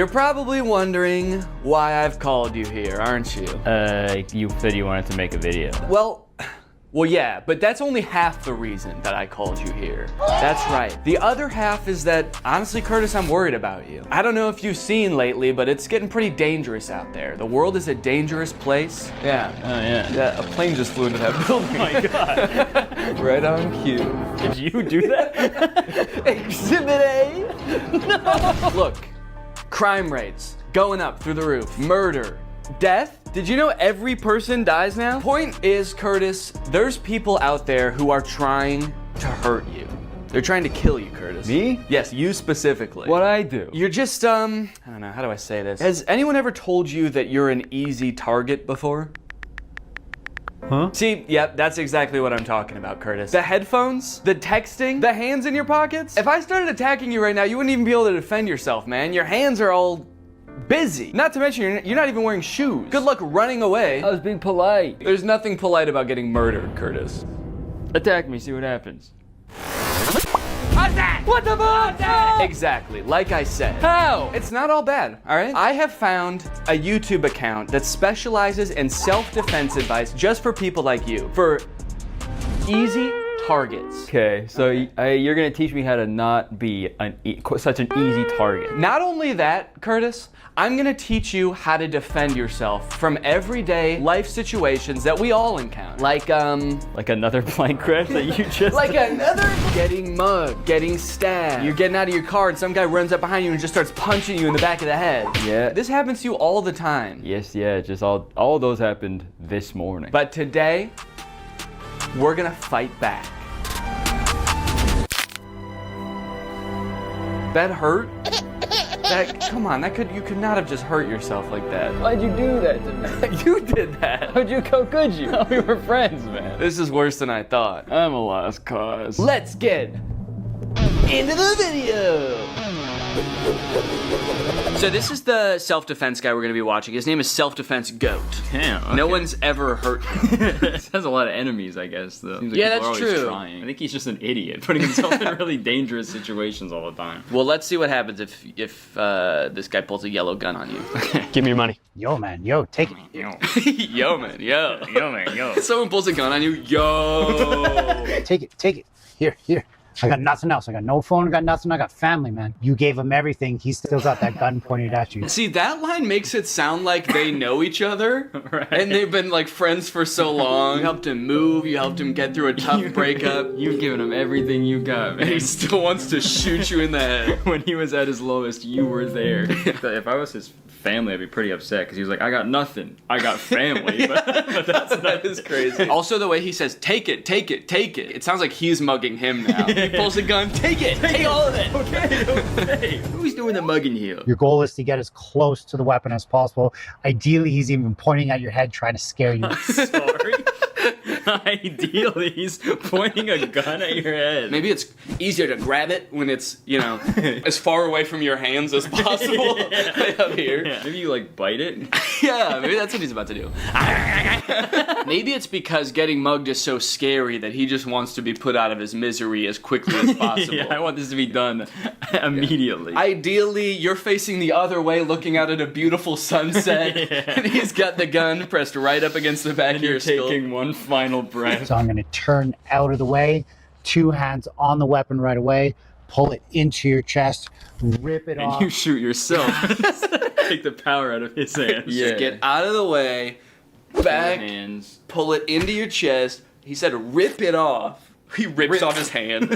You're probably wondering why I've called you here, aren't you? You said you wanted to make a video. Well, yeah, but that's only half the reason that I called you here. That's right. The other half is that, honestly, Curtis, I'm worried about you. I don't know if you've seen lately, but it's getting pretty dangerous out there. The world is a dangerous place. Yeah. Oh, yeah. Yeah, a plane just flew into that building. Oh my God. Right on cue. Did you do that? Exhibit A. No. Look, crime rates going up through the roof. Murder. Death? Did you know every person dies now? Point is, Curtis, there's people out there who are trying to hurt you. They're trying to kill you, Curtis. Me? Yes, you specifically. What'd I do? You're just, I don't know, how do I say this? Has anyone ever told you that you're an easy target before? Huh? See, yep, that's exactly what I'm talking about, Curtis. The headphones, the texting, the hands in your pockets. If I started attacking you right now, you wouldn't even be able to defend yourself, man. Your hands are all busy. Not to mention, you're not even wearing shoes. Good luck running away. I was being polite. There's nothing polite about getting murdered, Curtis. Attack me, see what happens. Attack! What the fuck? Exactly, like I said. How? It's not all bad, all right? I have found a YouTube account that specializes in self-defense advice just for people like you. For easy targets. Okay, so you're gonna teach me how to not be such an easy target. Not only that, Curtis, I'm gonna teach you how to defend yourself from everyday life situations that we all encounter. Like another plank crash that you just like another getting mugged, getting stabbed. You're getting out of your car and some guy runs up behind you and just starts punching you in the back of the head. Yeah. This happens to you all the time. Yes, yeah, just all those happened this morning. But today, we're gonna fight back. That hurt? Come on, you could not have just hurt yourself like that. Why'd you do that to me? You did that. How could you? We were friends, man. This is worse than I thought. I'm a lost cause. Let's get into the video. So this is the self-defense guy we're gonna be watching. His name is Self-Defense Goat. Damn. Okay. No one's ever hurt him. He has a lot of enemies, I guess, though. Seems like Yeah, people that's are always true. Trying. I think he's just an idiot, putting himself in really dangerous situations all the time. Well, let's see what happens if this guy pulls a yellow gun on you. Give me your money. Yo, man, yo, take it. Yo, man, yo. Yo, man, yo. Someone pulls a gun on you, yo. Take it. Here. I got nothing else. I got no phone, I got nothing. I got family, man. You gave him everything. He still got that gun pointed at you. See, that line makes it sound like they know each other, Right. and they've been like friends for so long. You helped him move, you helped him get through a tough breakup. You've given him everything you got, man. And he still wants to shoot you in the head. When he was at his lowest, you were there. If I was his family, I'd be pretty upset because he was like, I got nothing. I got family, but That is crazy. Also, the way he says, take it. It sounds like he's mugging him now. He pulls a gun, take it, take all of it. Okay. Who's doing the mugging here? Your goal is to get as close to the weapon as possible. Ideally, he's even pointing at your head trying to scare you. Sorry. Ideally, he's pointing a gun at your head. Maybe it's easier to grab it when it's, as far away from your hands as possible. Way up here. Yeah. Maybe you like bite it. Yeah, maybe that's what he's about to do. Maybe it's because getting mugged is so scary that he just wants to be put out of his misery as quickly as possible. Yeah, I want this to be done immediately. Ideally, you're facing the other way, looking out at a beautiful sunset, and he's got the gun pressed right up against the back of your skull. Taking one final breath. So I'm going to turn out of the way, 2 hands on the weapon right away, pull it into your chest, rip it off. And you shoot yourself. Take the power out of his hands. Yeah. Get out of the way, back, Hands. pull it into your chest. He said rip it off. He rips off his hand.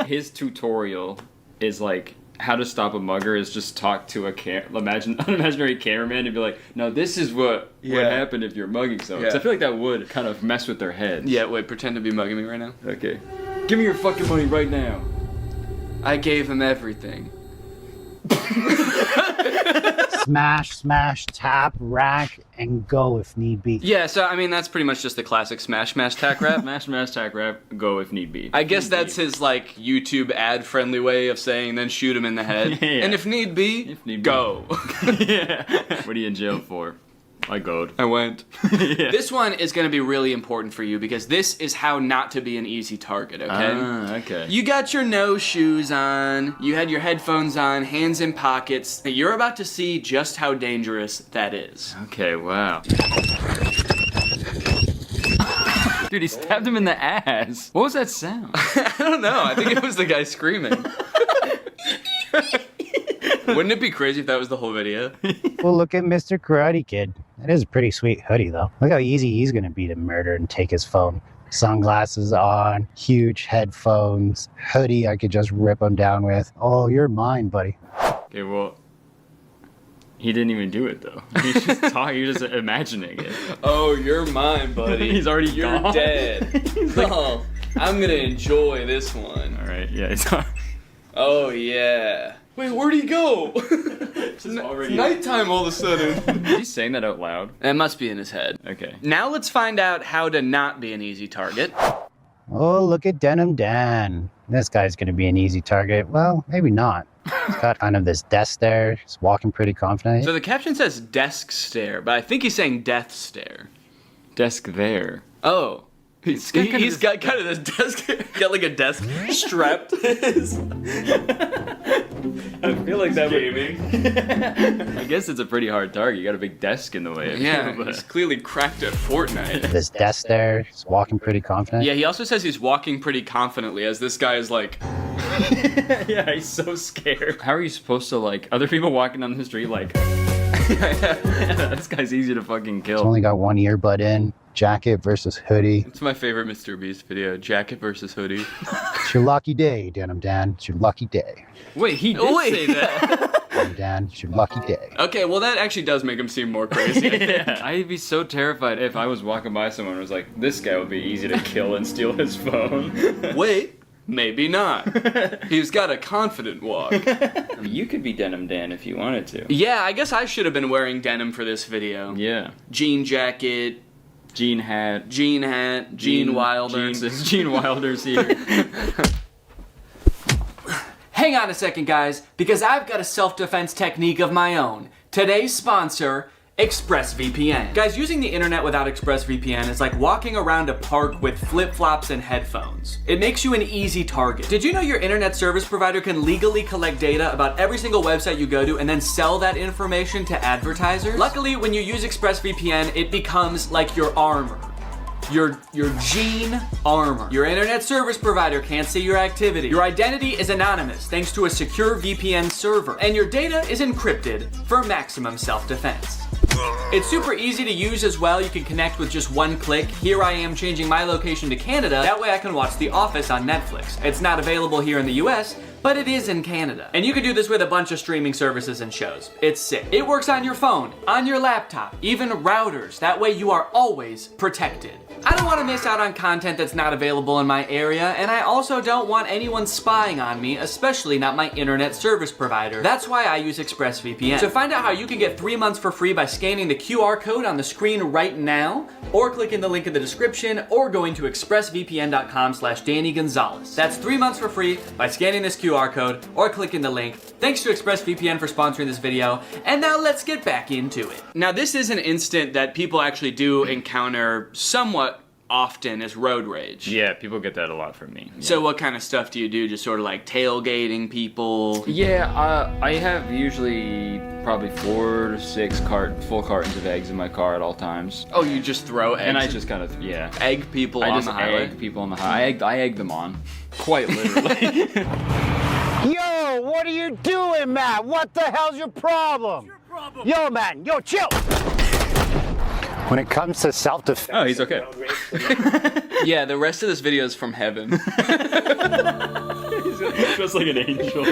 His tutorial is like how to stop a mugger is just talk to an imaginary cameraman and be like, no, this is what would happen if you're mugging someone. So I feel like that would kind of mess with their heads. Yeah, wait, pretend to be mugging me right now. Okay. Give me your fucking money right now. I gave him everything. Smash, tap, rack, and go if need be. Yeah, so I mean that's pretty much just the classic smash, tack rap. Smash, tack, rap, go if need be. I guess that's his like YouTube ad-friendly way of saying then shoot him in the head. Yeah. And if need be, If need be. go. Yeah. What are you in jail for? I goed. I went. Yeah. This one is going to be really important for you because this is how not to be an easy target, okay? Okay. You got your no shoes on, you had your headphones on, hands in pockets. You're about to see just how dangerous that is. Okay, wow. Dude, he stabbed him in the ass. What was that sound? I don't know. I think it was the guy screaming. Wouldn't it be crazy if that was the whole video? Well, look at Mr. Karate Kid. That is a pretty sweet hoodie, though. Look how easy he's going to be to murder and take his phone. Sunglasses on, huge headphones, hoodie I could just rip him down with. Oh, you're mine, buddy. Okay, well, he didn't even do it, though. He's just talking, you're just imagining it. Oh, you're mine, buddy. He's already You're gone. dead. He's like, Oh, I'm going to enjoy this one. all right, yeah, it's Oh, yeah. Wait, where'd he go? just already. Nighttime all of a sudden. Is he saying that out loud? That must be in his head. Okay. Now let's find out how to not be an easy target. Oh, look at Denim Dan. This guy's going to be an easy target. Well, maybe not. He's got kind of this desk there. He's walking pretty confident. So the caption says desk stare, but I think he's saying death stare. Desk there. Oh. He's got kind of this desk, got like a desk strapped to his. I feel like that gaming. I guess it's a pretty hard target. You got a big desk in the way. Yeah, But- he's clearly cracked at Fortnite. This desk there. He's walking pretty confident. Yeah, he also says he's walking pretty confidently as this guy is like... yeah, he's so scared. How are you supposed to, like, other people walking down the street, like... this guy's easy to fucking He's kill. only got one earbud in. Jacket versus hoodie. It's my favorite Mr. Beast video, jacket versus hoodie. It's your lucky day, Denim Dan. It's your lucky day. Wait, he did say that. Denim Dan, it's your lucky day. Okay, well that actually does make him seem more crazy. Yeah. I'd be so terrified if I was walking by someone who was like, this guy would be easy to kill and steal his phone. Wait, maybe not. He's got a confident walk. You could be Denim Dan if you wanted to. Yeah, I guess I should have been wearing denim for this video. Yeah. Jean jacket, Gene hat. Gene Wilder. Gene Wilder's here. Hang on a second, guys, because I've got a self-defense technique of my own. Today's sponsor, ExpressVPN. Guys, using the internet without ExpressVPN is like walking around a park with flip-flops and headphones. It makes you an easy target. Did you know your internet service provider can legally collect data about every single website you go to and then sell that information to advertisers? Luckily, when you use ExpressVPN, it becomes like your armor. Your Gene armor. Your internet service provider can't see your activity. Your identity is anonymous thanks to a secure VPN server. And your data is encrypted for maximum self-defense. It's super easy to use as well. You can connect with just one click. Here I am changing my location to Canada. That way I can watch The Office on Netflix. It's not available here in the US, but it is in Canada. And you can do this with a bunch of streaming services and shows. It's sick. It works on your phone, on your laptop, even routers. That way you are always protected. I don't want to miss out on content that's not available in my area, and I also don't want anyone spying on me, especially not my internet service provider. That's why I use ExpressVPN. So find out how you can get 3 months for free by scanning the QR code on the screen right now, or clicking the link in the description, or going to expressvpn.com/Danny Gonzalez. That's 3 months for free by scanning this QR code or clicking the link. Thanks to ExpressVPN for sponsoring this video, and now let's get back into it. Now this is an instant that people actually do encounter somewhat often is road rage. Yeah, people get that a lot from me. Yeah. So what kind of stuff do you do? Just sort of like tailgating people? Yeah, I have usually probably 4 to 6 full cartons of eggs in my car at all times. Oh, you just throw eggs? And I just kind of, yeah. Egg people I on just the highway? egg people on the highway. I egg them on. Quite literally. Yo, what are you doing, man? What the hell's your problem? Yo, man, yo, chill. When it comes to self-defense... Oh, he's okay. Yeah, the rest of this video is from heaven. He's just like an angel.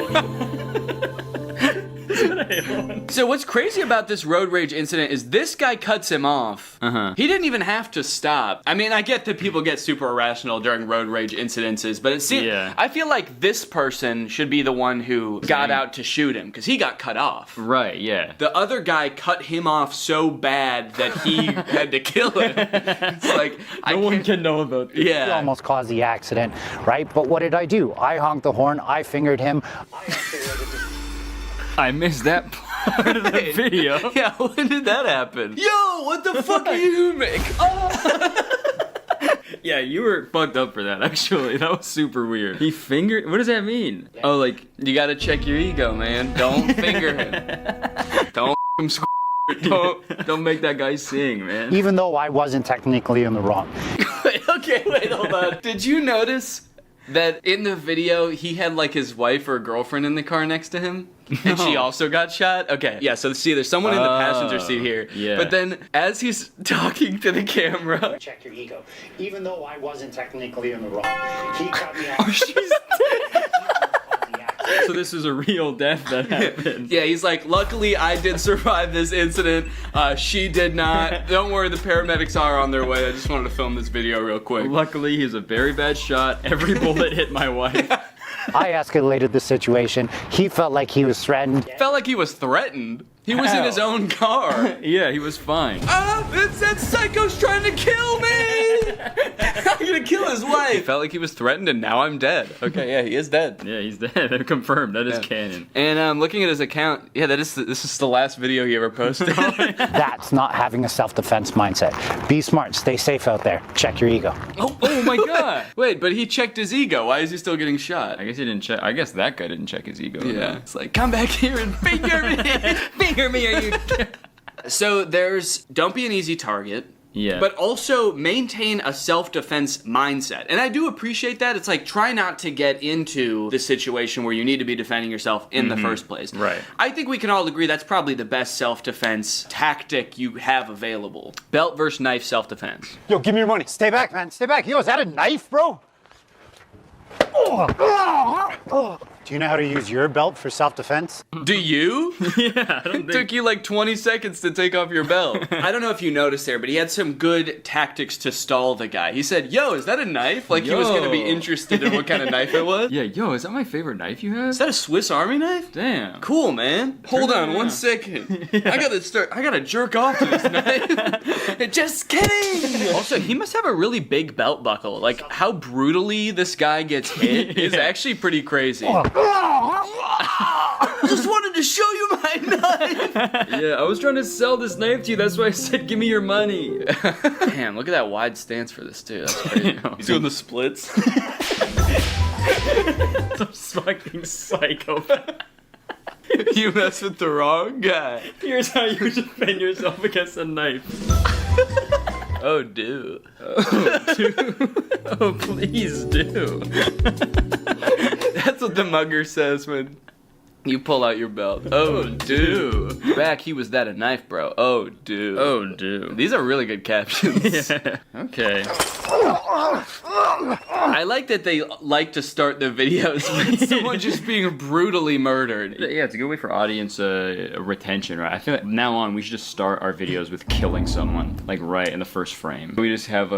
So what's crazy about this road rage incident is this guy cuts him off. He didn't even have to stop. I mean, I get that people get super irrational during road rage incidences, but it seems, Yeah. I feel like this person should be the one who got out to shoot him, because he got cut off. Right, yeah. The other guy cut him off so bad that he had to kill him. It's like, No one can know about this. Yeah. He almost caused the accident, right? But what did I do? I honked the horn, I fingered him. I missed that part. part of the video. Yeah, when did that happen? Yo, what the fuck are you doing? Yeah, you were fucked up for that, actually. That was super weird. He fingered... What does that mean? Oh, like... You gotta check your ego, man. Don't finger him. Don't him Don't make that guy sing, man. Even though I wasn't technically in the wrong. Okay, wait, hold on. Did you notice that in the video he had like his wife or girlfriend in the car next to him? And she also got shot? Okay. Yeah, so see, there's someone in the passenger seat here. Yeah. But then as he's talking to the camera... Check your ego. Even though I wasn't technically in the wrong. He cut me off. Oh, she's dead. So this is a real death that happened. Yeah, he's like, luckily I did survive this incident. She did not. Don't worry, the paramedics are on their way. I just wanted to film this video real quick. Luckily, he's a very bad shot. Every bullet hit my wife. I escalated the situation. He felt like he was threatened. Felt like he was threatened. He was in his own car. Yeah, he was fine. That psycho's trying to kill me! I'm gonna kill his wife. Felt like he was threatened and now I'm dead. Okay, yeah, he is dead. Yeah, he's dead. Confirmed. That is canon. And looking at his account, yeah, this is the last video he ever posted. That's not having a self-defense mindset. Be smart. Stay safe out there. Check your ego. Oh my god. Wait, but he checked his ego. Why is he still getting shot? I guess he didn't check. I guess that guy didn't check his ego. Yeah. It's like, come back here and finger me. Finger me, are you? So there's don't be an easy target. Yeah. But also maintain a self-defense mindset. And I do appreciate that. It's like, try not to get into the situation where you need to be defending yourself in the first place. Right. I think we can all agree that's probably the best self-defense tactic you have available. Belt versus knife self-defense. Yo, give me your money. Stay back, man. Stay back. Yo, is that a knife, bro? Do you know how to use your belt for self-defense? Do you? Yeah, I don't It think... took you like 20 seconds to take off your belt. I don't know if you noticed there, but he had some good tactics to stall the guy. He said, yo, is that a knife? Like he was going to be interested in what kind of knife it was. Yeah, yo, is that my favorite knife you have? Is that a Swiss Army knife? Damn. Cool, man. Hold on 1 second. I gotta jerk off to this knife. Just kidding. Also, he must have a really big belt buckle. Like, how brutally this guy gets hit is actually pretty crazy. I just wanted to show you my knife. Yeah, I was trying to sell this knife to you. That's why I said, give me your money. Damn, look at that wide stance for this too. That's crazy. He's doing the splits. Some fucking psychopath. You mess with the wrong guy. Here's how you defend yourself against a knife. Oh, do. Oh, do. Oh, please do. That's what the mugger says when you pull out your belt. Oh, do. Back, he was that a knife, bro. Oh, do. Oh, do. These are really good captions. Yeah. Okay. I like that they like to start the videos with someone just being brutally murdered. Yeah, it's a good way for audience retention, right? I feel like now on we should just start our videos with killing someone, like right in the first frame. We just have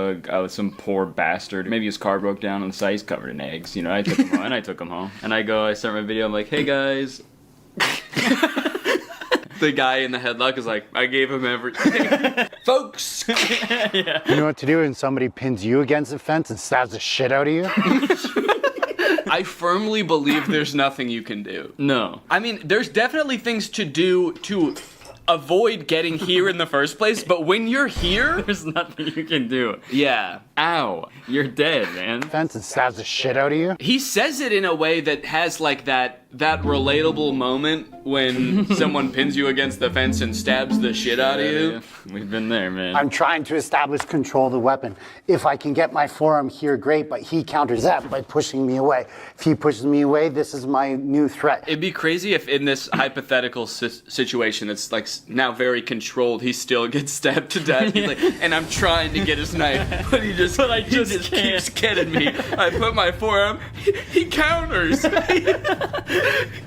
some poor bastard. Maybe his car broke down on the side, he's covered in eggs. You know, I took him home, and I took him home. And I start my video. I'm like, hey guys. The guy in the headlock is like, I gave him everything. Folks! Yeah. You know what to do when somebody pins you against the fence and stabs the shit out of you? I firmly believe there's nothing you can do. No. I mean, there's definitely things to do to avoid getting here in the first place, but when you're here... There's nothing you can do. Yeah. Ow. You're dead, man. Fence and stabs the shit out of you? He says it in a way that has like that relatable moment when someone pins you against the fence and stabs the shit out of you. Yeah. We've been there, man. I'm trying to establish control of the weapon. If I can get my forearm here, great, but he counters that by pushing me away. If he pushes me away, this is my new threat. It'd be crazy if in this hypothetical situation that's like now very controlled, he still gets stabbed to death. He's like, and I'm trying to get his knife, but he just keeps getting me. I put my forearm, he counters.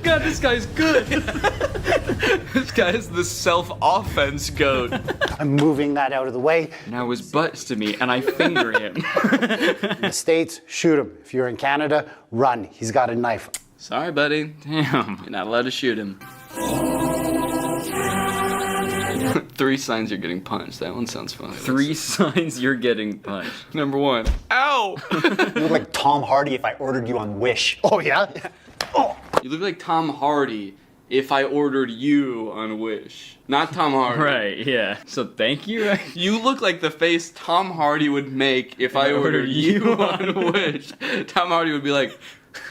God, this guy's good. This guy is the self-offense goat. I'm moving that out of the way. Now his butt's to me, and I finger him. In the States, shoot him. If you're in Canada, run. He's got a knife. Sorry, buddy. Damn. You're not allowed to shoot him. 3 signs you're getting punched. That one sounds funny. 3 signs you're getting punched. Number 1. Ow! You look like Tom Hardy if I ordered you on Wish. Oh, yeah? You look like Tom Hardy if I ordered you on Wish. Not Tom Hardy. Right, yeah. So thank you. You look like the face Tom Hardy would make if I ordered you on Wish. Tom Hardy would be like,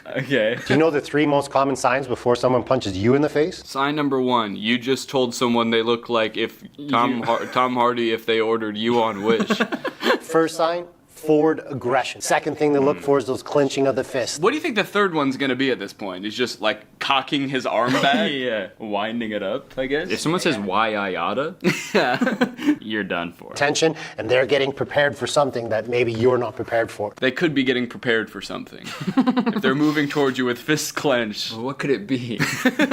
Okay. Do you know the 3 most common signs before someone punches you in the face? sign number 1, you just told someone they look like if Tom Hardy if they ordered you on Wish. First sign, forward aggression. Second thing to look for is those clenching of the fist. What do you think the third one's gonna be at this point? He's just like cocking his arm back? Yeah, winding it up, I guess. If someone says why I oughta, you're done for. Tension, and they're getting prepared for something that maybe you're not prepared for. They could be getting prepared for something. If they're moving towards you with fists clenched. Well, what could it be?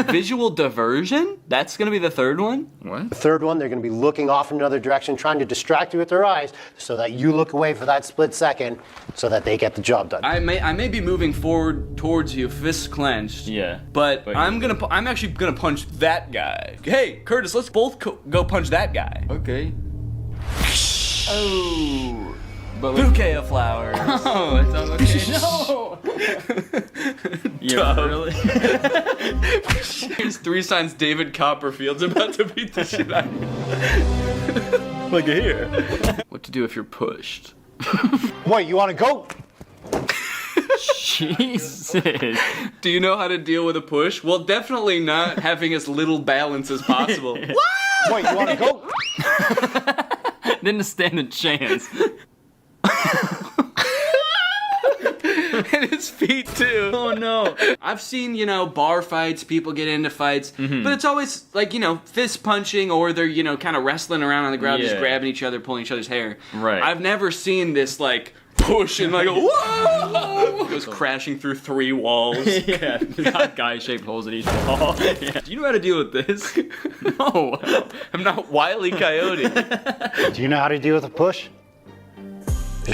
Visual diversion? That's gonna be the third one? What? The third one, they're going to be looking off in another direction, trying to distract you with their eyes so that you look away for that split second so that they get the job done. I may be moving forward towards you, fists clenched. Yeah. But I'm actually gonna punch that guy. Hey, Curtis, let's both go punch that guy. Okay. Oh. But Bouquet of flowers. Oh, it sounds okay. No. Yeah, really? Here's 3 signs David Copperfield's about to beat the shit out of you. Look at here. What to do if you're pushed? What, you want to go? Jesus. Do you know how to deal with a push? Well, definitely not having as little balance as possible. What, you want to go? Didn't stand a chance. And his feet too. Oh no. I've seen, bar fights, people get into fights, but it's always like, fist punching or they're, kind of wrestling around on the ground, just Yeah. grabbing each other, pulling each other's hair. Right. I've never seen this like push and like whoa! Goes crashing through 3 walls. Yeah, not guy-shaped holes in each wall. Yeah. Do you know how to deal with this? No, I'm not Wile E. Coyote. Do you know how to deal with a push?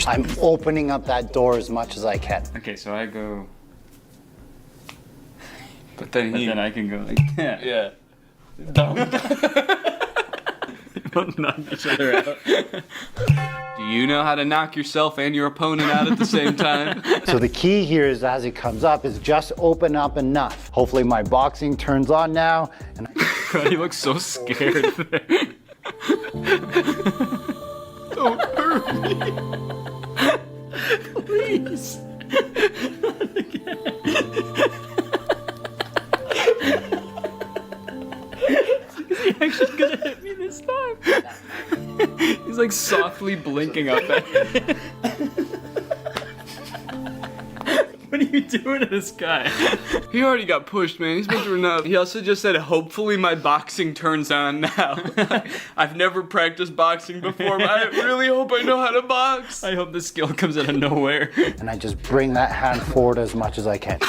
I'm opening up that door as much as I can. Okay, so I go, But then then I can go like that. yeah. Don't knock each other out. Do you know how to knock yourself and your opponent out at the same time? So the key here is as it comes up is just open up enough. Hopefully my boxing turns on now. And God, he looks so scared there. Don't hurt me. Please. Not again. Is he actually gonna hit me this time? He's like softly blinking up at me. What are you doing to this guy? He already got pushed, man. He's been through enough. He also just said, hopefully my boxing turns on now. I've never practiced boxing before, but I really hope I know how to box. I hope this skill comes out of nowhere. I just bring that hand forward as much as I can.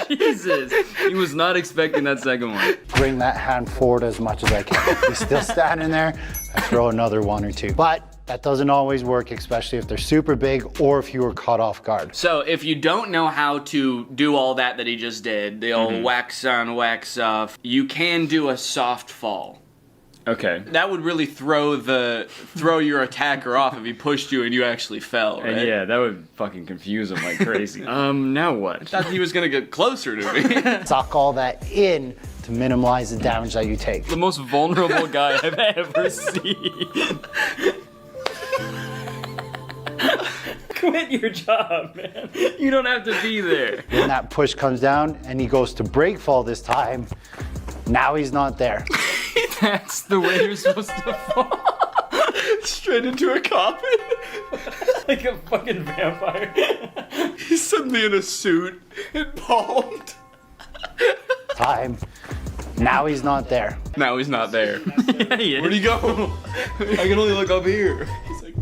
Jesus. He was not expecting that second one. Bring that hand forward as much as I can. He's still standing there. I throw another 1 or 2. But that doesn't always work, especially if they're super big or if you were caught off guard. So if you don't know how to do all that he just did, the old wax on, wax off, you can do a soft fall. Okay. That would really throw your attacker off if he pushed you and you actually fell, right? And yeah, that would fucking confuse him like crazy. Now what? I thought he was gonna get closer to me. Suck all that in to minimize the damage that you take. The most vulnerable guy I've ever seen. Quit your job, man. You don't have to be there. When that push comes down and he goes to break fall this time, now he's not there. That's the way you're supposed to fall. Straight into a coffin. Like a fucking vampire. He's suddenly in a suit and palmed. Time. Now he's not there. Now he's not there. Yeah, he is. Where'd he go? I can only look up here. He's like,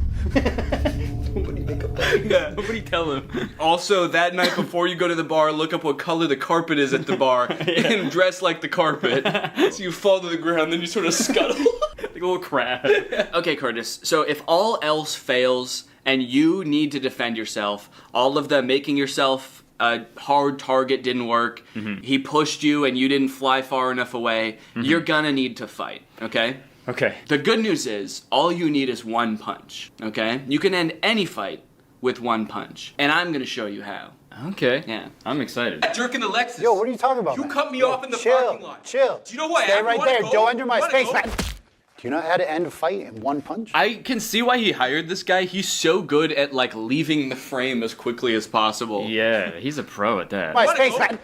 Nobody tell him. also, that night before you go to the bar, look up what color the carpet is at the bar and dress like the carpet. So you fall to the ground, then you sort of scuttle. Like a little crab. Okay, Curtis, so if all else fails and you need to defend yourself, all of the making yourself a hard target didn't work, he pushed you and you didn't fly far enough away, you're gonna need to fight, okay? Okay. The good news is, all you need is 1 punch, okay? You can end any fight with 1 punch, and I'm gonna show you how. Okay. Yeah. I'm excited. Jerk in the Lexus. Yo, what are you talking about, You man? cut me Yo, off in the chill, parking lot. Chill. Do you know who I Stay am? right You wanna there. go? Don't enter my You wanna space, go? man. Do you know how to end a fight in one punch? I can see why he hired this guy. He's so good at like leaving the frame as quickly as possible. Yeah, he's a pro at that. My wanna space, go? man.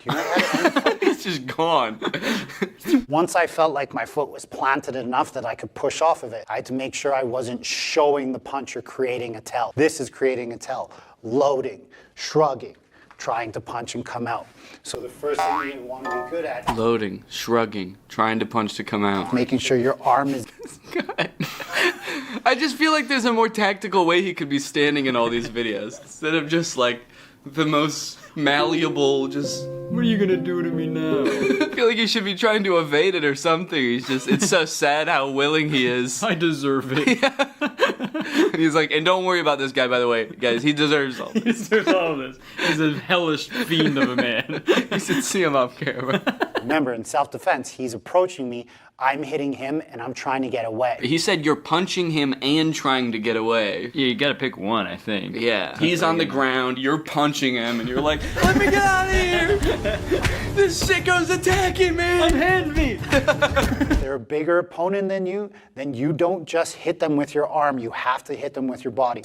Do you know how to end a fight? He's just gone. Once I felt like my foot was planted enough that I could push off of it, I had to make sure I wasn't showing the punch or creating a tell. This is creating a tell. Loading, shrugging, trying to punch and come out. So the first thing you want to be good at is Loading, shrugging, trying to punch to come out. making sure your arm is... God. I just feel like there's a more tactical way he could be standing in all these videos instead of just like the most malleable, just, what are you gonna do to me now? I feel like he should be trying to evade it or something. It's so sad how willing he is. I deserve it. And he's like, and don't worry about this guy, by the way, guys, he deserves all He this. deserves all of this. He's a hellish fiend of a man. You should see him off camera. Remember, in self-defense, he's approaching me, I'm hitting him, and I'm trying to get away. He said you're punching him and trying to get away. Yeah, you gotta pick one, I think. Yeah. He's on the ground, you're punching him, and you're like, let me get out of here! This sicko's attacking me! Unhand me! If they're a bigger opponent than you don't just hit them with your arm, you have to hit them with your body.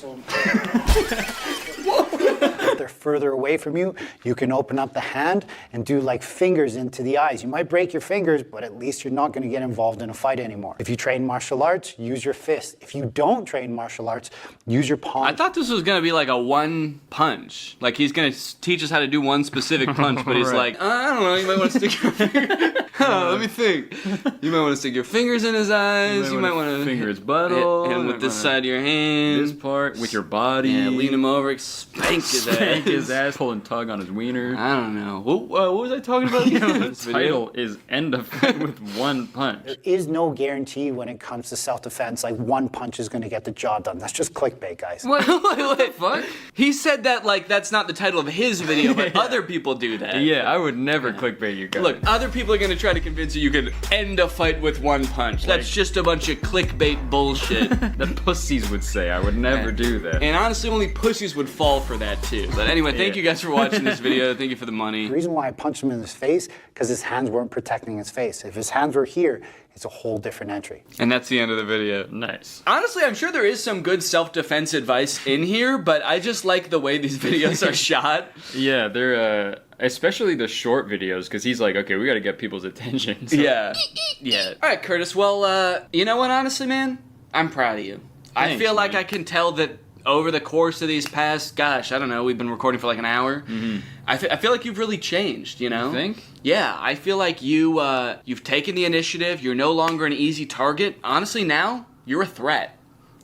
If they're further away from you, you can open up the hand and do like fingers into the eyes. You might break your fingers, but at least you're not going to get involved in a fight anymore. If you train martial arts, use your fist. If you don't train martial arts, use your palm. I thought this was gonna be like a one punch. Like he's gonna teach us how to do one specific punch, but he's Right. like, I don't know, you might want to stick your finger. Let me think. You might want to stick your fingers in his eyes. You might want to finger his butthole. hit him with this side of your hand. This part with your body. Yeah, lean him over, spank his ass. Spank his ass, pull and tug on his wiener. I don't know. What was I talking about? The title is End of Fight with One Punch. There is no guarantee when it comes to self-defense, like one punch is going to get the job done. That's just clickbait, guys. What the fuck? He said that like that's not the title of his video, but other people do that. Yeah, I would never clickbait you guys. Look, other people are gonna try to convince you can end a fight with one punch. That's just a bunch of clickbait bullshit. the pussies would say I would never do that. And honestly, only pussies would fall for that too. But anyway, thank you guys for watching this video. Thank you for the money. The reason why I punched him in his face, because his hands weren't protecting his face. If his hands were here, it's a whole different entry. And that's the end of the video. Nice. Honestly, I'm sure there is some good self-defense advice in here, but I just like the way these videos are shot. Yeah, they're especially the short videos, because he's like, okay, we got to get people's attention. So. Yeah. Yeah. All right, Curtis. Well, you know what? Honestly, man, I'm proud of you. I Thanks, feel like man. I can tell that over the course of these past, gosh, I don't know, we've been recording for like an hour. Mm-hmm. I feel like you've really changed, you know? You think? Yeah, I feel like you've taken the initiative. You're no longer an easy target. Honestly, now you're a threat,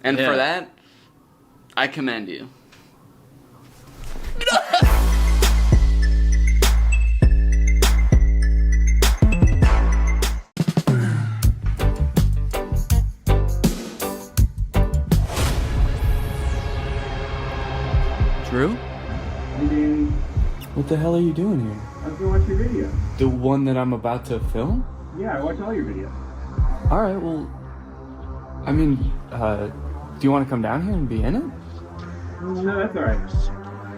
and Yeah. for that, I commend you. Drew? What the hell are you doing here? I was gonna watch your video. The one that I'm about to film? Yeah, I watch all your videos. Alright, well, I mean, do you want to come down here and be in it? No, that's alright.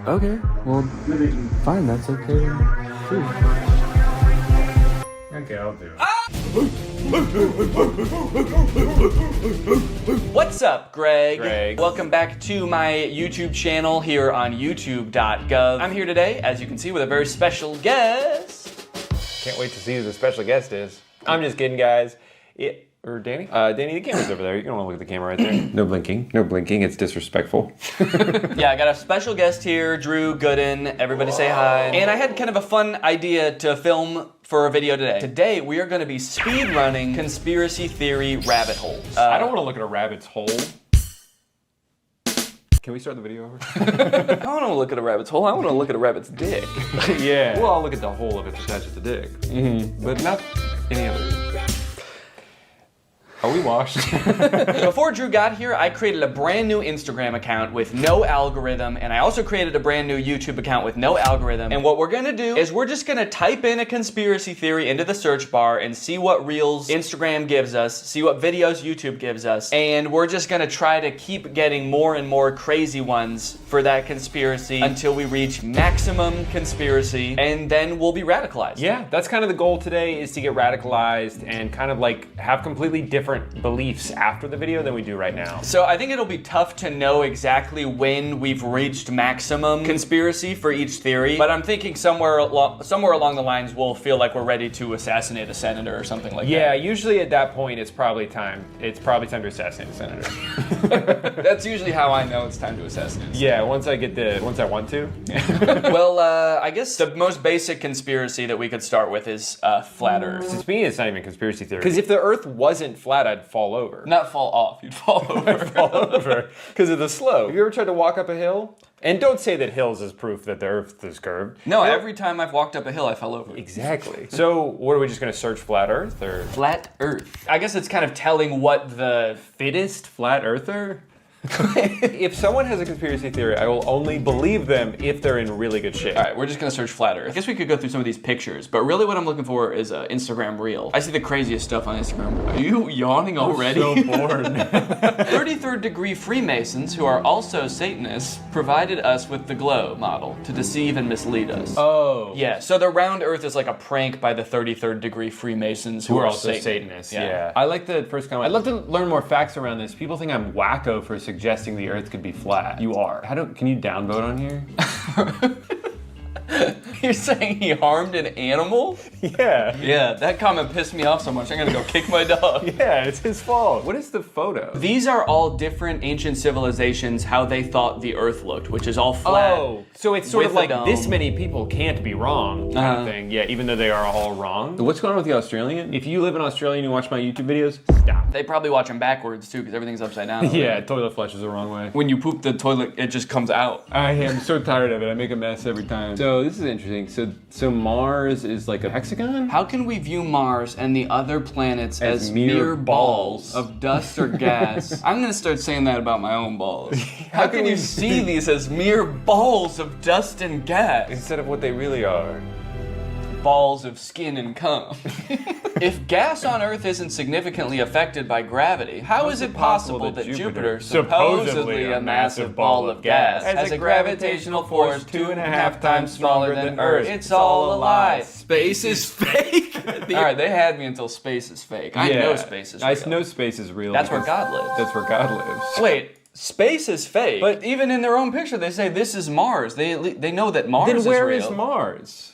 Okay, well, No biggie. fine, that's okay. Sure. Okay, I'll do it. What's up, Greg? Greg. Welcome back to my YouTube channel here on youtube.gov. I'm here today, as you can see, with a very special guest. Can't wait to see who the special guest is. I'm just kidding, guys. Or Danny? Danny, the camera's over there. You don't want to look at the camera right there. No blinking. No blinking. It's disrespectful. Yeah, I got a special guest here, Drew Gooden. Everybody say hi. And I had kind of a fun idea to film for a video today. Today, we are going to be speedrunning conspiracy theory rabbit holes. I don't want to look at a rabbit's hole. Can we start the video over? I don't want to look at a rabbit's hole. I want to look at a rabbit's dick. Yeah. Well, I'll look at the hole if it's attached to the dick. Mm-hmm. But not any other. Are we washed? Before Drew got here, I created a brand new Instagram account with no algorithm, and I also created a brand new YouTube account with no algorithm. And what we're gonna do is we're just gonna type in a conspiracy theory into the search bar and see what reels Instagram gives us, see what videos YouTube gives us, and we're just gonna try to keep getting more and more crazy ones for that conspiracy until we reach maximum conspiracy, and then we'll be radicalized. Yeah, that's kind of the goal today, is to get radicalized and kind of like have completely different beliefs after the video than we do right now. So I think it'll be tough to know exactly when we've reached maximum conspiracy for each theory, but I'm thinking somewhere along the lines we'll feel like we're ready to assassinate a senator or something like that. Yeah, usually at that point it's probably time to assassinate a senator. That's usually how I know it's time to assassinate. Yeah, once I want to. Well, I guess the most basic conspiracy that we could start with is flat Earth. To me, it's not even a conspiracy theory. Because if the Earth wasn't flat, I'd fall over. Not fall off, you'd fall over. Fall over because of the slope. Have you ever tried to walk up a hill? And don't say that hills is proof that the Earth is curved. No, every time I've walked up a hill, I fell over. Exactly. So, what are we just going to search flat Earth or flat Earth? I guess it's kind of telling what the fittest flat earther? If someone has a conspiracy theory, I will only believe them if they're in really good shape. All right, we're just gonna search flat Earth. I guess we could go through some of these pictures, but really what I'm looking for is an Instagram reel. I see the craziest stuff on Instagram. Are you yawning already? I'm so bored. 33rd degree Freemasons, who are also Satanists, provided us with the glow model to deceive and mislead us. Oh. Yeah, so the round Earth is like a prank by the 33rd degree Freemasons who are also Satanists. Yeah. I like the first comment. I'd love to learn more facts around this. People think I'm wacko for suggesting the Earth could be flat. You are. Can you downvote on here? You're saying he harmed an animal? Yeah. Yeah, that comment pissed me off so much, I'm gonna go kick my dog. Yeah, it's his fault. What is the photo? These are all different ancient civilizations, how they thought the Earth looked, which is all flat. Oh, so it's sort of like this many people can't be wrong kind of thing. Yeah, even though they are all wrong. What's going on with the Australian? If you live in Australia and you watch my YouTube videos, stop. They probably watch them backwards too, because everything's upside down. Yeah, toilet flushes the wrong way. When you poop the toilet, it just comes out. I am so tired of it. I make a mess every time. So this is interesting. So Mars is like a hexagon? How can we view Mars and the other planets as mere balls of dust or gas? I'm gonna start saying that about my own balls. How can you see these as mere balls of dust and gas? Instead of what they really are. Balls of skin and cum. If gas on Earth isn't significantly affected by gravity, how is it possible that Jupiter, supposedly a massive ball of gas, has a gravitational force 2.5 times smaller than Earth? It's all a lie. Space is fake. All right, they had me until space is fake. I know space is real. I know space is real. That's where God lives. That's where God lives. Wait. Space is fake. But even in their own picture, they say this is Mars. They know that Mars is real. Then where is Mars?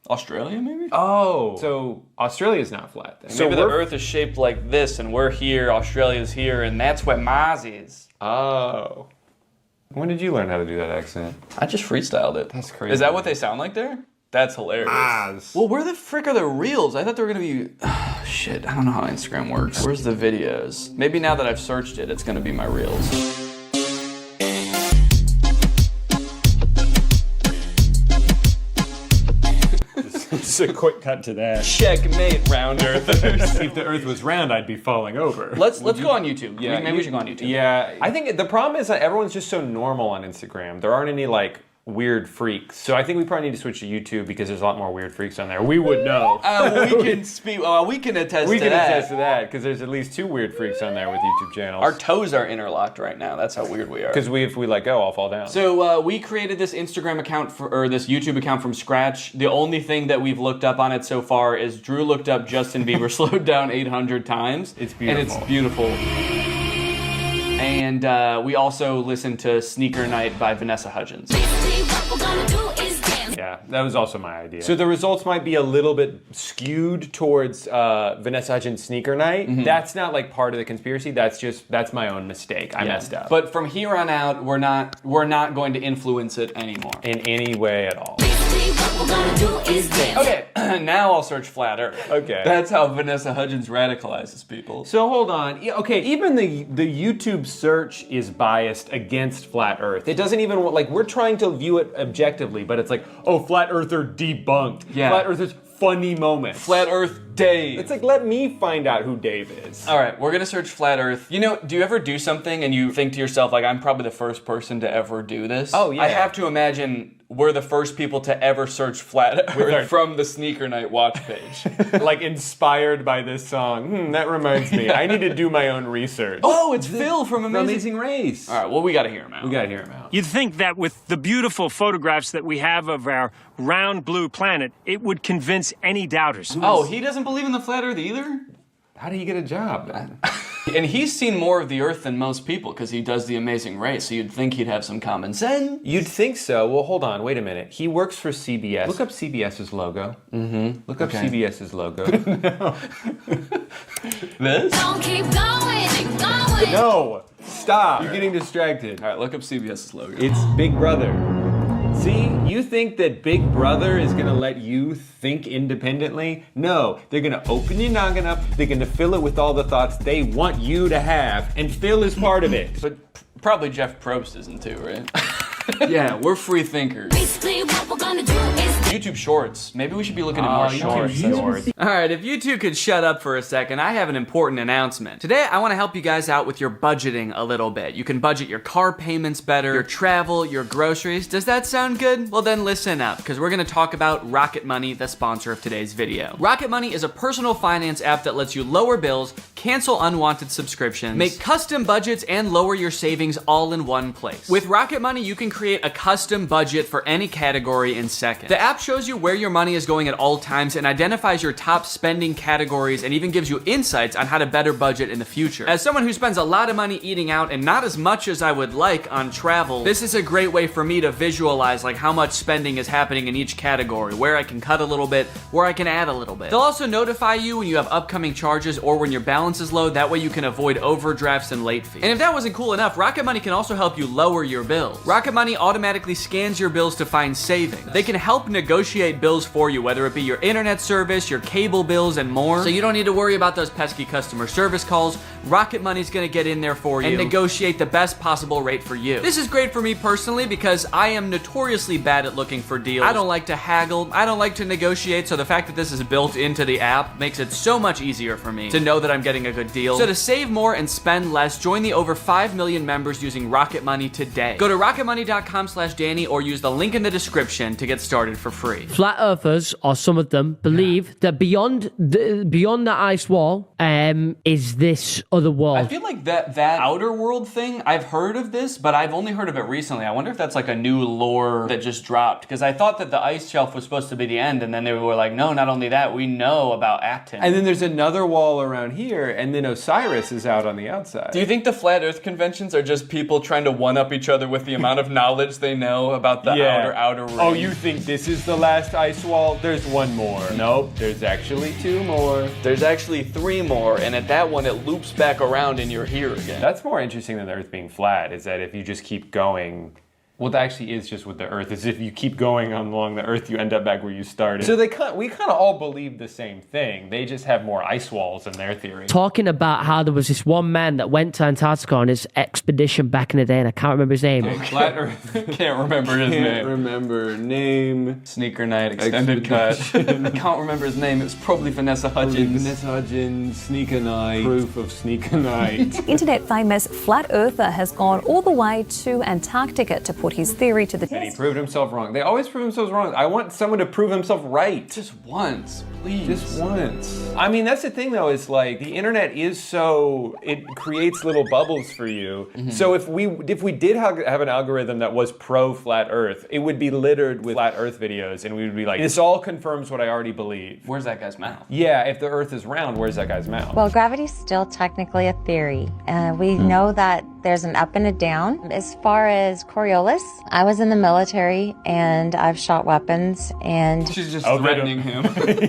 Australia, maybe? Oh. So Australia's not flat then. So maybe the Earth is shaped like this, and we're here, Australia's here, and that's where Mars is. Oh. When did you learn how to do that accent? I just freestyled it. That's crazy. Is that what they sound like there? That's hilarious. Mars. Well, where the frick are the reels? I thought they were gonna be... shit, I don't know how Instagram works. Where's the videos? Maybe now that I've searched it, it's gonna be my reels. Just a quick cut to that. Checkmate, round earthers. If the Earth was round, I'd be falling over. Let's go on YouTube. Yeah, maybe we should go on YouTube. Yeah, I think the problem is that everyone's just so normal on Instagram. There aren't any like weird freaks. So I think we probably need to switch to YouTube because there's a lot more weird freaks on there. We would know. We can speak. We can attest to that. We can attest to that because there's at least 2 weird freaks on there with YouTube channels. Our toes are interlocked right now. That's how weird we are. Because if we let go, I'll fall down. So we created this Instagram account or this YouTube account from scratch. The only thing that we've looked up on it so far is Drew looked up Justin Bieber slowed down 800 times. It's beautiful. And it's beautiful. And we also listened to Sneaker Night by Vanessa Hudgens. Yeah, that was also my idea. So the results might be a little bit skewed towards Vanessa Hudgens' Sneaker Night. Mm-hmm. That's not like part of the conspiracy. That's my own mistake. I messed up. But from here on out, we're not going to influence it anymore in any way at all. Okay, now I'll search flat Earth. Okay. That's how Vanessa Hudgens radicalizes people. So hold on. Yeah, okay, even the YouTube search is biased against flat Earth. It doesn't even, like, we're trying to view it objectively, but it's like, oh, flat Earther debunked. Yeah. Flat Earthers funny moments. Flat Earth Dave. It's like, let me find out who Dave is. All right, we're gonna search flat Earth. You know, do you ever do something and you think to yourself, like, I'm probably the first person to ever do this? Oh, yeah. I have to imagine we're the first people to ever search flat Earth from the Sneaker Night watch page. Like, inspired by this song. That reminds me. I need to do my own research. Oh, it's Phil from Amazing Race. All right, well, we gotta hear him out. We gotta hear him out. You'd think that with the beautiful photographs that we have of our round blue planet, it would convince any doubters. Oh, he doesn't believe in the flat Earth either? How did he get a job then? And he's seen more of the Earth than most people because he does the Amazing Race, so you'd think he'd have some common sense. You'd think so. Well, hold on. Wait a minute. He works for CBS. Look up CBS's logo. Look up CBS's logo. No. This? Don't keep going, going. No! Stop! You're getting distracted. All right, look up CBS's logo. It's Big Brother. See, you think that Big Brother is gonna let you think independently? No, they're gonna open your noggin up, they're gonna fill it with all the thoughts they want you to have, and Phil is part of it. But probably Jeff Probst isn't too, right? Yeah, we're free thinkers. Basically, what we're gonna do is YouTube Shorts. Maybe we should be looking at more shorts. All right, if you two could shut up for a second, I have an important announcement. Today, I want to help you guys out with your budgeting a little bit. You can budget your car payments better, your travel, your groceries. Does that sound good? Well, then listen up, because we're going to talk about Rocket Money, the sponsor of today's video. Rocket Money is a personal finance app that lets you lower bills, cancel unwanted subscriptions, make custom budgets, and lower your savings all in one place. With Rocket Money, you can create a custom budget for any category in seconds. The app shows you where your money is going at all times and identifies your top spending categories and even gives you insights on how to better budget in the future. As someone who spends a lot of money eating out and not as much as I would like on travel, this is a great way for me to visualize like how much spending is happening in each category, where I can cut a little bit, where I can add a little bit. They'll also notify you when you have upcoming charges or when your balance is low. That way you can avoid overdrafts and late fees. And if that wasn't cool enough, Rocket Money can also help you lower your bills. Rocket Money automatically scans your bills to find savings. They can help negotiate bills for you, whether it be your internet service, your cable bills, and more. So you don't need to worry about those pesky customer service calls. Rocket Money's gonna get in there for you and negotiate the best possible rate for you. This is great for me personally because I am notoriously bad at looking for deals. I don't like to haggle. I don't like to negotiate, so the fact that this is built into the app makes it so much easier for me to know that I'm getting a good deal. So to save more and spend less, join the over 5 million members using Rocket Money today. Go to rocketmoney.com/Danny or use the link in the description to get started for free. Flat earthers, or some of them, believe that beyond the ice wall is this other world. I feel like that outer world thing, I've heard of this, but I've only heard of it recently. I wonder if that's like a new lore that just dropped, because I thought that the ice shelf was supposed to be the end, and then they were like, no, not only that, we know about Acton. And then there's another wall around here, and then Osiris is out on the outside. Do you think the Flat Earth conventions are just people trying to one-up each other with the amount of knowledge they know about the outer ring? Oh, you think this is the last ice wall? There's one more. Nope, there's actually 2 more. There's actually 3 more, and at that one, it loops back around and you're here again. That's more interesting than the Earth being flat, is that if you just keep going, well, that actually is just with the Earth, is if you keep going along the Earth, you end up back where you started. So we kind of all believe the same thing. They just have more ice walls in their theory. Talking about how there was this one man that went to Antarctica on his expedition back in the day, and I can't remember his name. Flat Earth. Can't remember his name. Can't remember name. Sneaker Night extended cut. I can't remember his name. It was probably Vanessa Hudgens. Vanessa Hudgens, Sneaker Night. Proof of Sneaker Night. Internet famous flat earther has gone all the way to Antarctica to put his theory to the And he test. proved himself wrong. They always prove themselves wrong. I want someone to prove himself right. Just once, please. Just once. I mean, that's the thing though, is like the internet is so, it creates little bubbles for you. So if we did have an algorithm that was pro flat earth, it would be littered with flat earth videos and we would be like, this all confirms what I already believe. Where's that guy's mouth? Yeah, if the earth is round, where's that guy's mouth? Well, gravity's still technically a theory. We know that there's an up and a down. As far as Coriolis, I was in the military and I've shot weapons and... She's just threatening him.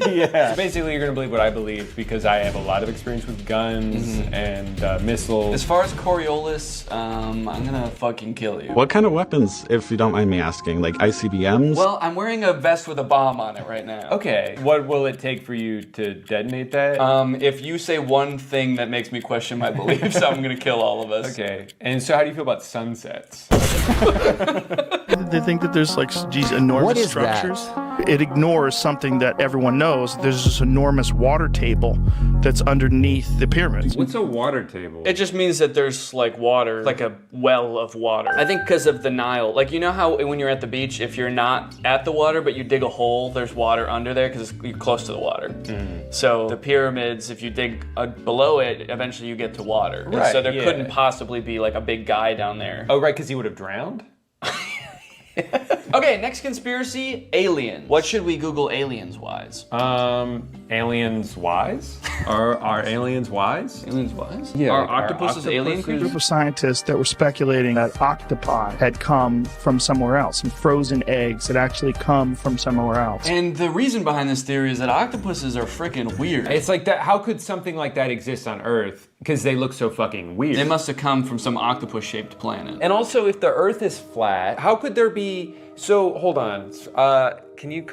Yeah. So basically, you're going to believe what I believe because I have a lot of experience with guns and missiles. As far as Coriolis, I'm gonna fucking kill you. What kind of weapons, if you don't mind me asking? Like ICBMs? Well, I'm wearing a vest with a bomb on it right now. Okay. What will it take for you to detonate that? If you say one thing that makes me question my beliefs, I'm gonna kill all of us. Okay. And so how do you feel about sunsets? They think that there's like these enormous structures. it ignores something that everyone knows. There's this enormous water table that's underneath the pyramids. What's a water table? It just means that there's like water, like a well of water. I think because of the Nile. Like, you know how when you're at the beach, if you're not at the water, but you dig a hole, there's water under there because you're close to the water. So the pyramids, if you dig below it, eventually you get to water. Right, so there yeah. couldn't possibly be like a big guy down there. Oh, right, because he would have drowned? Okay, next conspiracy, aliens. What should we Google aliens wise? Aliens wise? Are aliens wise? Aliens wise? Yeah. Are like, octopuses alien A creatures? group of scientists that were speculating that octopi had come from somewhere else, and frozen eggs had actually come from somewhere else. And the reason behind this theory is that octopuses are freaking weird. It's like that. How could something like that exist on Earth? Because they look so fucking weird. They must have come from some octopus-shaped planet. And also, if the Earth is flat, how could there be? So hold on. Can you?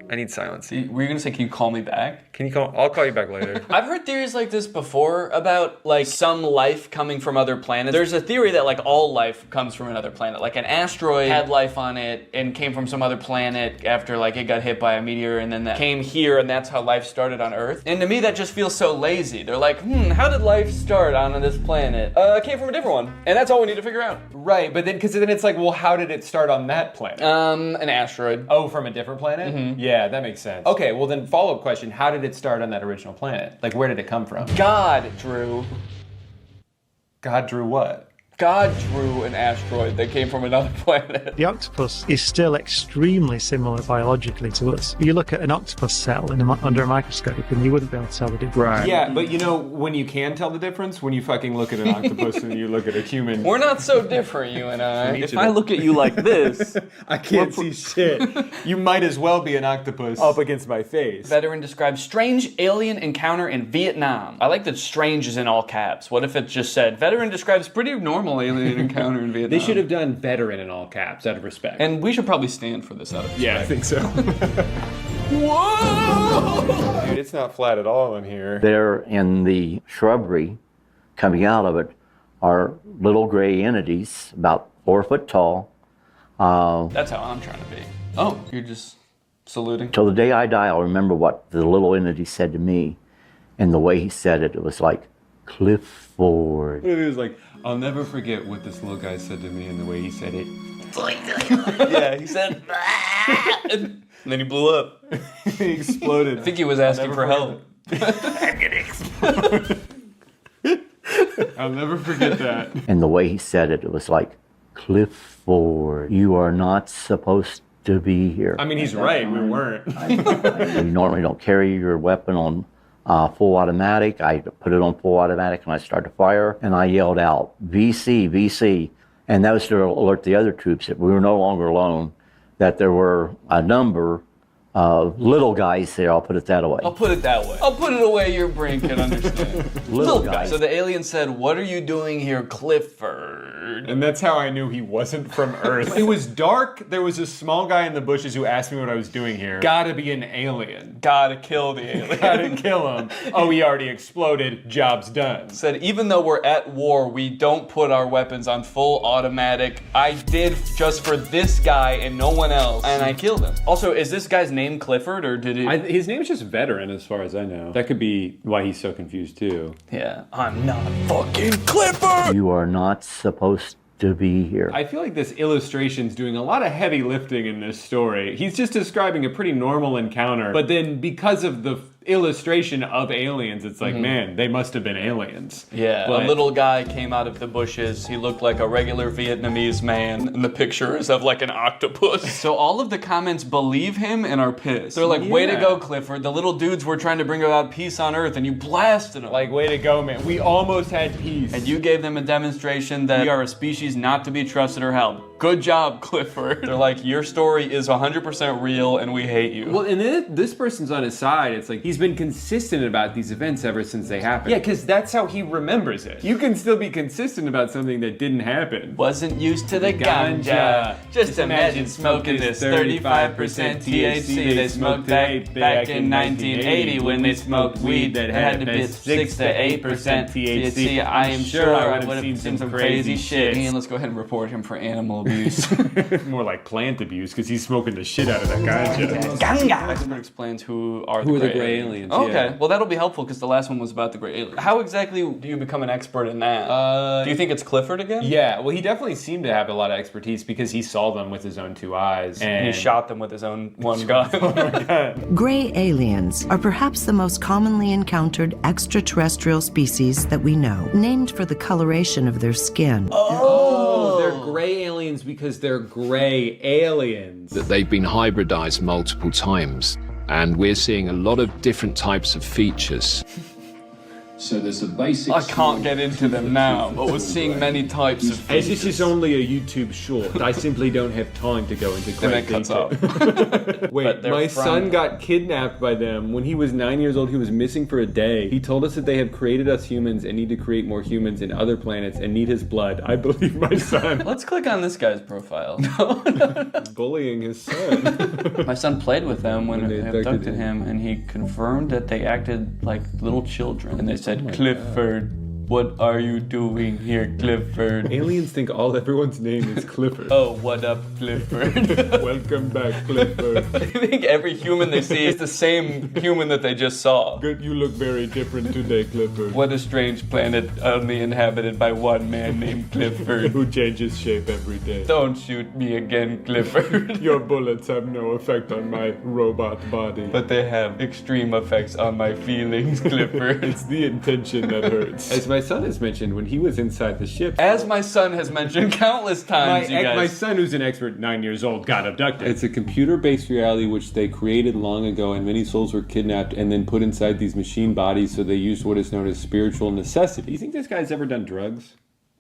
I need silence. Were you gonna say, can you call me back? Can you call? I'll call you back later. I've heard theories like this before about like some life coming from other planets. There's a theory that like all life comes from another planet. Like an asteroid had life on it and came from some other planet after like it got hit by a meteor, and then that came here, and that's how life started on Earth. And to me, that just feels so lazy. They're like, how did life start on this planet? It came from a different one, and that's all we need to figure out. Right, but then because then it's like, well, how did it start on that planet? An asteroid. Oh, from a different planet? Yeah, that makes sense. Okay, well then follow-up question, how did it start on that original planet? Like, where did it come from? God drew. God drew what? God drew an asteroid that came from another planet. The octopus is still extremely similar biologically to us. You look at an octopus cell under a microscope and you wouldn't be able to tell the difference. Right. Yeah, but you know when you can tell the difference? When you fucking look at an octopus and you look at a human. We're not so different, you and I. If I look at you like this, I can't see shit. You might as well be an octopus up against my face. Veteran describes strange alien encounter in Vietnam. I like that strange is in all caps. What if it just said, veteran describes pretty normal alien encounter in Vietnam? They should have done veteran in all caps out of respect. And we should probably stand for this out of respect. Yeah, I think so. Whoa! Dude, it's not flat at all in here. There in the shrubbery, coming out of it, are little gray entities, about 4 foot tall. That's how I'm trying to be. Oh, you're just saluting? Till the day I die, I'll remember what the little entity said to me. And the way he said it, it was like, Clifford. It was like, I'll never forget what this little guy said to me and the way he said it. Yeah, he said, and then he blew up. He exploded. I think he was asking for help. I'm gonna explode. I'll never forget that. And the way he said it, it was like, Clifford, you are not supposed to be here. I mean, he's right, we weren't. You normally don't carry your weapon on full automatic. I put it on full automatic and I started to fire, and I yelled out, VC, VC. And that was to alert the other troops that we were no longer alone, that there were a number of little guys there, I'll put it that way. I'll put it that way. I'll put it away your brain can understand. Little guys. So the alien said, what are you doing here, Clifford? And that's how I knew he wasn't from Earth. It was dark. There was a small guy in the bushes who asked me what I was doing here. Gotta be an alien. Gotta kill the alien. Gotta kill him. Oh, he already exploded. Job's done. Said, even though we're at war, we don't put our weapons on full automatic. I did just for this guy and no one else. And I killed him. Also, is this guy's name Clifford, or did it? His name's just Veteran, as far as I know. That could be why he's so confused, too. Yeah, I'm not fucking Clifford! You are not supposed to be here. I feel like this illustration's doing a lot of heavy lifting in this story. He's just describing a pretty normal encounter, but then because of the illustration of aliens, it's like, man, they must have been aliens. Yeah, But a little guy came out of the bushes. He looked like a regular Vietnamese man, and the picture is of like an octopus. So all of the comments believe him and are pissed. They're like, way to go, Clifford. The little dudes were trying to bring about peace on Earth, and you blasted them. Like, way to go, man. We almost had peace. And you gave them a demonstration that we are a species not to be trusted or helped. Good job, Clifford. They're like, your story is 100% real, and we hate you. Well, and then this person's on his side. It's like, he's been consistent about these events ever since they happened. Yeah, because that's how he remembers it. You can still be consistent about something that didn't happen. Wasn't used to the ganja. Just imagine smoking this 35% THC they smoked back in 1980 when they smoked weed that had to be 6 to 8% THC. I am sure I would have seen some crazy shit. And let's go ahead and report him for animal abuse. More like plant abuse, because he's smoking the shit out of that ganja. Ganga explains who are the gray aliens. Okay, yeah. well that'll be helpful because the last one was about the gray aliens. How exactly do you become an expert in that? Do you think it's Clifford again? Yeah, well he definitely seemed to have a lot of expertise because he saw them with his own 2 eyes. And he shot them with his own one gun. Gray aliens are perhaps the most commonly encountered extraterrestrial species that we know, named for the coloration of their skin. Oh, they're gray aliens because they're gray aliens. That they've been hybridized multiple times, and we're seeing a lot of different types of features. So there's a basic... I can't get into them now, but we're seeing many types of features. This is only a YouTube short. I simply don't have time to go into great detail. Wait, my son got kidnapped by them. When he was 9 years old, he was missing for a day. He told us that they have created us humans and need to create more humans in other planets and need his blood. I believe my son. Let's click on this guy's profile. Bullying his son. My son played with them when they abducted him, and he confirmed that they acted like little children. And they said, Clifford, what are you doing here, Clifford? Aliens think everyone's name is Clifford. Oh, what up, Clifford? Welcome back, Clifford. I think every human they see is the same human that they just saw. Good, you look very different today, Clifford. What a strange planet only inhabited by one man named Clifford. Who changes shape every day. Don't shoot me again, Clifford. Your bullets have no effect on my robot body. But they have extreme effects on my feelings, Clifford. It's the intention that hurts. As my son has mentioned when he was inside the ship. As my son has mentioned countless times, my son, who's an expert 9 years old, got abducted. It's a computer-based reality which they created long ago, and many souls were kidnapped and then put inside these machine bodies, so they used what is known as spiritual necessity. Do you think this guy's ever done drugs?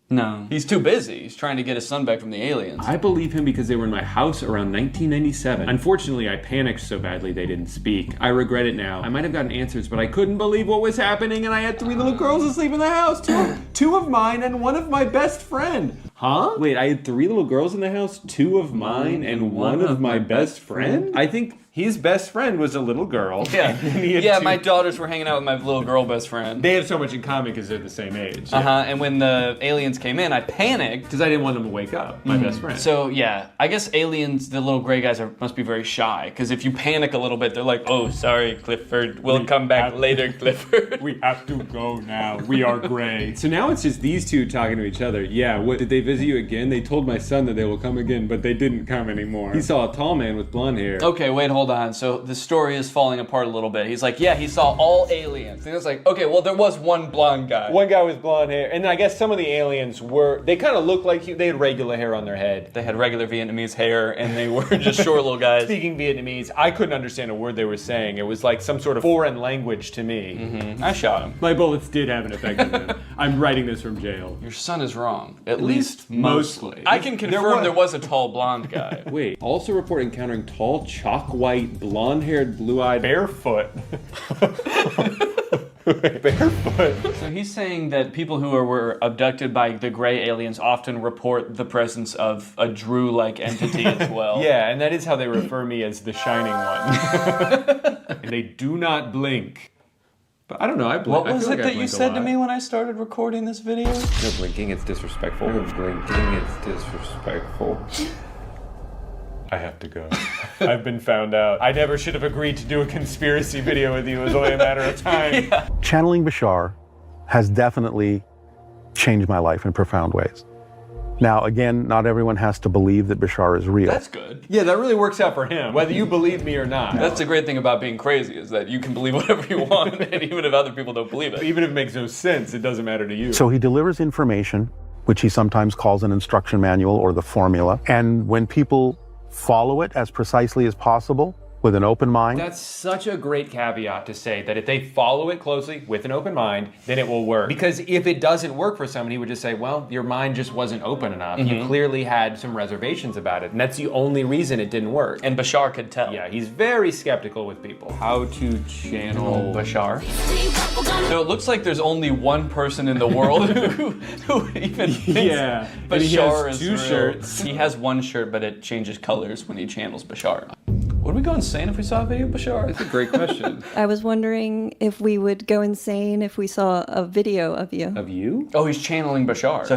No. He's too busy. He's trying to get his son back from the aliens. I believe him because they were in my house around 1997. Unfortunately, I panicked so badly they didn't speak. I regret it now. I might have gotten answers, but I couldn't believe what was happening, and I had 3 little girls asleep in the house. Two of mine and one of my best friend. Huh? Wait, I had 3 little girls in the house, 2 of mine and one of my best friend? I think his best friend was a little girl. Yeah, my daughters were hanging out with my little girl best friend. They have so much in common because they're the same age. And when the aliens came in, I panicked. Because I didn't want them to wake up, my best friend. So yeah, I guess aliens, the little gray guys, must be very shy. Because if you panic a little bit, they're like, oh, sorry, Clifford. We'll come back later, Clifford. We have to go now. We are gray. So now it's just these two talking to each other. Yeah, what, did they visit you again? They told my son that they will come again, but they didn't come anymore. He saw a tall man with blonde hair. Okay, wait, hold on. So the story is falling apart a little bit. He's like, yeah, he saw all aliens. And it's like, okay, well, there was one blonde guy. One guy with blonde hair. And I guess some of the aliens they kind of looked like they had regular hair on their head. They had regular Vietnamese hair, and they were just short little guys. Speaking Vietnamese, I couldn't understand a word they were saying. It was like some sort of foreign language to me. I shot him. My bullets did have an effect on them. I'm writing this from jail. Your son is wrong. At least mostly. I can confirm there was a tall blonde guy. Wait, also report encountering tall, chalk white, blonde-haired, blue-eyed, barefoot. Barefoot. So he's saying that people who were abducted by the gray aliens often report the presence of a Drew-like entity as well. Yeah, and that is how they refer me as the Shining One. And they do not blink. But I don't know, I blink. What was it that you said to me when I started recording this video? No blinking, it's disrespectful. No blinking, it's disrespectful. I have to go. I've been found out. I never should have agreed to do a conspiracy video with you. It was only a matter of time. Yeah. Channeling Bashar has definitely changed my life in profound ways. Now, again, not everyone has to believe that Bashar is real. That's good. Yeah, that really works out for him, whether you believe me or not. That's the great thing about being crazy, is that you can believe whatever you want, and even if other people don't believe it. Even if it makes no sense, it doesn't matter to you. So he delivers information, which he sometimes calls an instruction manual or the formula. And when people follow it as precisely as possible with an open mind. That's such a great caveat to say that if they follow it closely with an open mind, then it will work. Because if it doesn't work for someone, he would just say, well, your mind just wasn't open enough. You clearly had some reservations about it. And that's the only reason it didn't work. And Bashar could tell. Yeah, he's very skeptical with people. How to channel Bashar. So it looks like there's only one person in the world who even thinks Bashar is 2 shirts. He has one shirt, but it changes colors when he channels Bashar. What Would we go insane if we saw a video of Bashar? That's a great question. I was wondering if we would go insane if we saw a video of you. Of you? Oh, he's channeling Bashar. So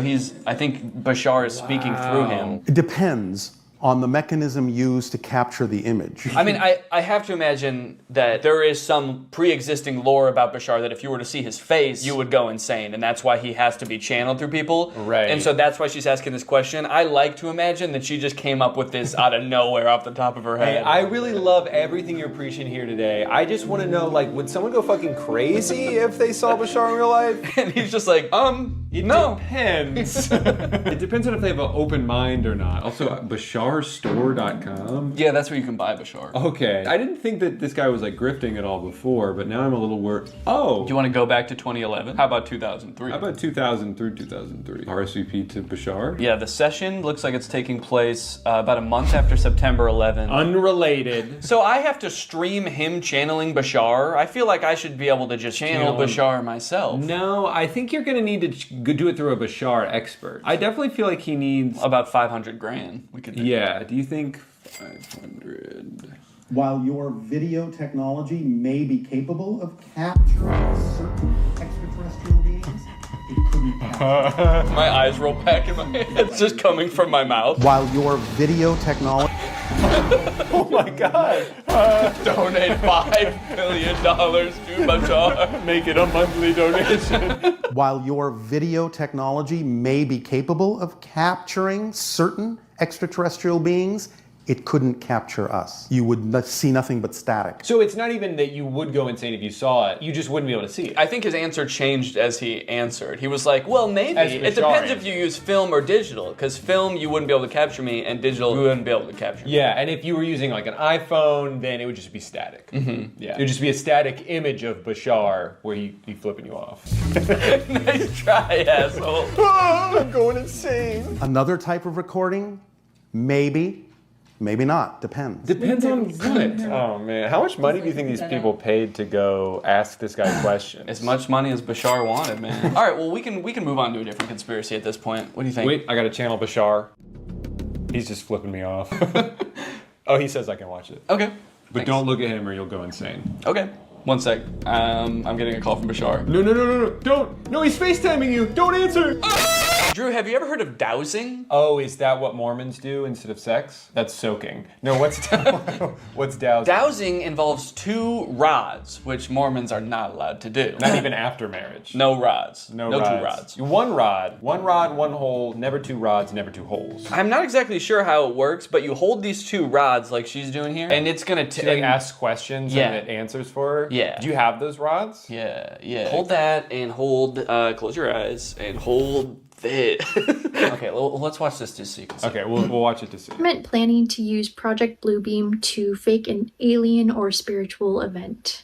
I think Bashar is speaking through him. It depends on the mechanism used to capture the image. I mean, I have to imagine that there is some pre-existing lore about Bashar that if you were to see his face, you would go insane, and that's why he has to be channeled through people. Right. And so that's why she's asking this question. I like to imagine that she just came up with this out of nowhere off the top of her head. Hey, I really love everything you're preaching here today. I just want to know, like, would someone go fucking crazy if they saw Bashar in real life? And he's just like, It depends. It depends on if they have an open mind or not. Also, BasharStore.com? Yeah, that's where you can buy Bashar. Okay. I didn't think that this guy was like grifting at all before, but now I'm a little worried. Oh! Do you want to go back to 2011? How about 2003? How about 2000 through 2003? RSVP to Bashar? Yeah, the session looks like it's taking place about a month after September 11th. Unrelated. So I have to stream him channeling Bashar? I feel like I should be able to just channel Bashar myself. No, I think you're going to need to do it through a Bashar expert. I definitely feel like he needs... About 500 grand. We could do. Yeah, do you think 500... While your video technology may be capable of capturing certain extraterrestrial beings, it couldn't capture. My eyes roll back in my head. It's just coming from my mouth. While your video technology... Oh my god! Donate $5 million to Bashar. Make it a monthly donation. While your video technology may be capable of capturing certain extraterrestrial beings, it couldn't capture us. You would see nothing but static. So it's not even that you would go insane if you saw it. You just wouldn't be able to see it. I think his answer changed as he answered. He was like, well, maybe. It depends if you use film or digital, because film, you wouldn't be able to capture me, and digital, you wouldn't be able to capture me. Yeah, and if you were using like an iPhone, then it would just be static. Mm-hmm. Yeah. It would just be a static image of Bashar where he flipping you off. Nice try, asshole. I'm going insane. Another type of recording, maybe. Maybe not. Depends. Depends on what? Oh man, how much money do you think these people paid to go ask this guy questions? As much money as Bashar wanted, man. All right, well we can move on to a different conspiracy at this point. What do you think? Wait, I got to channel Bashar. He's just flipping me off. Oh, he says I can watch it. Okay. But don't look at him or you'll go insane. Okay. One sec. I'm getting a call from Bashar. No, don't. No, he's FaceTiming you. Don't answer. Drew, have you ever heard of dowsing? Oh, is that what Mormons do instead of sex? That's soaking. No, what's dowsing? Dowsing involves 2 rods, which Mormons are not allowed to do. Not even after marriage. No rods. No 2 rods. 1 rod. 1 rod, 1 hole. Never 2 rods, never 2 holes. I'm not exactly sure how it works, but you hold these 2 rods like she's doing here, and it's gonna She like asks questions and it answers for her? Yeah. Do you have those rods? Yeah. Hold that and hold, close your eyes and hold this. Okay, well, let's watch this just so you can see. Okay, we'll watch it to see. Government planning to use Project Bluebeam to fake an alien or spiritual event.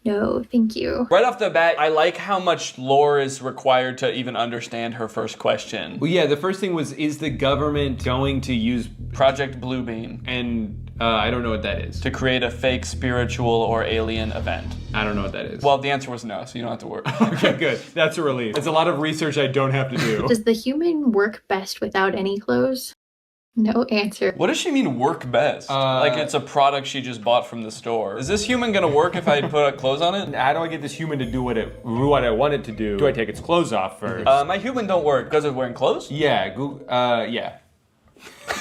No, thank you. Right off the bat, I like how much lore is required to even understand her first question. Well, yeah, the first thing was, is the government going to use Project Bluebeam? And I don't know what that is. To create a fake spiritual or alien event. I don't know what that is. Well, the answer was no, so you don't have to worry. Okay, good. That's a relief. It's a lot of research I don't have to do. Does the human work best without any clothes? No answer. What does she mean work best? Like it's a product she just bought from the store. Is this human gonna work if I put clothes on it? How do I get this human to do what I want it to do? Do I take its clothes off first? My human don't work because of wearing clothes? Yeah, yeah.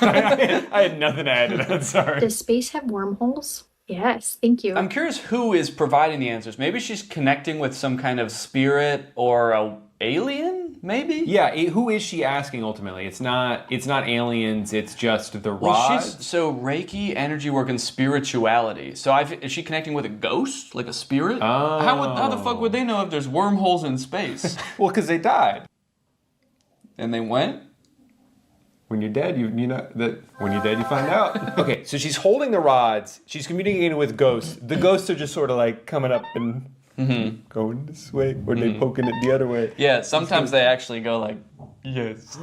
I had nothing to add to that, sorry. Does space have wormholes? Yes, thank you. I'm curious who is providing the answers. Maybe she's connecting with some kind of spirit or a alien, maybe? Yeah, who is she asking ultimately? It's not aliens, it's just the rods. So Reiki, energy work, and spirituality. So is she connecting with a ghost? Like a spirit? Oh. How the fuck would they know if there's wormholes in space? Well, because they died. And they went? When you're dead, you know that when you're dead, you find out. Okay, so she's holding the rods. She's communicating with ghosts. The ghosts are just sort of like coming up and going this way, or they poking it the other way. Yeah, sometimes they actually go like Yes.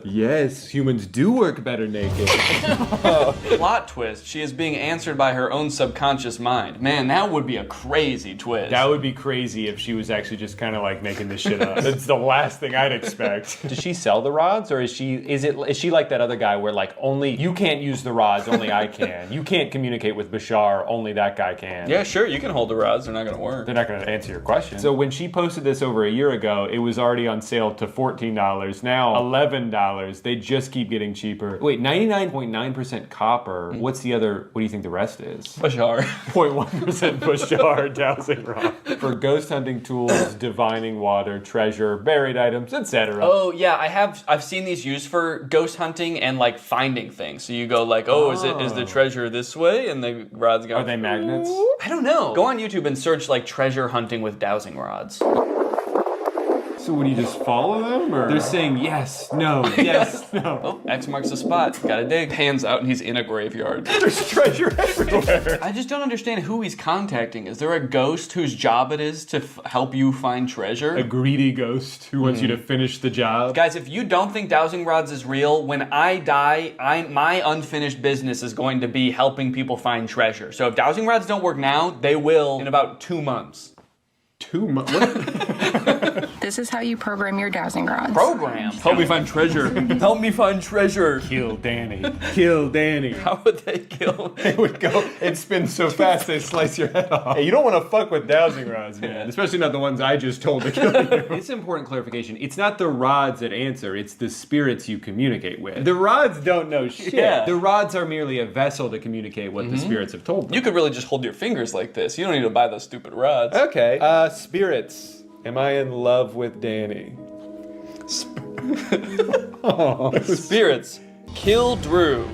Yes, humans do work better naked. Plot twist, she is being answered by her own subconscious mind. Man, that would be a crazy twist. That would be crazy if she was actually just kind of like making this shit up. That's the last thing I'd expect. Does she sell the rods, or is she like that other guy where like only you can't use the rods, only I can. You can't communicate with Bashar, only that guy can. Yeah, sure, you can hold the rods, they're not gonna work. They're not gonna answer your question. So when she posted this over a year ago, it was already on sale to $14. Now $11. They just keep getting cheaper. Wait, 99.9% copper. What's the other? What do you think the rest is? Bashar. 0.1% Bashar dowsing rod for ghost hunting tools, divining water, treasure, buried items, etc. Oh yeah, I've seen these used for ghost hunting and like finding things. So you go like, oh, is the treasure this way? And the rods go. Are they magnets? I don't know. Go on YouTube and search like treasure hunting with dowsing rods. So would you just follow them, or they're saying yes, no, yes, no? Oh, X marks the spot. Gotta dig. Hands out, and he's in a graveyard. There's treasure everywhere. I just don't understand who he's contacting. Is there a ghost whose job it is to help you find treasure? A greedy ghost who wants you to finish the job. Guys, if you don't think dowsing rods is real, when I die, my unfinished business is going to be helping people find treasure. So if dowsing rods don't work now, they will in about 2 months. 2 months? This is how you program your dowsing rods. Program? Help me find treasure. Help me find treasure. Kill Danny. Kill Danny. How would they kill? They would go, it spins so fast they slice your head off. Hey, you don't want to fuck with dowsing rods, man. Especially not the ones I just told to kill you. It's an important clarification. It's not the rods that answer, it's the spirits you communicate with. The rods don't know shit. Yeah. The rods are merely a vessel to communicate what the spirits have told them. You could really just hold your fingers like this. You don't need to buy those stupid rods. Okay. Spirits. Am I in love with Danny? Spirits. Kill Drew.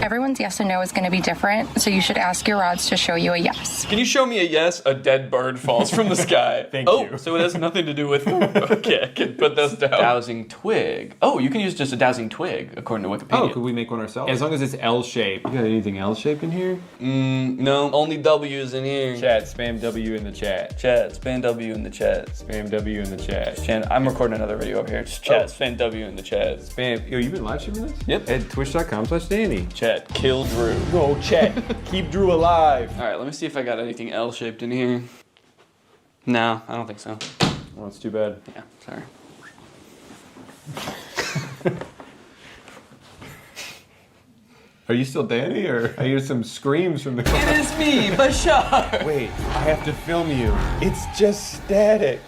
Everyone's yes and no is going to be different, so you should ask your rods to show you a yes. Can you show me a yes? A dead bird falls from the sky. Thank you. Oh, so it has nothing to do with... Okay, I can put those down. Dowsing twig. Oh, you can use just a dowsing twig, according to Wikipedia. Oh, could we make one ourselves? As long as it's L-shaped. You got anything L-shaped in here? No, only W's in here. Chat, spam W in the chat. Chat, spam W in the chat. Spam W in the chat. I'm recording another video over here. Just chat, spam W in the chat. Spam. Yo, you been live streaming this? Yep. At twitch.com/Danny. Chat, kill Drew. No, chat. Keep Drew alive. All right, let me see if I got anything L-shaped in here. No, I don't think so. Well, that's too bad. Yeah, sorry. Are you still Danny, or I hear some screams from the car? It is me, Bashar. Wait, I have to film you. It's just static.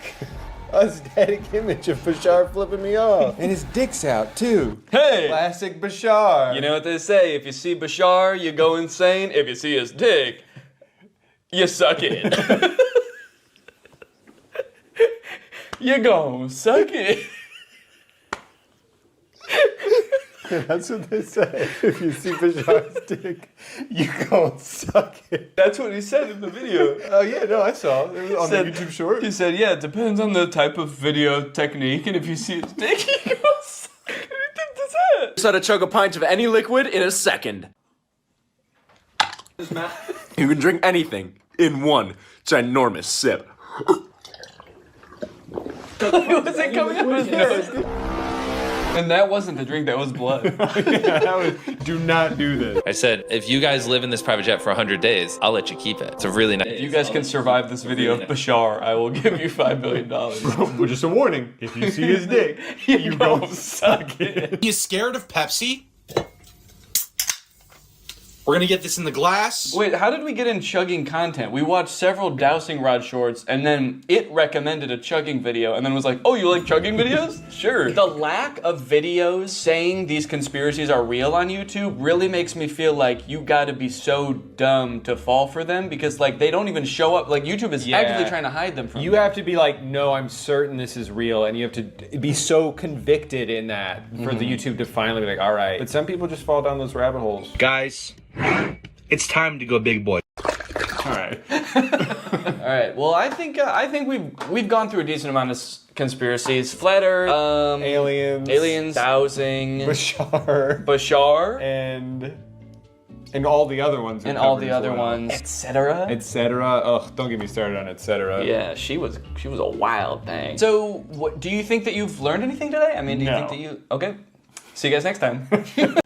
A static image of Bashar flipping me off. And his dick's out, too. Hey! Classic Bashar. You know what they say, if you see Bashar, you go insane. If you see his dick, you suck it. You gon' suck it. That's what they say. If you see Bashar's dick, you gon' suck it. That's what he said in the video. Oh yeah, no, I saw. It was on the YouTube short. He said, yeah, it depends on the type of video technique, and if you see his dick, you go suck it. What do you think this is? Just how to chug a pint of any liquid in a second. You can drink anything in one ginormous sip. Was it coming out of his nose? And that wasn't the drink, that was blood. Yeah, that was, do not do this. I said, if you guys live in this private jet for 100 days, I'll let you keep it. It's a really nice. If you guys can survive this video of Bashar, I will give you $5 billion. Well, just a warning. If you see his dick, you gon' suck it. You scared of Pepsi? We're gonna get this in the glass. Wait, how did we get in chugging content? We watched several dowsing rod shorts, and then it recommended a chugging video, and then was like, oh, you like chugging videos? Sure. The lack of videos saying these conspiracies are real on YouTube really makes me feel like you gotta be so dumb to fall for them, because like they don't even show up. Like YouTube is actively trying to hide them from you. Have to be like, no, I'm certain this is real, and you have to be so convicted in that for the YouTube to finally be like, all right. But some people just fall down those rabbit holes. Guys, it's time to go big boy. All right. All right. Well, I think we've gone through a decent amount of conspiracies. Flat Earth, aliens, dowsing, Bashar, and And all the other ones. And all the other ones, etc. Etc. Ugh, don't get me started on etc. Yeah, she was a wild thing. So, what do you think that you've learned anything today? I mean, do you think that you... Okay. See you guys next time.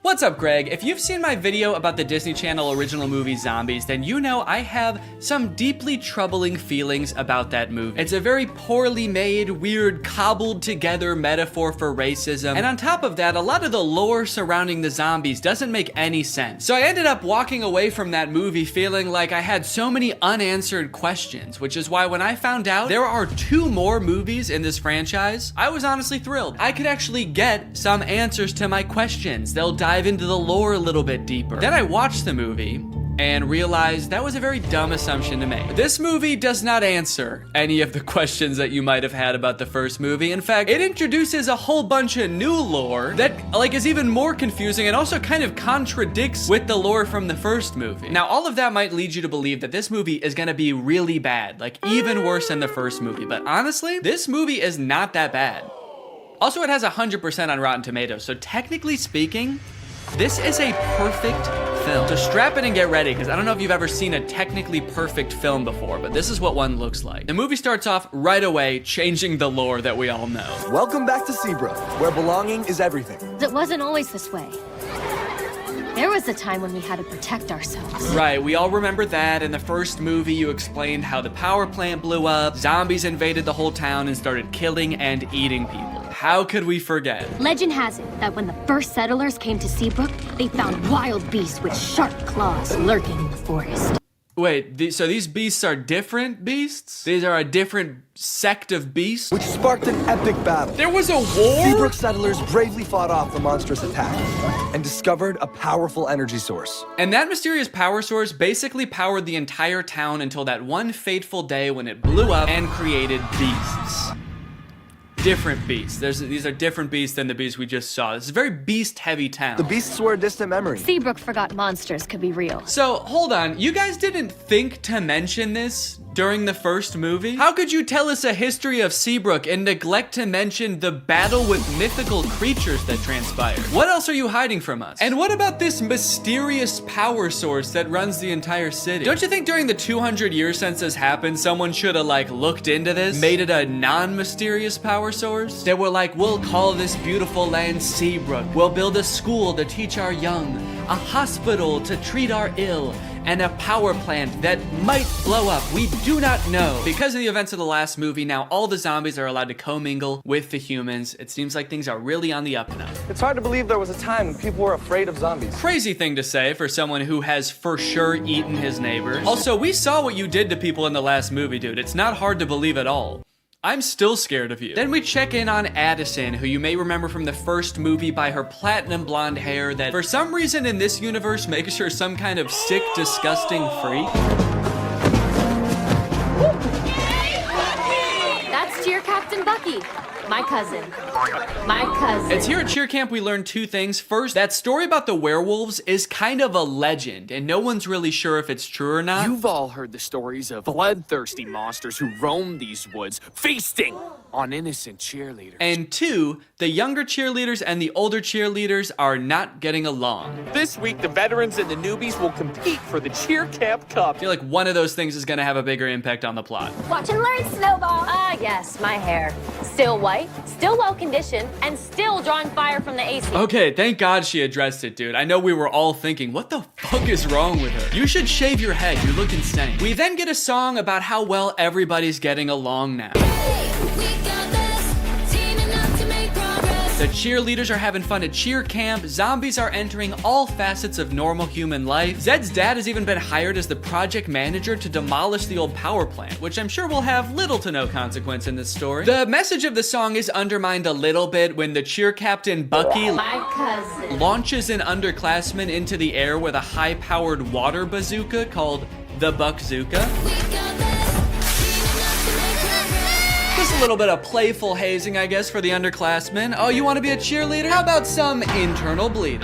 What's up, Greg? If you've seen my video about the Disney Channel original movie Zombies, then you know I have some deeply troubling feelings about that movie. It's a very poorly made, weird, cobbled together metaphor for racism. And on top of that, a lot of the lore surrounding the zombies doesn't make any sense. So I ended up walking away from that movie feeling like I had so many unanswered questions, which is why when I found out there are 2 more movies in this franchise, I was honestly thrilled. I could actually get some answers to my questions. They'll dive into the lore a little bit deeper. Then I watched the movie and realized that was a very dumb assumption to make. This movie does not answer any of the questions that you might have had about the first movie. In fact, it introduces a whole bunch of new lore that is even more confusing and also kind of contradicts with the lore from the first movie. Now, all of that might lead you to believe that this movie is gonna be really bad, like even worse than the first movie. But honestly, this movie is not that bad. Also, it has 100% on Rotten Tomatoes, so technically speaking, this is a perfect film. So strap in and get ready, because I don't know if you've ever seen a technically perfect film before, but this is what one looks like. The movie starts off right away, changing the lore that we all know. Welcome back to Seabrook, where belonging is everything. It wasn't always this way. There was a time when we had to protect ourselves. Right, we all remember that. In the first movie, you explained how the power plant blew up, zombies invaded the whole town and started killing and eating people. How could we forget? Legend has it that when the first settlers came to Seabrook, they found wild beasts with sharp claws lurking in the forest. Wait, so these beasts are different beasts? These are a different sect of beasts? Which sparked an epic battle. There was a war? Seabrook settlers bravely fought off the monstrous attack and discovered a powerful energy source. And that mysterious power source basically powered the entire town until that one fateful day when it blew up and created beasts. Different beasts. These are different beasts than the beasts we just saw. This is a very beast-heavy town. The beasts were a distant memory. Seabrook forgot monsters could be real. So, hold on. You guys didn't think to mention this during the first movie? How could you tell us a history of Seabrook and neglect to mention the battle with mythical creatures that transpired? What else are you hiding from us? And what about this mysterious power source that runs the entire city? Don't you think during the 200-year census happened, someone should have looked into this, made it a non-mysterious power source? They were like, we'll call this beautiful land Seabrook. We'll build a school to teach our young, a hospital to treat our ill, and a power plant that might blow up. We do not know. Because of the events of the last movie, now all the zombies are allowed to commingle with the humans. It seems like things are really on the up and up. It's hard to believe there was a time when people were afraid of zombies. Crazy thing to say for someone who has for sure eaten his neighbors. Also, we saw what you did to people in the last movie, dude. It's not hard to believe at all. I'm still scared of you. Then we check in on Addison, who you may remember from the first movie by her platinum blonde hair that for some reason in this universe makes her some kind of sick, disgusting freak. That's Cheer Captain Bucky. My cousin. My cousin. It's here at Cheer Camp we learned 2 things. First, that story about the werewolves is kind of a legend, and no one's really sure if it's true or not. You've all heard the stories of bloodthirsty monsters who roam these woods, feasting on innocent cheerleaders. And 2, the younger cheerleaders and the older cheerleaders are not getting along. This week, the veterans and the newbies will compete for the Cheer Camp Cup. I feel like one of those things is gonna have a bigger impact on the plot. Watch and learn, Snowball. Ah, yes, my hair. Still white, still well-conditioned, and still drawing fire from the AC. Okay, thank God she addressed it, dude. I know we were all thinking, what the fuck is wrong with her? You should shave your head, you look insane. We then get a song about how well everybody's getting along now. The cheerleaders are having fun at cheer camp, zombies are entering all facets of normal human life. Zed's dad has even been hired as the project manager to demolish the old power plant, which I'm sure will have little to no consequence in this story. The message of the song is undermined a little bit when the cheer captain Bucky launches an underclassman into the air with a high-powered water bazooka called the Buckzooka. Just a little bit of playful hazing, I guess, for the underclassmen. Oh, you want to be a cheerleader? How about some internal bleeding?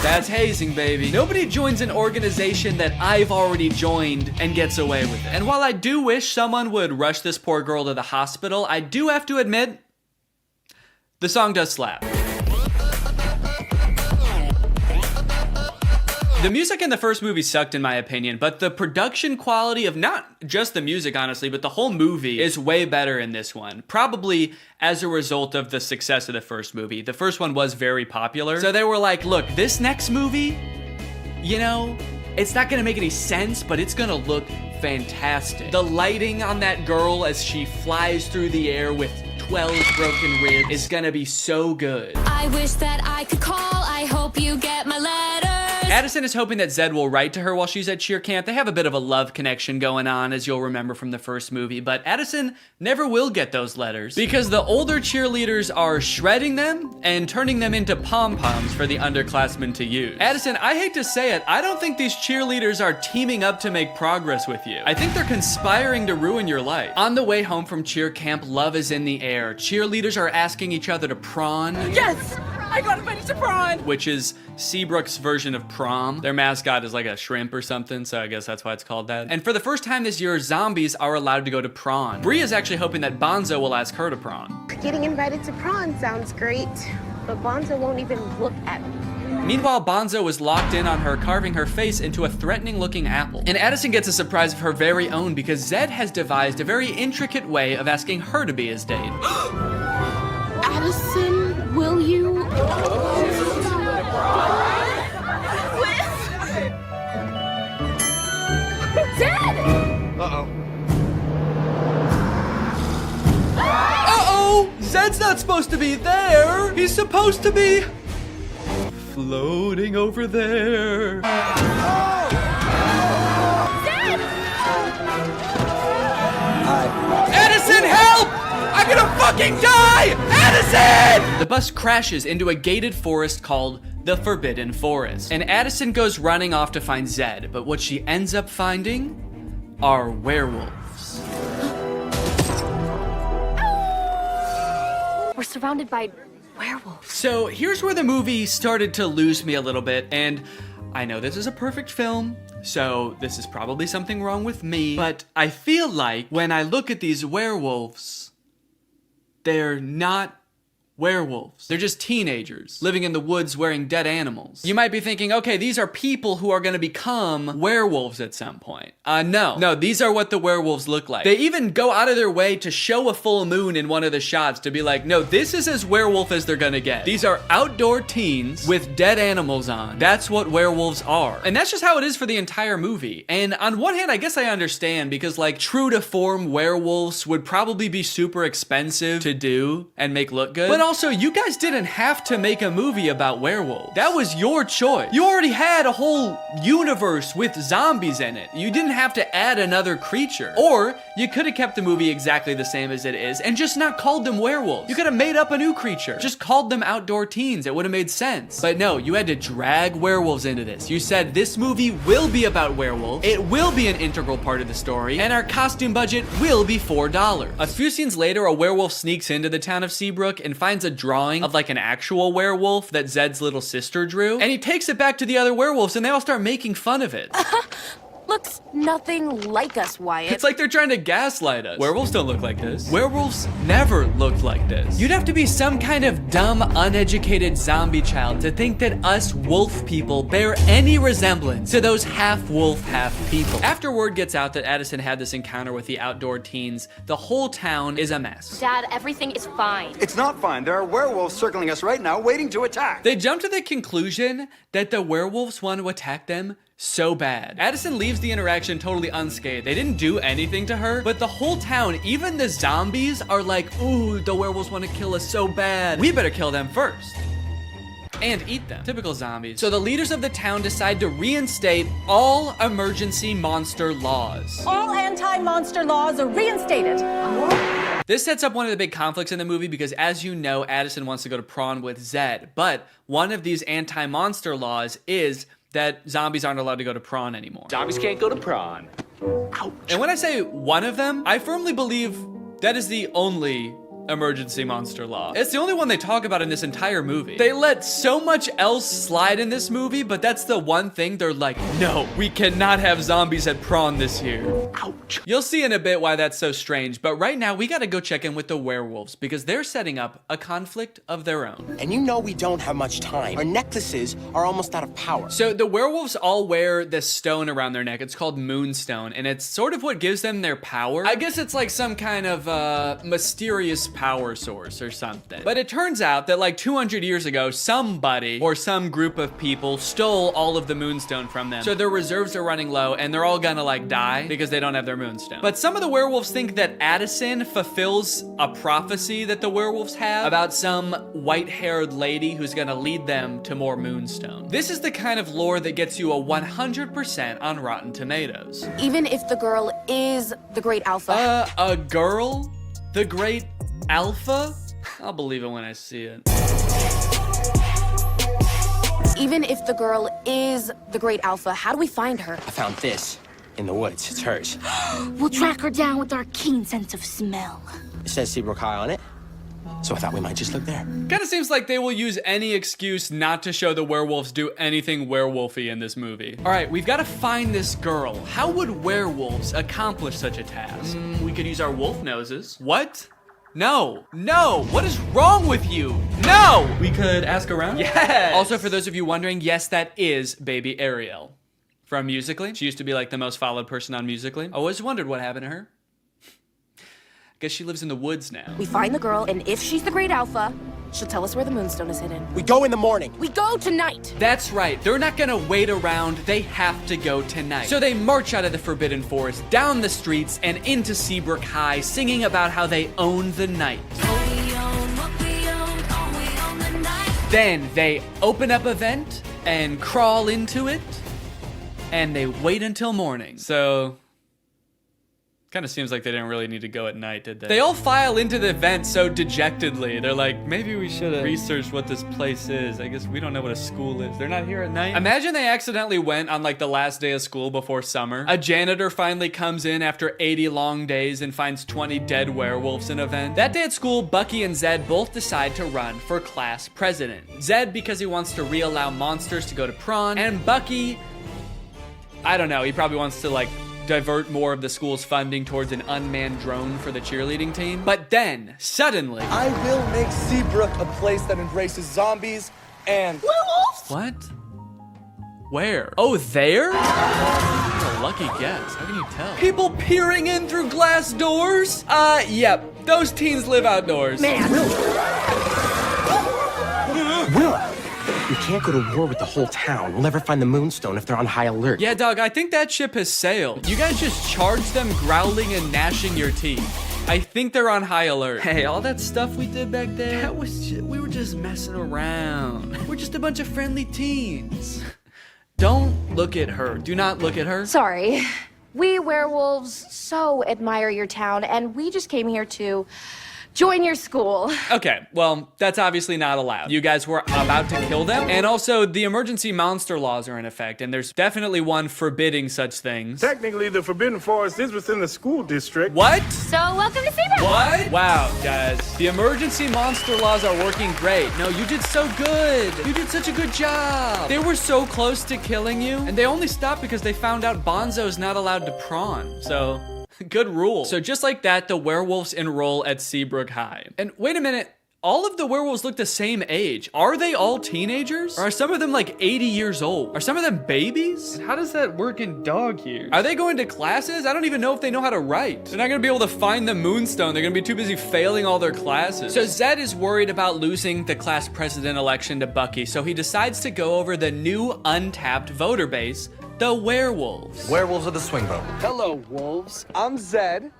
That's hazing, baby. Nobody joins an organization that I've already joined and gets away with it. And while I do wish someone would rush this poor girl to the hospital, I do have to admit, the song does slap. The music in the first movie sucked in my opinion, but the production quality of not just the music, honestly, but the whole movie is way better in this one. Probably as a result of the success of the first movie. The first one was very popular. So they were like, look, this next movie, you know, it's not gonna make any sense, but it's gonna look fantastic. The lighting on that girl as she flies through the air with 12 broken ribs is gonna be so good. I wish that I could call. I hope you get my letters. Addison is hoping that Zed will write to her while she's at cheer camp. They have a bit of a love connection going on, as you'll remember from the first movie, but Addison never will get those letters because the older cheerleaders are shredding them and turning them into pom-poms for the underclassmen to use. Addison, I hate to say it, I don't think these cheerleaders are teaming up to make progress with you. I think they're conspiring to ruin your life. On the way home from cheer camp, love is in the air. Cheerleaders are asking each other to prawn. Yes! I got invited to prawn! Which is Seabrook's version of prom. Their mascot is like a shrimp or something, so I guess that's why it's called that. And for the first time this year, zombies are allowed to go to prawn. Bree is actually hoping that Bonzo will ask her to prawn. Getting invited to prawn sounds great, but Bonzo won't even look at me. Meanwhile, Bonzo is locked in on her, carving her face into a threatening-looking apple. And Addison gets a surprise of her very own because Zed has devised a very intricate way of asking her to be his date. Addison, will you? Zed! Uh-oh. Uh-oh! Zed's not supposed to be there! He's supposed to be floating over there. Zed! Addison, help! I'm gonna fucking die! Addison! The bus crashes into a gated forest called the Forbidden Forest. And Addison goes running off to find Zed, but what she ends up finding are werewolves. We're surrounded by werewolves. So here's where the movie started to lose me a little bit, and I know this is a perfect film, so this is probably something wrong with me, but I feel like when I look at these werewolves, they're not werewolves. They're just teenagers living in the woods wearing dead animals. You might be thinking, okay, these are people who are gonna become werewolves at some point. No, these are what the werewolves look like. They even go out of their way to show a full moon in one of the shots to be like, no, this is as werewolf as they're gonna get. These are outdoor teens with dead animals on. That's what werewolves are. And that's just how it is for the entire movie. And on one hand, I guess I understand because like true to form werewolves would probably be super expensive to do and make look good. But also, you guys didn't have to make a movie about werewolves. That was your choice. You already had a whole universe with zombies in it. You didn't have to add another creature. Or you could have kept the movie exactly the same as it is and just not called them werewolves. You could have made up a new creature. Just called them outdoor teens. It would have made sense. But no, you had to drag werewolves into this. You said this movie will be about werewolves. It will be an integral part of the story. And our costume budget will be $4. A few scenes later, a werewolf sneaks into the town of Seabrook and finds a drawing of like an actual werewolf that Zed's little sister drew, and he takes it back to the other werewolves and they all start making fun of it. Looks nothing like us, Wyatt. It's like they're trying to gaslight us. Werewolves don't look like this. Werewolves never looked like this. You'd have to be some kind of dumb, uneducated zombie child to think that us wolf people bear any resemblance to those half-wolf, half-people. After word gets out that Addison had this encounter with the outdoor teens, the whole town is a mess. Dad, everything is fine. It's not fine. There are werewolves circling us right now, waiting to attack. They jump to the conclusion that the werewolves want to attack them so bad. Addison leaves the interaction totally unscathed. They didn't do anything to her, but the whole town, even the zombies, are like, ooh, the werewolves want to kill us so bad. We better kill them first. And eat them. Typical zombies. So the leaders of the town decide to reinstate all emergency monster laws. All anti-monster laws are reinstated. This sets up one of the big conflicts in the movie because, as you know, Addison wants to go to prawn with Zed, but one of these anti-monster laws is that zombies aren't allowed to go to prawn anymore. Zombies can't go to prawn. Ouch. And when I say one of them, I firmly believe that is the only emergency monster law. It's the only one they talk about in this entire movie. They let so much else slide in this movie, but that's the one thing they're like, no, we cannot have zombies at prom this year. Ouch. You'll see in a bit why that's so strange, but right now we gotta go check in with the werewolves because they're setting up a conflict of their own. And you know we don't have much time. Our necklaces are almost out of power. So the werewolves all wear this stone around their neck. It's called Moonstone, and it's sort of what gives them their power. I guess it's like some kind of mysterious power source or something. But it turns out that like 200 years ago, somebody or some group of people stole all of the Moonstone from them. So their reserves are running low, and they're all gonna like die because they don't have their Moonstone. But some of the werewolves think that Addison fulfills a prophecy that the werewolves have about some white-haired lady who's gonna lead them to more Moonstone. This is the kind of lore that gets you a 100% on Rotten Tomatoes. Even if the girl is the great alpha. A girl? The great alpha? I'll believe it when I see it. Even if the girl is the great alpha, how do we find her? I found this in the woods. It's hers. We'll track her down with our keen sense of smell. It says Seabrook High on it, so I thought we might just look there. Kinda seems like they will use any excuse not to show the werewolves do anything werewolfy in this movie. All right, we've gotta find this girl. How would werewolves accomplish such a task? We could use our wolf noses. What? No, no, what is wrong with you? No! We could ask around? Yes! Also, for those of you wondering, yes, that is baby Ariel from Musical.ly. She used to be like the most followed person on Musical.ly. I always wondered what happened to her. Guess she lives in the woods now. We find the girl, and if she's the great alpha, she'll tell us where the Moonstone is hidden. We go in the morning. We go tonight. That's right. They're not gonna wait around. They have to go tonight. So they march out of the Forbidden Forest, down the streets, and into Seabrook High, singing about how they own the night. Then they open up a vent and crawl into it, and they wait until morning. So kind of seems like they didn't really need to go at night, did they? They all file into the vent so dejectedly. They're like, maybe we should have researched what this place is. I guess we don't know what a school is. They're not here at night. Imagine they accidentally went on like the last day of school before summer. A janitor finally comes in after 80 long days and finds 20 dead werewolves in a vent. That day at school, Bucky and Zed both decide to run for class president. Zed because he wants to re-allow monsters to go to prom, and Bucky, I don't know, he probably wants to like divert more of the school's funding towards an unmanned drone for the cheerleading team. But then, suddenly, I will make Seabrook a place that embraces zombies and werewolves. What? Where? Oh, there? What a lucky guess. How can you tell? People peering in through glass doors? Yep. Those teens live outdoors. Man, Will. We can't go to war with the whole town. We'll never find the Moonstone if they're on high alert. Yeah, dog, I think that ship has sailed. You guys just charge them growling and gnashing your teeth. I think they're on high alert. Hey, all that stuff we did back there, that was just, we were just messing around. We're just a bunch of friendly teens. Don't look at her. Do not look at her. Sorry. We werewolves so admire your town, and we just came here to join your school. Okay, well, that's obviously not allowed. You guys were about to kill them, and also the emergency monster laws are in effect, and there's definitely one forbidding such things. Technically, the Forbidden Forest is within the school district. What? So, welcome to Seabrook. What? Wow, guys. The emergency monster laws are working great. No, you did so good. You did such a good job. They were so close to killing you, and they only stopped because they found out Bonzo's not allowed to prawn. So good rule. So just like that, the werewolves enroll at Seabrook High. And wait a minute, all of the werewolves look the same age. Are they all teenagers? Or are some of them like 80 years old? Are some of them babies? And how does that work in dog years? Are they going to classes? I don't even know if they know how to write. They're not gonna be able to find the Moonstone. They're gonna be too busy failing all their classes. So Zed is worried about losing the class president election to Bucky, so he decides to go over the new untapped voter base, the werewolves. Werewolves of the swing vote. Hello, wolves. I'm Zed.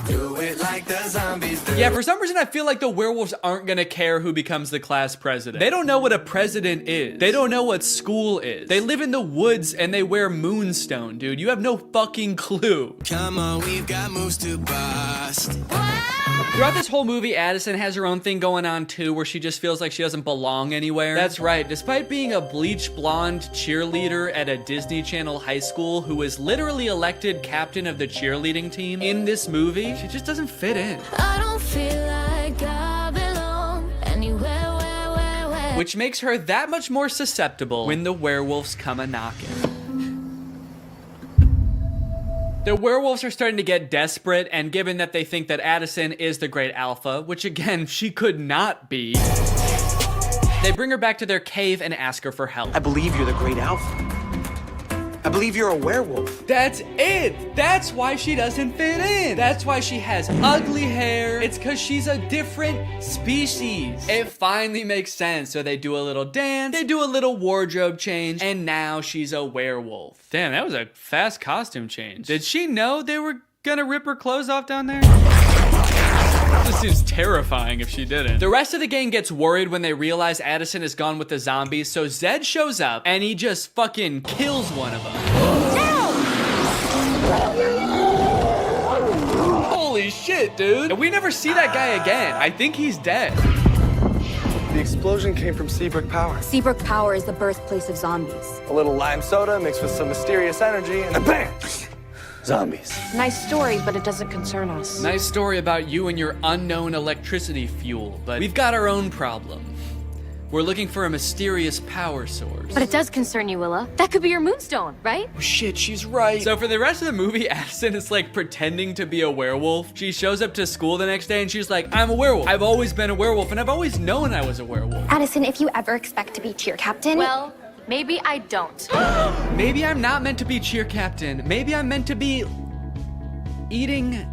Do it like the zombies do. Yeah, for some reason I feel like the werewolves aren't gonna care who becomes the class president. They don't know what a president is. They don't know what school is. They live in the woods and they wear Moonstone, dude. You have no fucking clue. Come on, we've got moves to bust. Throughout this whole movie, Addison has her own thing going on too, where she just feels like she doesn't belong anywhere. That's right, despite being a bleach blonde cheerleader at a Disney Channel high school who was literally elected captain of the cheerleading team in this movie, she just doesn't fit in. I don't feel like I belong anywhere. Which makes her that much more susceptible when the werewolves come a-knocking. The werewolves are starting to get desperate, and given that they think that Addison is the great alpha, which again, she could not be, they bring her back to their cave and ask her for help. I believe you're the great alpha. I believe you're a werewolf. That's it! That's why she doesn't fit in! That's why she has ugly hair. It's because she's a different species. It finally makes sense. So they do a little dance, they do a little wardrobe change, and now she's a werewolf. Damn, that was a fast costume change. Did she know they were gonna rip her clothes off down there? This seems terrifying if she didn't. The rest of the gang gets worried when they realize Addison is gone with the zombies, so Zed shows up and he just fucking kills one of them. Holy shit, dude. And we never see that guy again. I think he's dead. The explosion came from Seabrook Power. Seabrook Power is the birthplace of zombies. A little lime soda mixed with some mysterious energy, and bam! Zombies. Nice story, but it doesn't concern us. Nice story about you and your unknown electricity fuel, but we've got our own problem. We're looking for a mysterious power source. But it does concern you, Willa. That could be your moonstone, right? Oh shit, she's right. So for the rest of the movie, Addison is like pretending to be a werewolf. She shows up to school the next day and she's like, I'm a werewolf. I've always been a werewolf and I've always known I was a werewolf. Addison, if you ever expect to be cheer captain... Well, maybe I don't. Maybe I'm not meant to be cheer captain. Maybe I'm meant to be eating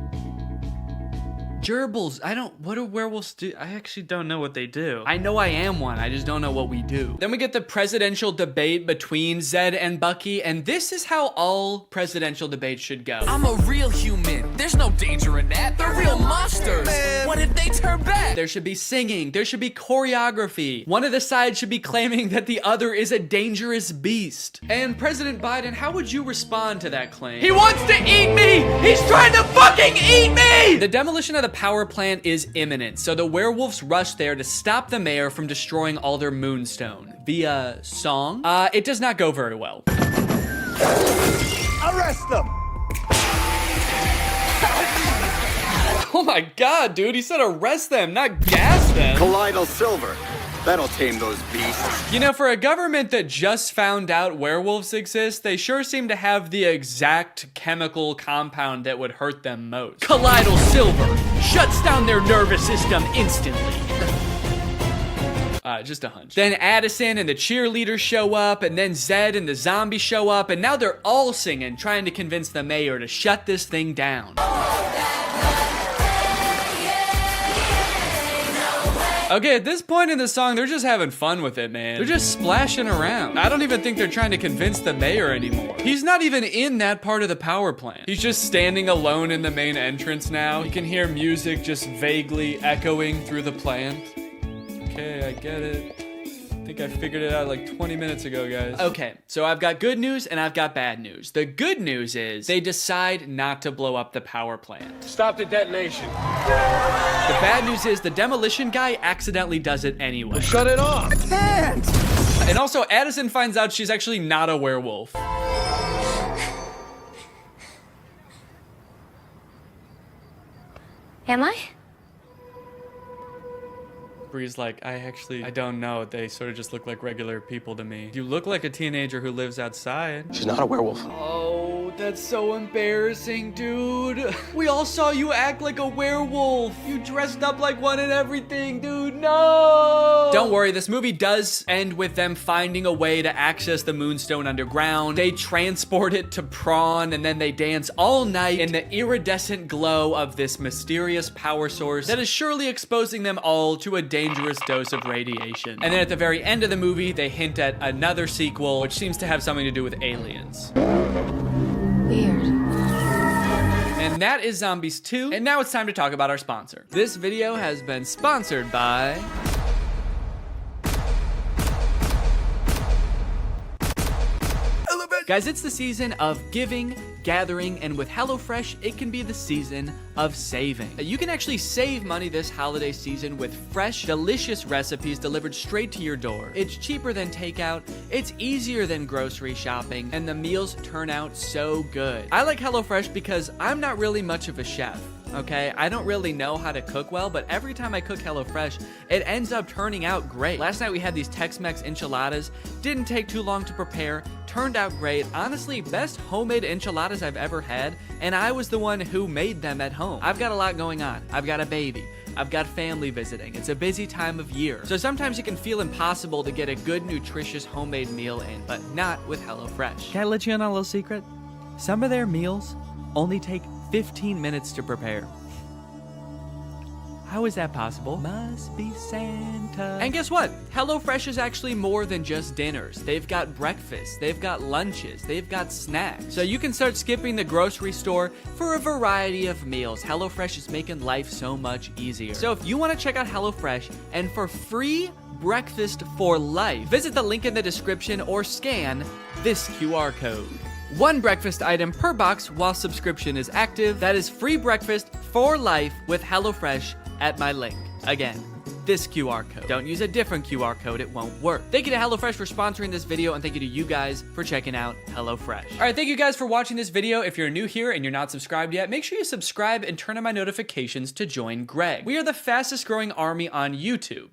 gerbils. What do werewolves do? I actually don't know what they do. I know I am one, I just don't know what we do. Then we get the presidential debate between Zed and Bucky, and this is how all presidential debates should go. I'm a real human. There's no danger in that. They're real monsters. Man. What if they turn back? There should be singing, there should be choreography. One of the sides should be claiming that the other is a dangerous beast. And President Biden, how would you respond to that claim? He wants to eat me! He's trying to fucking eat me! The demolition of the power plant is imminent, so the werewolves rush there to stop the mayor from destroying all their moonstone. Via song? It does not go very well. Arrest them! Oh my god, dude, he said arrest them, not gas them. Colloidal silver. That'll tame those beasts. You know, for a government that just found out werewolves exist, they sure seem to have the exact chemical compound that would hurt them most. Colloidal silver shuts down their nervous system instantly. Just a hunch. Then Addison and the cheerleaders show up, and then Zed and the zombies show up, and now they're all singing, trying to convince the mayor to shut this thing down. Okay, at this point in the song, they're just having fun with it, man. They're just splashing around. I don't even think they're trying to convince the mayor anymore. He's not even in that part of the power plant. He's just standing alone in the main entrance now. You can hear music just vaguely echoing through the plant. Okay, I get it. I think I figured it out like 20 minutes ago, guys. Okay, so I've got good news and I've got bad news. The good news is they decide not to blow up the power plant. Stop the detonation. The bad news is the demolition guy accidentally does it anyway. Well, shut it off. I can't. And also, Addison finds out she's actually not a werewolf. Am I? Bree's like, I don't know. They sort of just look like regular people to me. You look like a teenager who lives outside. She's not a werewolf. Oh, that's so embarrassing, dude. We all saw you act like a werewolf. You dressed up like one and everything, dude. No! Don't worry, this movie does end with them finding a way to access the moonstone underground. They transport it to Prawn, and then they dance all night in the iridescent glow of this mysterious power source that is surely exposing them all to a dangerous dose of radiation. And then at the very end of the movie, they hint at another sequel, which seems to have something to do with aliens. Weird. And that is Zombies 2. And now it's time to talk about our sponsor. This video has been sponsored by... Guys, it's the season of giving, gathering, and with HelloFresh, it can be the season of saving. You can actually save money this holiday season with fresh, delicious recipes delivered straight to your door. It's cheaper than takeout, it's easier than grocery shopping, and the meals turn out so good. I like HelloFresh because I'm not really much of a chef. Okay, I don't really know how to cook well, but every time I cook HelloFresh, it ends up turning out great. Last night we had these Tex-Mex enchiladas, didn't take too long to prepare, turned out great. Honestly, best homemade enchiladas I've ever had, and I was the one who made them at home. I've got a lot going on. I've got a baby. I've got family visiting. It's a busy time of year. So sometimes it can feel impossible to get a good, nutritious homemade meal in, but not with HelloFresh. Can I let you in on a little secret? Some of their meals only take 15 minutes to prepare. How is that possible? Must be Santa. And guess what? HelloFresh is actually more than just dinners. They've got breakfast, they've got lunches, they've got snacks. So you can start skipping the grocery store for a variety of meals. HelloFresh is making life so much easier. So if you want to check out HelloFresh and for free breakfast for life, visit the link in the description or scan this QR code. One breakfast item per box while subscription is active. That is free breakfast for life with HelloFresh at my link. Again, this QR code. Don't use a different QR code, it won't work. Thank you to HelloFresh for sponsoring this video, and thank you to you guys for checking out HelloFresh. All right, thank you guys for watching this video. If you're new here and you're not subscribed yet, make sure you subscribe and turn on my notifications to join Greg. We are the fastest growing army on YouTube.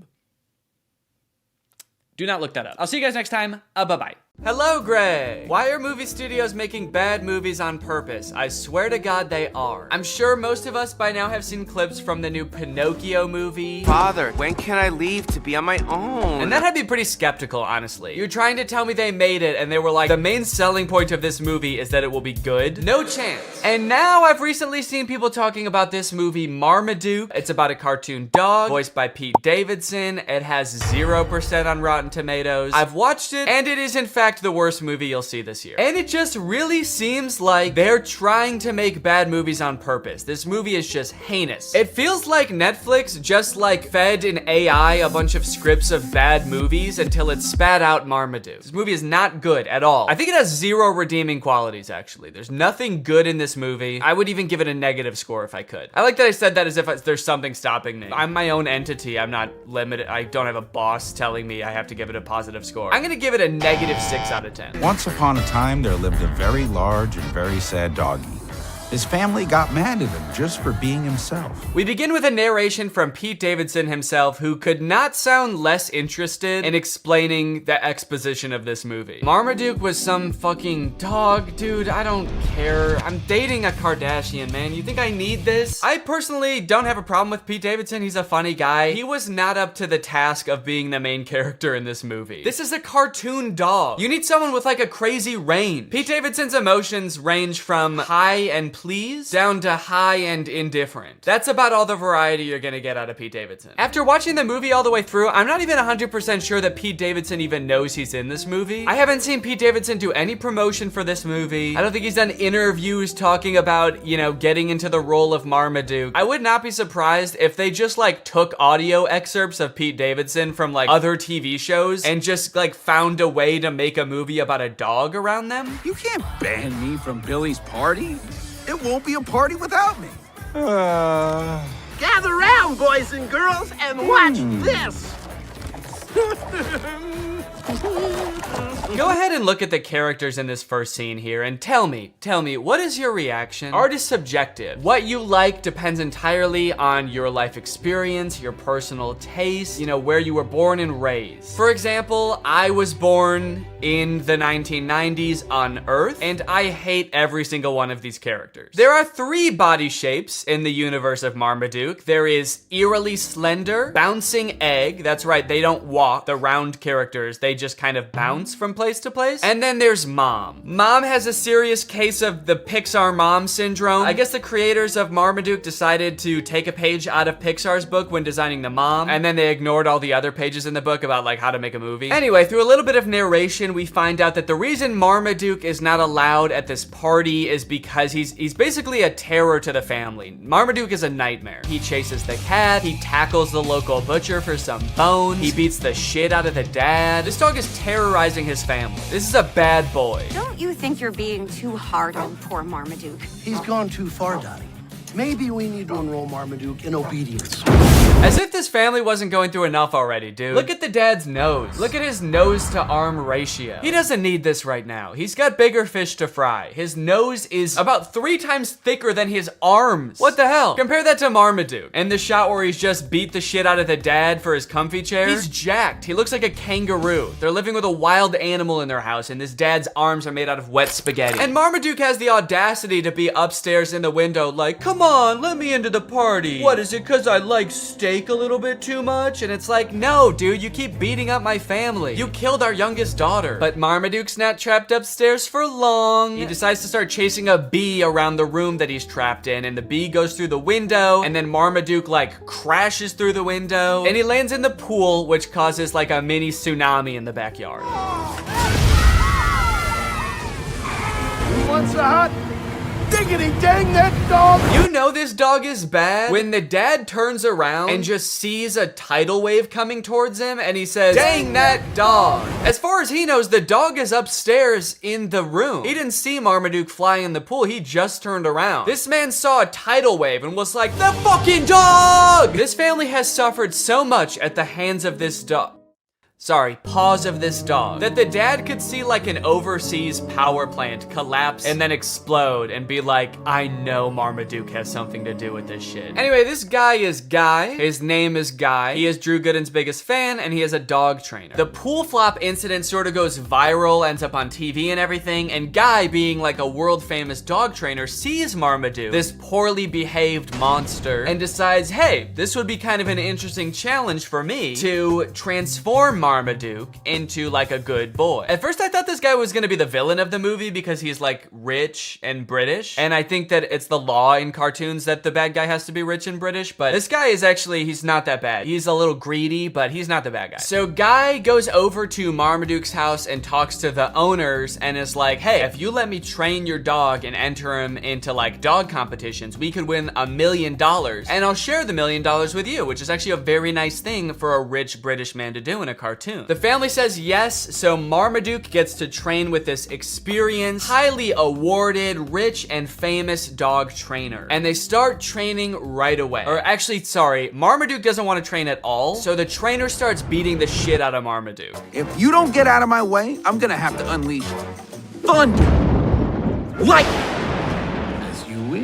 Do not look that up. I'll see you guys next time. Bye-bye. Hello, Greg. Why are movie studios making bad movies on purpose? I swear to God they are. I'm sure most of us by now have seen clips from the new Pinocchio movie. Father, when can I leave to be on my own? And that had me pretty skeptical, honestly. You're trying to tell me they made it and they were like, the main selling point of this movie is that it will be good? No chance. And now I've recently seen people talking about this movie, Marmaduke. It's about a cartoon dog, voiced by Pete Davidson. It has 0% on Rotten Tomatoes. I've watched it, and it is in fact the worst movie you'll see this year. And it just really seems like they're trying to make bad movies on purpose. This movie is just heinous. It feels like Netflix just like fed an AI a bunch of scripts of bad movies until it spat out Marmaduke. This movie is not good at all. I think it has 0 redeeming qualities, actually. There's nothing good in this movie. I would even give it a negative score if I could. I like that I said that as if there's something stopping me. I'm my own entity. I'm not limited. I don't have a boss telling me I have to give it a positive score. I'm gonna give it a -6 out of 10. Once upon a time, there lived a very large and very sad doggy. His family got mad at him just for being himself. We begin with a narration from Pete Davidson himself, who could not sound less interested in explaining the exposition of this movie. Marmaduke was some fucking dog, dude. I don't care. I'm dating a Kardashian, man. You think I need this? I personally don't have a problem with Pete Davidson. He's a funny guy. He was not up to the task of being the main character in this movie. This is a cartoon dog. You need someone with like a crazy range. Pete Davidson's emotions range from high and please down to high and indifferent. That's about all the variety you're gonna get out of Pete Davidson. After watching the movie all the way through, I'm not even 100% sure that Pete Davidson even knows he's in this movie. I haven't seen Pete Davidson do any promotion for this movie. I don't think he's done interviews talking about, you know, getting into the role of Marmaduke. I would not be surprised if they just like took audio excerpts of Pete Davidson from like other TV shows and just like found a way to make a movie about a dog around them. You can't ban me from Billy's party. It won't be a party without me. Gather round, boys and girls, and watch this. Go ahead and look at the characters in this first scene here and tell me, what is your reaction? Art is subjective. What you like depends entirely on your life experience, your personal taste, you know, where you were born and raised. For example, I was born in the 1990s on Earth, and I hate every single one of these characters. There are 3 body shapes in the universe of Marmaduke. There is eerily slender, bouncing egg. That's right, they don't walk. The round characters, they just kind of bounce from place to place. And then there's Mom. Mom has a serious case of the Pixar mom syndrome. I guess the creators of Marmaduke decided to take a page out of Pixar's book when designing the mom, and then they ignored all the other pages in the book about like how to make a movie. Anyway, through a little bit of narration, we find out that the reason Marmaduke is not allowed at this party is because he's basically a terror to the family. Marmaduke is a nightmare. He chases the cat, he tackles the local butcher for some bones, he beats the shit out of the dad. dad, this dog is terrorizing his family. This is a bad boy. Don't you think you're being too hard on poor Marmaduke? He's gone too far, Donnie. Maybe we need to enroll Marmaduke in obedience. As if this family wasn't going through enough already, dude. Look at the dad's nose. Look at his nose to arm ratio. He doesn't need this right now. He's got bigger fish to fry. His nose is about 3 times thicker than his arms. What the hell? Compare that to Marmaduke. And the shot where he's just beat the shit out of the dad for his comfy chair. He's jacked. He looks like a kangaroo. They're living with a wild animal in their house, and this dad's arms are made out of wet spaghetti. And Marmaduke has the audacity to be upstairs in the window like, come on, let me into the party. What is it, cause I like steak a little bit too much? And it's like, no, dude, you keep beating up my family. You killed our youngest daughter. But Marmaduke's not trapped upstairs for long. He decides to start chasing a bee around the room that he's trapped in, and the bee goes through the window, and then Marmaduke like crashes through the window, and he lands in the pool, which causes like a mini tsunami in the backyard. What's that? Diggity dang that dog! You know this dog is bad when the dad turns around and just sees a tidal wave coming towards him and he says, dang that dog. As far as he knows, the dog is upstairs in the room. He didn't see Marmaduke fly in the pool, he just turned around. This man saw a tidal wave and was like, the fucking dog! This family has suffered so much at the hands of this dog. Paws of this dog, that the dad could see like an overseas power plant collapse and then explode and be like, I know Marmaduke has something to do with this shit. Anyway, this guy is Guy. His name is Guy. He is Drew Gooden's biggest fan, and he is a dog trainer. The pool flop incident sort of goes viral, ends up on TV and everything, and Guy, being like a world famous dog trainer, sees Marmaduke, this poorly behaved monster, and decides, hey, this would be kind of an interesting challenge for me to transform Marmaduke into like a good boy. At first I thought this guy was gonna be the villain of the movie because he's like rich and British, and I think that it's the law in cartoons that the bad guy has to be rich and British, but this guy is actually, he's not that bad. He's a little greedy, but he's not the bad guy. So Guy goes over to Marmaduke's house and talks to the owners and is like, hey, if you let me train your dog and enter him into like dog competitions, we could win $1 million, and I'll share the $1 million with you, which is actually a very nice thing for a rich British man to do in a cartoon. The family says yes, so Marmaduke gets to train with this experienced, highly awarded, rich and famous dog trainer. And they start training right away. Or actually, sorry, Marmaduke doesn't want to train at all, so the trainer starts beating the shit out of Marmaduke. If you don't get out of my way, I'm gonna have to unleash thunder, lightning, as you wish.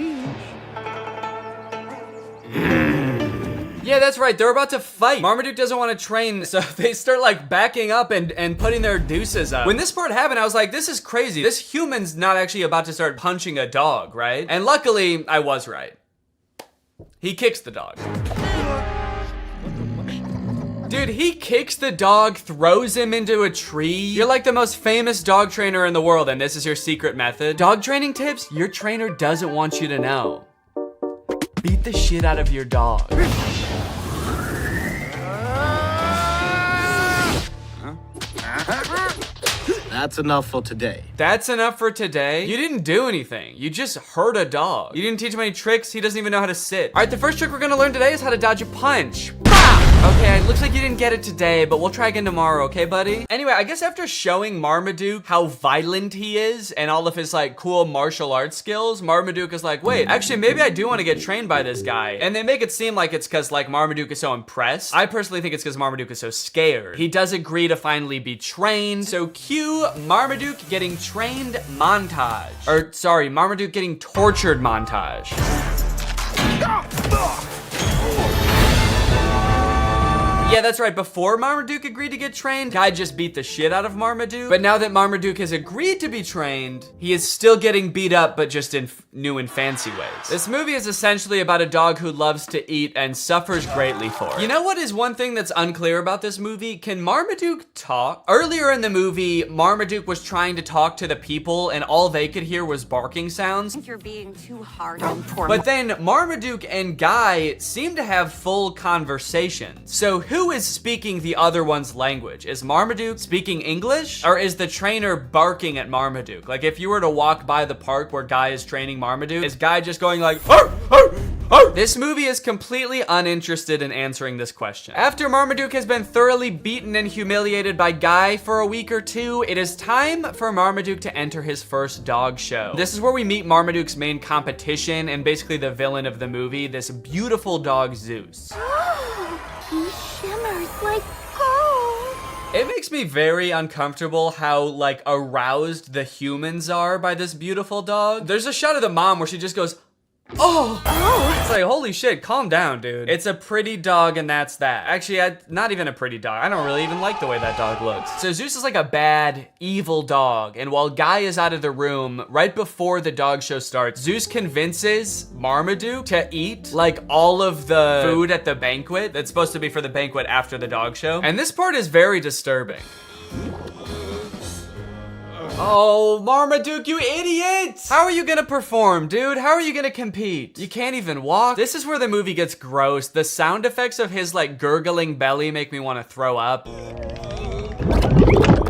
Yeah, that's right, they're about to fight. Marmaduke doesn't want to train, so they start like backing up and putting their deuces up. When this part happened, I was like, this is crazy. This human's not actually about to start punching a dog, right? And luckily, I was right. He kicks the dog. Dude, he kicks the dog, throws him into a tree. You're like the most famous dog trainer in the world, and this is your secret method. Dog training tips your trainer doesn't want you to know. Beat the shit out of your dog. That's enough for today. That's enough for today? You didn't do anything. You just hurt a dog. You didn't teach him any tricks. He doesn't even know how to sit. All right, the first trick we're gonna learn today is how to dodge a punch. Okay, it looks like you didn't get it today, but we'll try again tomorrow, okay, buddy? Anyway, I guess after showing Marmaduke how violent he is and all of his like cool martial arts skills, Marmaduke is like, wait, actually maybe I do want to get trained by this guy. And they make it seem like it's because like Marmaduke is so impressed. I personally think it's because Marmaduke is so scared. He does agree to finally be trained. So cue Marmaduke getting trained montage. Or sorry, Marmaduke getting tortured montage. Yeah, that's right. Before Marmaduke agreed to get trained, Guy just beat the shit out of Marmaduke. But now that Marmaduke has agreed to be trained, he is still getting beat up, but just in new and fancy ways. This movie is essentially about a dog who loves to eat and suffers greatly for it. You know what is one thing that's unclear about this movie? Can Marmaduke talk? Earlier in the movie, Marmaduke was trying to talk to the people and all they could hear was barking sounds. I think you're being too hard on poor But then Marmaduke and Guy seem to have full conversations. So who is speaking the other one's language? Is Marmaduke speaking English? Or is the trainer barking at Marmaduke? Like if you were to walk by the park where Guy is training Marmaduke, is Guy just going like, arr, arr, This movie is completely uninterested in answering this question. After Marmaduke has been thoroughly beaten and humiliated by Guy for a week or two, it is time for Marmaduke to enter his first dog show. This is where we meet Marmaduke's main competition and basically the villain of the movie, this beautiful dog Zeus. He shimmers like gold. It makes me very uncomfortable how, like, aroused the humans are by this beautiful dog. There's a shot of the mom where she just goes, oh. It's like, holy shit, calm down, dude. It's a pretty dog and that's that. Actually, not even a pretty dog. I don't really even like the way that dog looks. So Zeus is like a bad, evil dog. And while Guy is out of the room, right before the dog show starts, Zeus convinces Marmaduke to eat like all of the food at the banquet that's supposed to be for the banquet after the dog show. And this part is very disturbing. Oh, Marmaduke, you idiot! How are you gonna perform, dude? How are you gonna compete? You can't even walk. This is where the movie gets gross. The sound effects of his, like, gurgling belly make me want to throw up.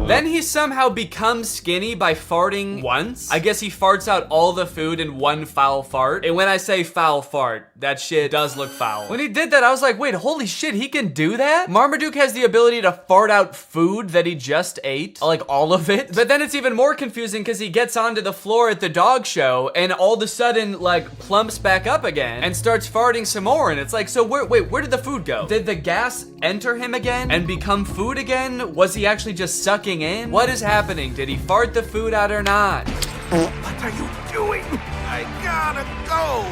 Then he somehow becomes skinny by farting once. I guess he farts out all the food in one foul fart. And when I say foul fart, that shit does look foul. When he did that, I was like, wait, holy shit, he can do that? Marmaduke has the ability to fart out food that he just ate, like all of it. But then it's even more confusing because he gets onto the floor at the dog show and all of a sudden, like, plumps back up again and starts farting some more. And it's like, so where did the food go? Did the gas enter him again and become food again? Was he actually just sucking in? What is happening? Did he fart the food out or not? What are you doing? I gotta go.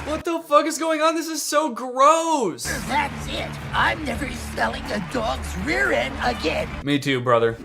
What the fuck is going on? This is so gross. That's it. I'm never smelling a dog's rear end again. Me too, brother.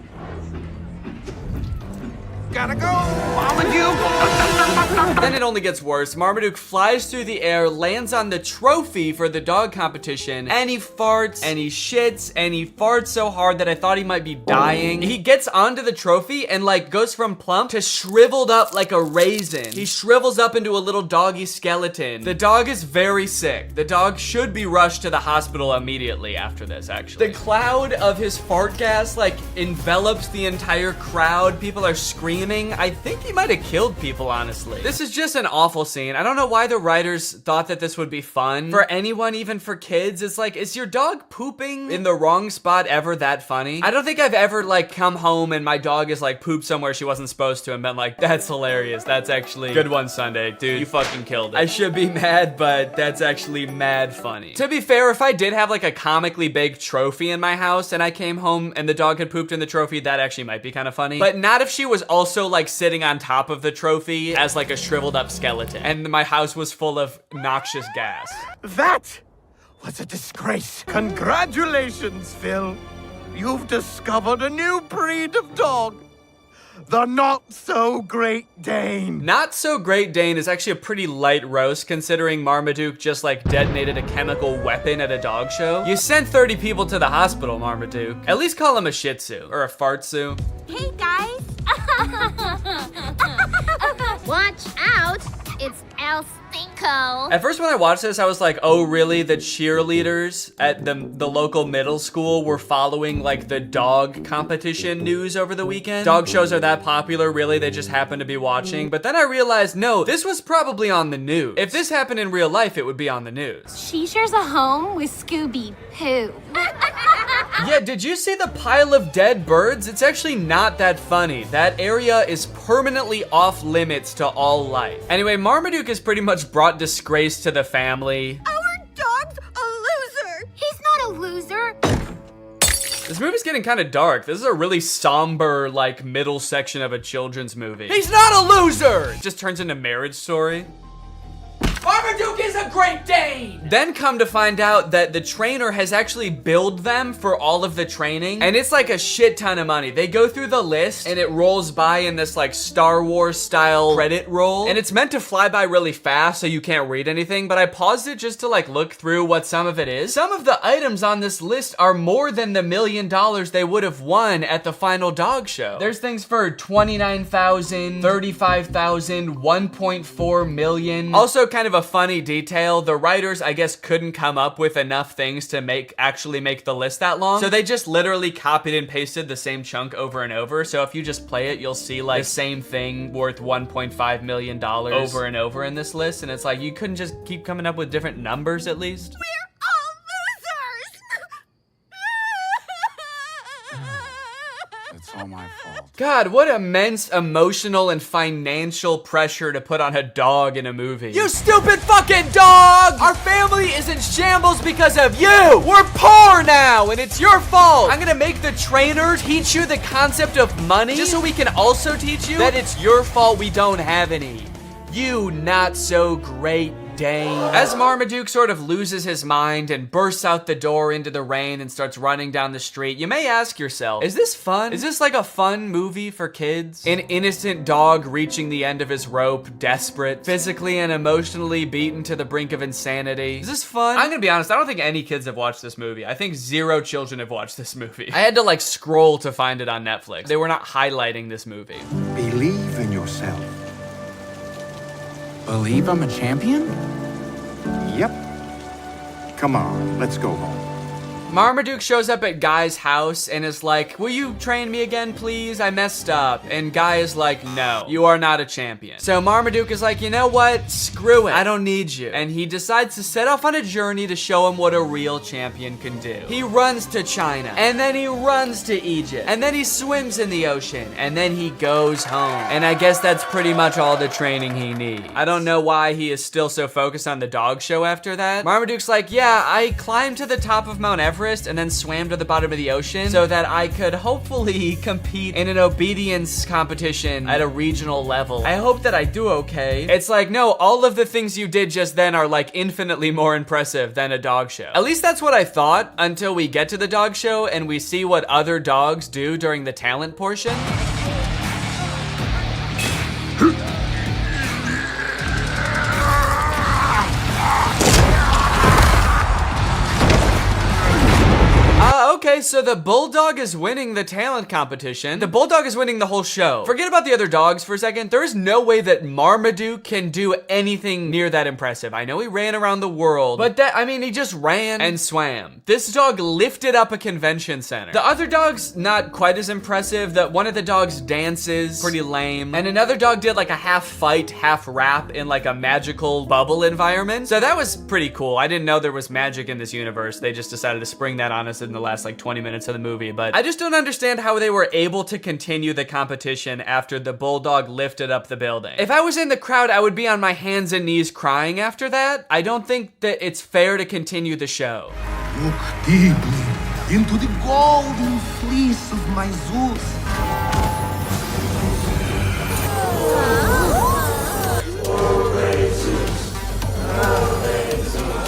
Gotta go, Marmaduke. Then it only gets worse. Marmaduke flies through the air, lands on the trophy for the dog competition, and he farts, and he shits, and he farts so hard that I thought he might be dying. He gets onto the trophy and, like, goes from plump to shriveled up like a raisin. He shrivels up into a little doggy skeleton. The dog is very sick. The dog should be rushed to the hospital immediately after this, actually. The cloud of his fart gas, like, envelops the entire crowd. People are screaming. I think he might have killed people, honestly. This is just an awful scene. I don't know why the writers thought that this would be fun. For anyone, even for kids, it's like, is your dog pooping in the wrong spot ever that funny? I don't think I've ever, like, come home and my dog is, like, pooped somewhere she wasn't supposed to and been like, that's hilarious. That's actually good one, Sunday. Dude, you fucking killed it. I should be mad, but that's actually mad funny. To be fair, if I did have, like, a comically big trophy in my house and I came home and the dog had pooped in the trophy, that actually might be kind of funny. But not if she was also like sitting on top of the trophy as like a shriveled up skeleton and my house was full of noxious gas. That was a disgrace. Congratulations, Phil. You've discovered a new breed of dog. The Not-So-Great Dane. Not-So-Great Dane is actually a pretty light roast considering Marmaduke just like detonated a chemical weapon at a dog show. You sent 30 people to the hospital, Marmaduke. At least call him a Shih Tzu or a Fartsu. Hey, guys. Watch out. It's El Stinko. At first when I watched this, I was like, oh really? The cheerleaders at the local middle school were following like the dog competition news over the weekend? Dog shows are that popular, really? They just happen to be watching? But then I realized, no, this was probably on the news. If this happened in real life, it would be on the news. She shares a home with Scooby-Poo. Yeah, did you see the pile of dead birds? It's actually not that funny. That area is permanently off limits to all life. Anyway, Marmaduke has pretty much brought disgrace to the family. Our dog's a loser. He's not a loser. This movie's getting kind of dark. This is a really somber, like, middle section of a children's movie. He's not a loser! It just turns into Marriage Story. Marmaduke is a Great Dane! Then come to find out that the trainer has actually billed them for all of the training, and it's like a shit ton of money. They go through the list, and it rolls by in this like Star Wars style credit roll, and it's meant to fly by really fast so you can't read anything, but I paused it just to like look through what some of it is. Some of the items on this list are more than the $1 million they would have won at the final dog show. There's things for $29,000, $35,000, $1.4 million. Also kind of of a funny detail. The writers, I guess, couldn't come up with enough things to actually make the list that long. So they just literally copied and pasted the same chunk over and over. So if you just play it, you'll see like the same thing worth $1.5 million over and over in this list. And it's like, you couldn't just keep coming up with different numbers at least? It's all my fault. God, what immense emotional and financial pressure to put on a dog in a movie. You stupid fucking dog! Our family is in shambles because of you! We're poor now, and it's your fault! I'm gonna make the trainer teach you the concept of money, just so we can also teach you that it's your fault we don't have any. You not so great Dane. As Marmaduke sort of loses his mind and bursts out the door into the rain and starts running down the street, you may ask yourself, is this fun? Is this like a fun movie for kids? An innocent dog reaching the end of his rope, desperate, physically and emotionally beaten to the brink of insanity. Is this fun? I'm gonna be honest, I don't think any kids have watched this movie. I think 0 children have watched this movie. I had to like scroll to find it on Netflix. They were not highlighting this movie. Believe in yourself. Believe I'm a champion? Yep. Come on, let's go home. Marmaduke shows up at Guy's house and is like, will you train me again, please? I messed up. And Guy is like, no, you are not a champion. So Marmaduke is like, you know what? Screw it. I don't need you. And he decides to set off on a journey to show him what a real champion can do. He runs to China, and then he runs to Egypt, and then he swims in the ocean, and then he goes home. And I guess that's pretty much all the training he needs. I don't know why he is still so focused on the dog show after that. Marmaduke's like, yeah, I climbed to the top of Mount Everest and then swam to the bottom of the ocean so that I could hopefully compete in an obedience competition at a regional level. I hope that I do okay. It's like, no, all of the things you did just then are like infinitely more impressive than a dog show. At least that's what I thought until we get to the dog show and we see what other dogs do during the talent portion. Okay, so the bulldog is winning the talent competition. The bulldog is winning the whole show. Forget about the other dogs for a second. There is no way that Marmaduke can do anything near that impressive. I know he ran around the world, but he just ran and swam. This dog lifted up a convention center. The other dog's not quite as impressive. One of the dogs dances, pretty lame. And another dog did like a half fight, half rap in like a magical bubble environment. So that was pretty cool. I didn't know there was magic in this universe. They just decided to spring that on us in the last like 20 minutes of the movie, but I just don't understand how they were able to continue the competition after the bulldog lifted up the building. If I was in the crowd, I would be on my hands and knees crying after that. I don't think that it's fair to continue the show. Look deeply into the golden fleece of my Zeus.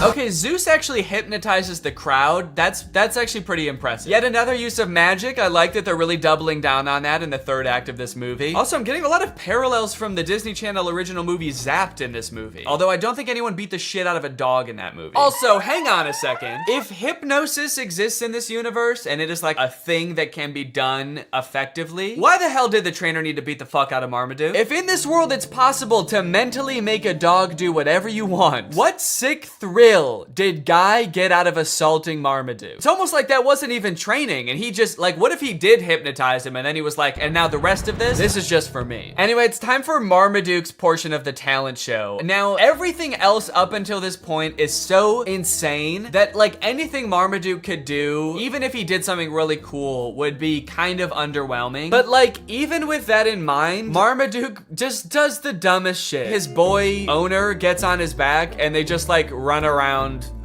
Okay, Zeus actually hypnotizes the crowd. That's actually pretty impressive. Yet another use of magic. I like that they're really doubling down on that in the third act of this movie. Also, I'm getting a lot of parallels from the Disney Channel original movie Zapped in this movie. Although I don't think anyone beat the shit out of a dog in that movie. Also, hang on a second. If hypnosis exists in this universe and it is like a thing that can be done effectively, why the hell did the trainer need to beat the fuck out of Marmaduke? If in this world it's possible to mentally make a dog do whatever you want, what sick thrill did Guy get out of assaulting Marmaduke? It's almost like that wasn't even training and he just like, what if he did hypnotize him and then he was like, and now the rest of this is just for me. Anyway, it's time for Marmaduke's portion of the talent show. Now, everything else up until this point is so insane that like anything Marmaduke could do, even if he did something really cool, would be kind of underwhelming. But like, even with that in mind, Marmaduke just does the dumbest shit. His boy owner gets on his back and they just like run around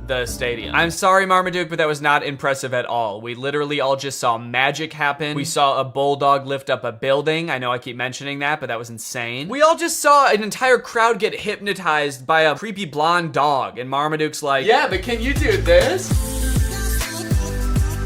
the stadium. I'm sorry, Marmaduke, but that was not impressive at all. We literally all just saw magic happen. We saw a bulldog lift up a building. I know I keep mentioning that, but that was insane. We all just saw an entire crowd get hypnotized by a creepy blonde dog, and Marmaduke's like, yeah, but can you do this?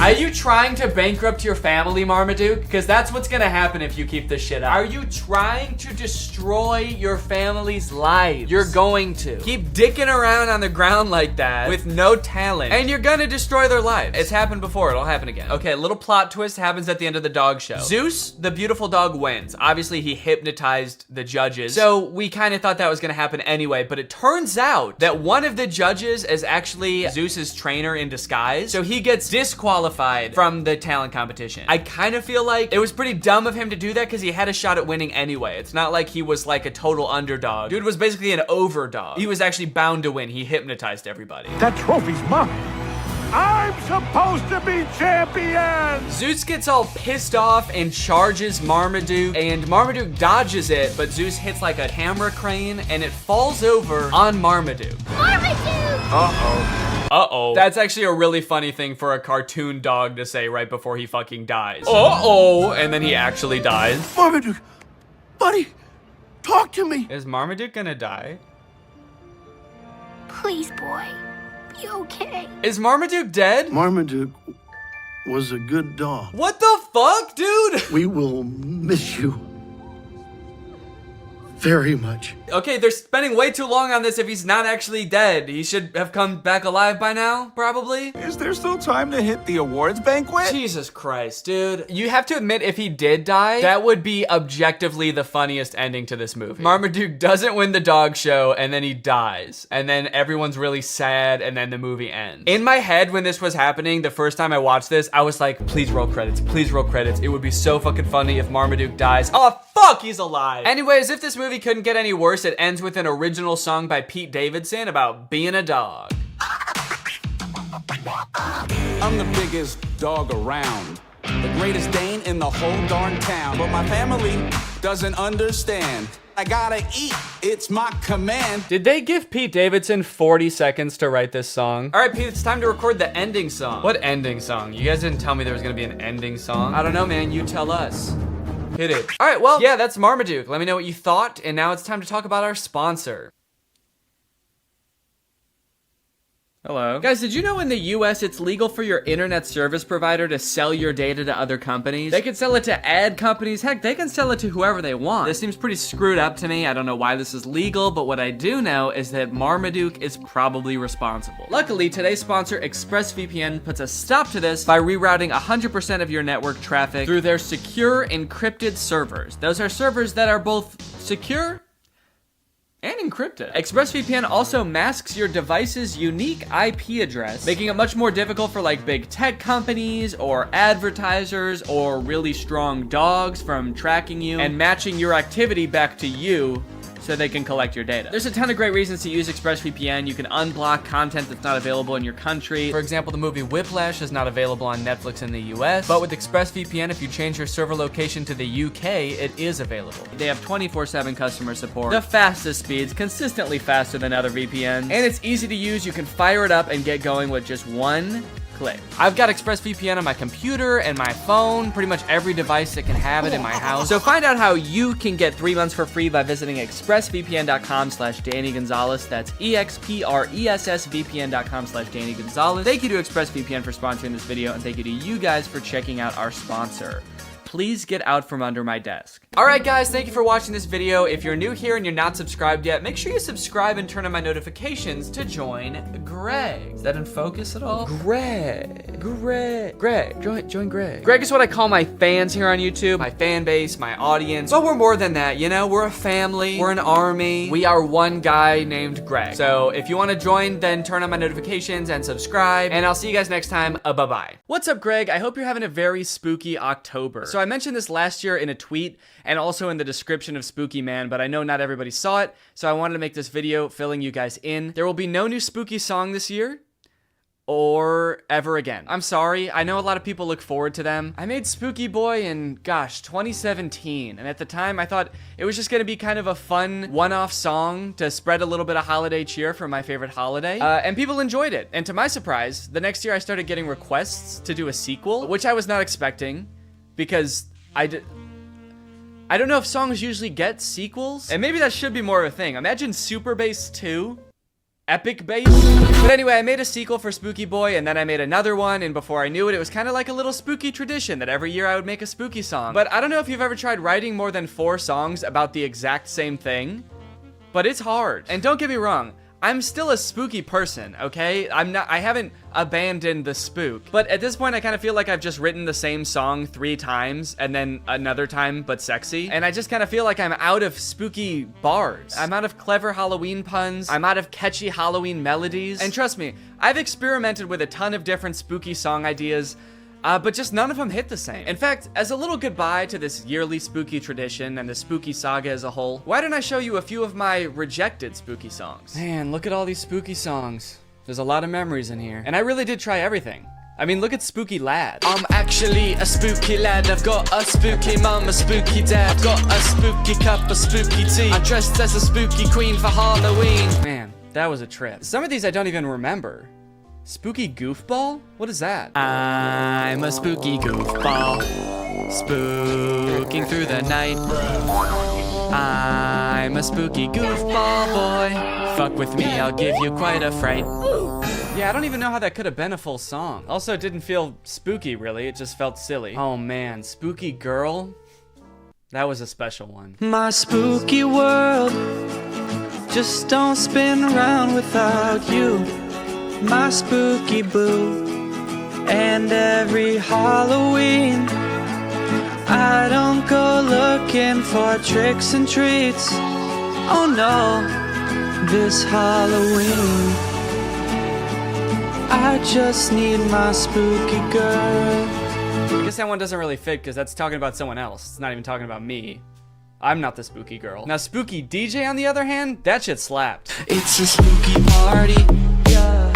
Are you trying to bankrupt your family, Marmaduke? Because that's what's gonna happen if you keep this shit up. Are you trying to destroy your family's lives? You're going to. Keep dicking around on the ground like that with no talent, and you're gonna destroy their lives. It's happened before, it'll happen again. Okay, little plot twist happens at the end of the dog show. Zeus, the beautiful dog, wins. Obviously, he hypnotized the judges, so we kind of thought that was gonna happen anyway, but it turns out that one of the judges is actually Zeus's trainer in disguise, so he gets disqualified from the talent competition. I kind of feel like it was pretty dumb of him to do that because he had a shot at winning anyway. It's not like he was like a total underdog. Dude was basically an overdog. He was actually bound to win. He hypnotized everybody. That trophy's mine. I'm supposed to be champion! Zeus gets all pissed off and charges Marmaduke, and Marmaduke dodges it, but Zeus hits like a camera crane and it falls over on Marmaduke. Marmaduke! Uh-oh. Uh-oh. That's actually a really funny thing for a cartoon dog to say right before he fucking dies. Uh-oh. And then he actually dies. Marmaduke, buddy, talk to me. Is Marmaduke gonna die? Please, boy. Be okay. Is Marmaduke dead? Marmaduke was a good dog. What the fuck, dude? We will miss you very much. Okay, they're spending way too long on this if he's not actually dead. He should have come back alive by now, probably. Is there still time to hit the awards banquet? Jesus Christ, dude. You have to admit, if he did die, that would be objectively the funniest ending to this movie. Marmaduke doesn't win the dog show, and then he dies. And then everyone's really sad, and then the movie ends. In my head, when this was happening, the first time I watched this, I was like, please roll credits, please roll credits. It would be so fucking funny if Marmaduke dies. Oh, fuck, he's alive. Anyways, if this movie couldn't get any worse, it ends with an original song by Pete Davidson about being a dog. I'm the biggest dog around, the greatest Dane in the whole darn town, but my family doesn't understand. I gotta eat, it's my command. Did they give Pete Davidson 40 seconds to write this song? All right, Pete, it's time to record the ending song. What ending song? You guys didn't tell me there was gonna be an ending song. I don't know, man, you tell us. Hit it. All right, well, yeah, that's Marmaduke. Let me know what you thought, and now it's time to talk about our sponsor. Hello. Guys, did you know in the US it's legal for your internet service provider to sell your data to other companies? They can sell it to ad companies. Heck, they can sell it to whoever they want. This seems pretty screwed up to me. I don't know why this is legal, but what I do know is that Marmaduke is probably responsible. Luckily, today's sponsor, ExpressVPN, puts a stop to this by rerouting 100% of your network traffic through their secure encrypted servers. Those are servers that are both secure and encrypted. ExpressVPN also masks your device's unique IP address, making it much more difficult for like big tech companies or advertisers or really strong dogs from tracking you and matching your activity back to you so they can collect your data. There's a ton of great reasons to use ExpressVPN. You can unblock content that's not available in your country. For example, the movie Whiplash is not available on Netflix in the US, but with ExpressVPN, if you change your server location to the UK, it is available. They have 24/7 customer support, the fastest speeds, consistently faster than other VPNs, and it's easy to use. You can fire it up and get going with just one click. I've got ExpressVPN on my computer and my phone, pretty much every device that can have it in my house. So find out how you can get 3 months for free by visiting expressvpn.com/Danny Gonzalez. That's expressvpn.com/Danny Gonzalez. Thank you to ExpressVPN for sponsoring this video, and thank you to you guys for checking out our sponsor. Please get out from under my desk. All right, guys, thank you for watching this video. If you're new here and you're not subscribed yet, make sure you subscribe and turn on my notifications to join Greg. Is that in focus at all? Greg, join Greg. Greg is what I call my fans here on YouTube, my fan base, my audience. But we're more than that, you know? We're a family, we're an army. We are one guy named Greg. So if you want to join, then turn on my notifications and subscribe, and I'll see you guys next time. Bye-bye. What's up, Greg? I hope you're having a very spooky October. So I mentioned this last year in a tweet and also in the description of Spooky Man, but I know not everybody saw it, so I wanted to make this video filling you guys in. There will be no new spooky song this year or ever again. I'm sorry, I know a lot of people look forward to them. I made Spooky Boy in, gosh, 2017, and at the time I thought it was just gonna be kind of a fun one-off song to spread a little bit of holiday cheer for my favorite holiday, and people enjoyed it. And to my surprise, the next year I started getting requests to do a sequel, which I was not expecting, because I don't know if songs usually get sequels, and maybe that should be more of a thing. Imagine Super Bass 2 epic bass. But anyway, I made a sequel for Spooky Boy, and then I made another one, and before I knew it, it was kind of like a little spooky tradition that every year I would make a spooky song. But I don't know if you've ever tried writing more than 4 songs about the exact same thing, but it's hard. And don't get me wrong, I'm still a spooky person, okay? I haven't abandoned the spook. But at this point, I kind of feel like I've just written the same song 3 times and then another time, but sexy. And I just kind of feel like I'm out of spooky bars. I'm out of clever Halloween puns. I'm out of catchy Halloween melodies. And trust me, I've experimented with a ton of different spooky song ideas, but just none of them hit the same. In fact, as a little goodbye to this yearly spooky tradition and the spooky saga as a whole, why don't I show you a few of my rejected spooky songs? Man, look at all these spooky songs. There's a lot of memories in here. And I really did try everything. I mean, look at Spooky Lad. I'm actually a spooky lad. I've got a spooky mum, a spooky dad. I've got a spooky cup of spooky tea. I dressed as a spooky queen for Halloween. Man, that was a trip. Some of these I don't even remember. Spooky goofball? What is that? I'm a spooky goofball, spooking through the night. I'm a spooky goofball boy. Fuck with me, I'll give you quite a fright. Yeah, I don't even know how that could have been a full song. Also, it didn't feel spooky, really. It just felt silly. Oh man, Spooky Girl? That was a special one. My spooky world just don't spin around without you. My spooky boo. And every Halloween I don't go looking for tricks and treats. Oh no, this Halloween I just need my spooky girl. I guess that one doesn't really fit because that's talking about someone else. It's not even talking about me. I'm not the spooky girl. Now Spooky DJ on the other hand, that shit slapped. It's a spooky party, yeah.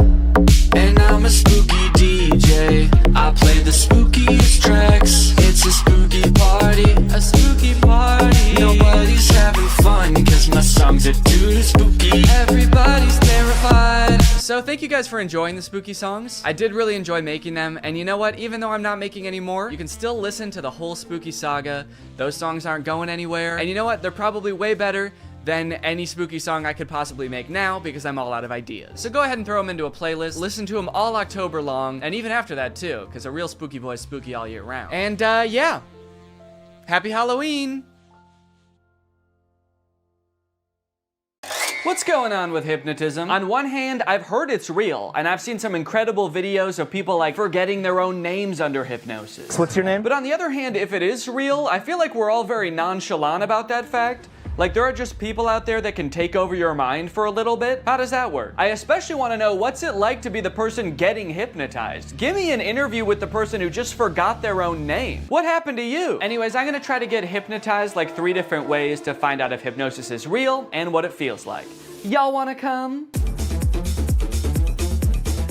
And I'm a spooky DJ. I play the spookiest tracks. It's a spooky party, a spooky party. Nobody's having fun cause my songs are too spooky. Everybody's terrified. So thank you guys for enjoying the spooky songs. I did really enjoy making them, and you know what? Even though I'm not making any more, you can still listen to the whole spooky saga. Those songs aren't going anywhere. And you know what? They're probably way better than any spooky song I could possibly make now because I'm all out of ideas. So go ahead and throw them into a playlist, listen to them all October long, and even after that too, because a real spooky boy is spooky all year round. And yeah, happy Halloween! What's going on with hypnotism? On one hand, I've heard it's real, and I've seen some incredible videos of people like forgetting their own names under hypnosis. So what's your name? But on the other hand, if it is real, I feel like we're all very nonchalant about that fact. Like, there are just people out there that can take over your mind for a little bit. How does that work? I especially want to know what's it like to be the person getting hypnotized. Give me an interview with the person who just forgot their own name. What happened to you? Anyways, I'm gonna try to get hypnotized like 3 different ways to find out if hypnosis is real and what it feels like. Y'all wanna come?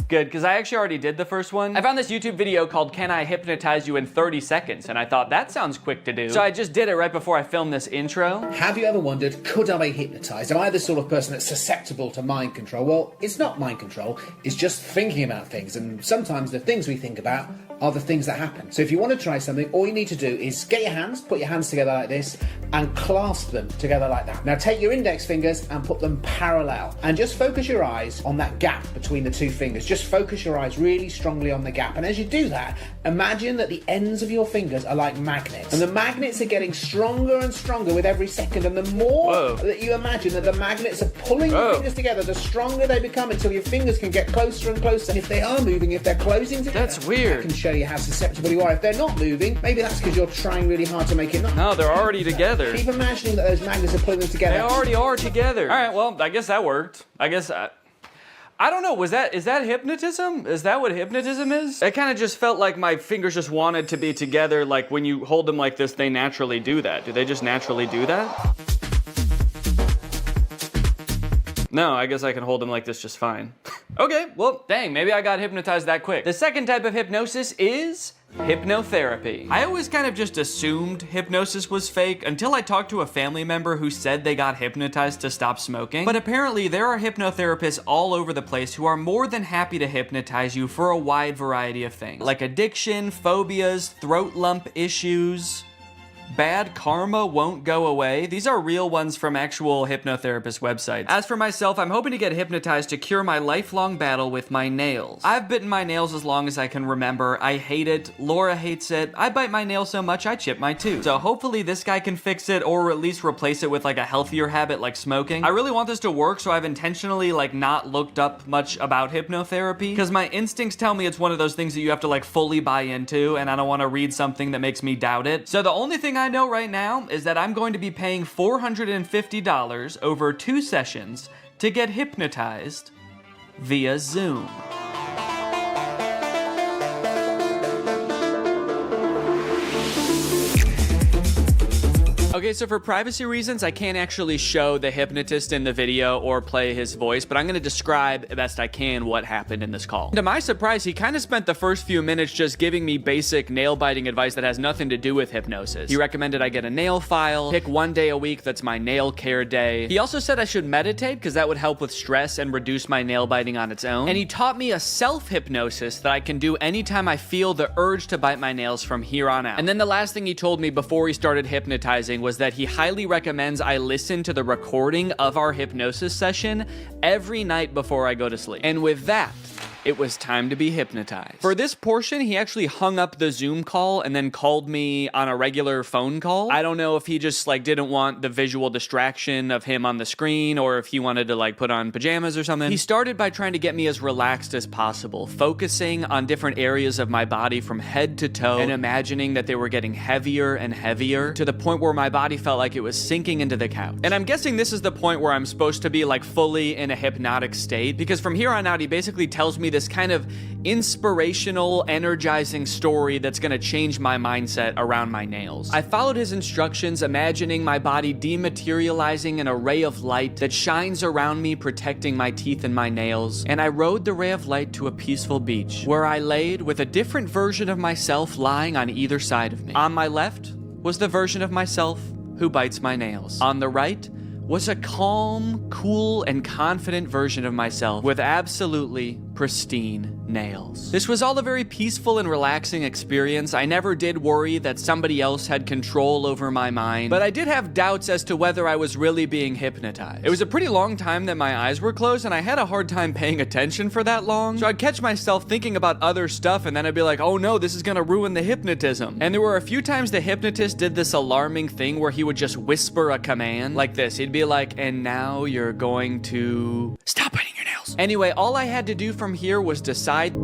Good, because I actually already did the first one. I found this YouTube video called Can I Hypnotize You in 30 Seconds? And I thought that sounds quick to do. So I just did it right before I filmed this intro. Have you ever wondered, could I be hypnotized? Am I the sort of person that's susceptible to mind control? Well, it's not mind control, it's just thinking about things. And sometimes the things we think about are the things that happen. So if you want to try something, all you need to do is get your hands, put your hands together like this, and clasp them together like that. Now take your index fingers and put them parallel. And just focus your eyes on that gap between the 2 fingers. Just focus your eyes really strongly on the gap. And as you do that, imagine that the ends of your fingers are like magnets. And the magnets are getting stronger and stronger with every second. And the more that you imagine that the magnets are pulling your fingers together, the stronger they become until your fingers can get closer and closer. And if they are moving, if they're closing together, that's weird. I can show you how susceptible you are. If they're not moving, maybe that's because you're trying really hard to make it not. No, they're already together. Keep imagining that those magnets are pulling them together. They already are together. All right, well, I guess that worked. I guess I don't know, is that hypnotism? Is that what hypnotism is? It kind of just felt like my fingers just wanted to be together, like when you hold them like this, they naturally do that. Do they just naturally do that? No, I guess I can hold them like this just fine. Okay, well, dang, maybe I got hypnotized that quick. The second type of hypnosis is hypnotherapy. I always kind of just assumed hypnosis was fake until I talked to a family member who said they got hypnotized to stop smoking. But apparently there are hypnotherapists all over the place who are more than happy to hypnotize you for a wide variety of things, like addiction, phobias, throat lump issues. Bad karma won't go away. These are real ones from actual hypnotherapist websites. As for myself, I'm hoping to get hypnotized to cure my lifelong battle with my nails. I've bitten my nails as long as I can remember. I hate it. Laura hates it. I bite my nails so much I chip my tooth. So hopefully this guy can fix it or at least replace it with like a healthier habit like smoking. I really want this to work, so I've intentionally like not looked up much about hypnotherapy because my instincts tell me it's one of those things that you have to like fully buy into, and I don't want to read something that makes me doubt it. So the only thing I know right now is that I'm going to be paying $450 over 2 sessions to get hypnotized via Zoom. Okay, so for privacy reasons, I can't actually show the hypnotist in the video or play his voice, but I'm gonna describe best I can what happened in this call. To my surprise, he kind of spent the first few minutes just giving me basic nail-biting advice that has nothing to do with hypnosis. He recommended I get a nail file, pick 1 day a week that's my nail care day. He also said I should meditate because that would help with stress and reduce my nail biting on its own. And he taught me a self-hypnosis that I can do anytime I feel the urge to bite my nails from here on out. And then the last thing he told me before he started hypnotizing was that he highly recommends I listen to the recording of our hypnosis session every night before I go to sleep. And with that, it was time to be hypnotized. For this portion, he actually hung up the Zoom call and then called me on a regular phone call. I don't know if he just like didn't want the visual distraction of him on the screen or if he wanted to like put on pajamas or something. He started by trying to get me as relaxed as possible, focusing on different areas of my body from head to toe and imagining that they were getting heavier and heavier to the point where my body felt like it was sinking into the couch. And I'm guessing this is the point where I'm supposed to be like fully in a hypnotic state, because from here on out, he basically tells me this kind of inspirational, energizing story that's gonna change my mindset around my nails. I followed his instructions, imagining my body dematerializing an array of light that shines around me, protecting my teeth and my nails. And I rode the ray of light to a peaceful beach, where I laid with a different version of myself lying on either side of me. On my left was the version of myself who bites my nails. On the right was a calm, cool, and confident version of myself with absolutely pristine nails. This was all a very peaceful and relaxing experience. I never did worry that somebody else had control over my mind, but I did have doubts as to whether I was really being hypnotized. It was a pretty long time that my eyes were closed, and I had a hard time paying attention for that long, so I'd catch myself thinking about other stuff, and then I'd be like, oh no, this is gonna ruin the hypnotism. And there were a few times the hypnotist did this alarming thing where he would just whisper a command like this. He'd be like, and now you're going to stop biting your nails. Anyway, all I had to do from here was decide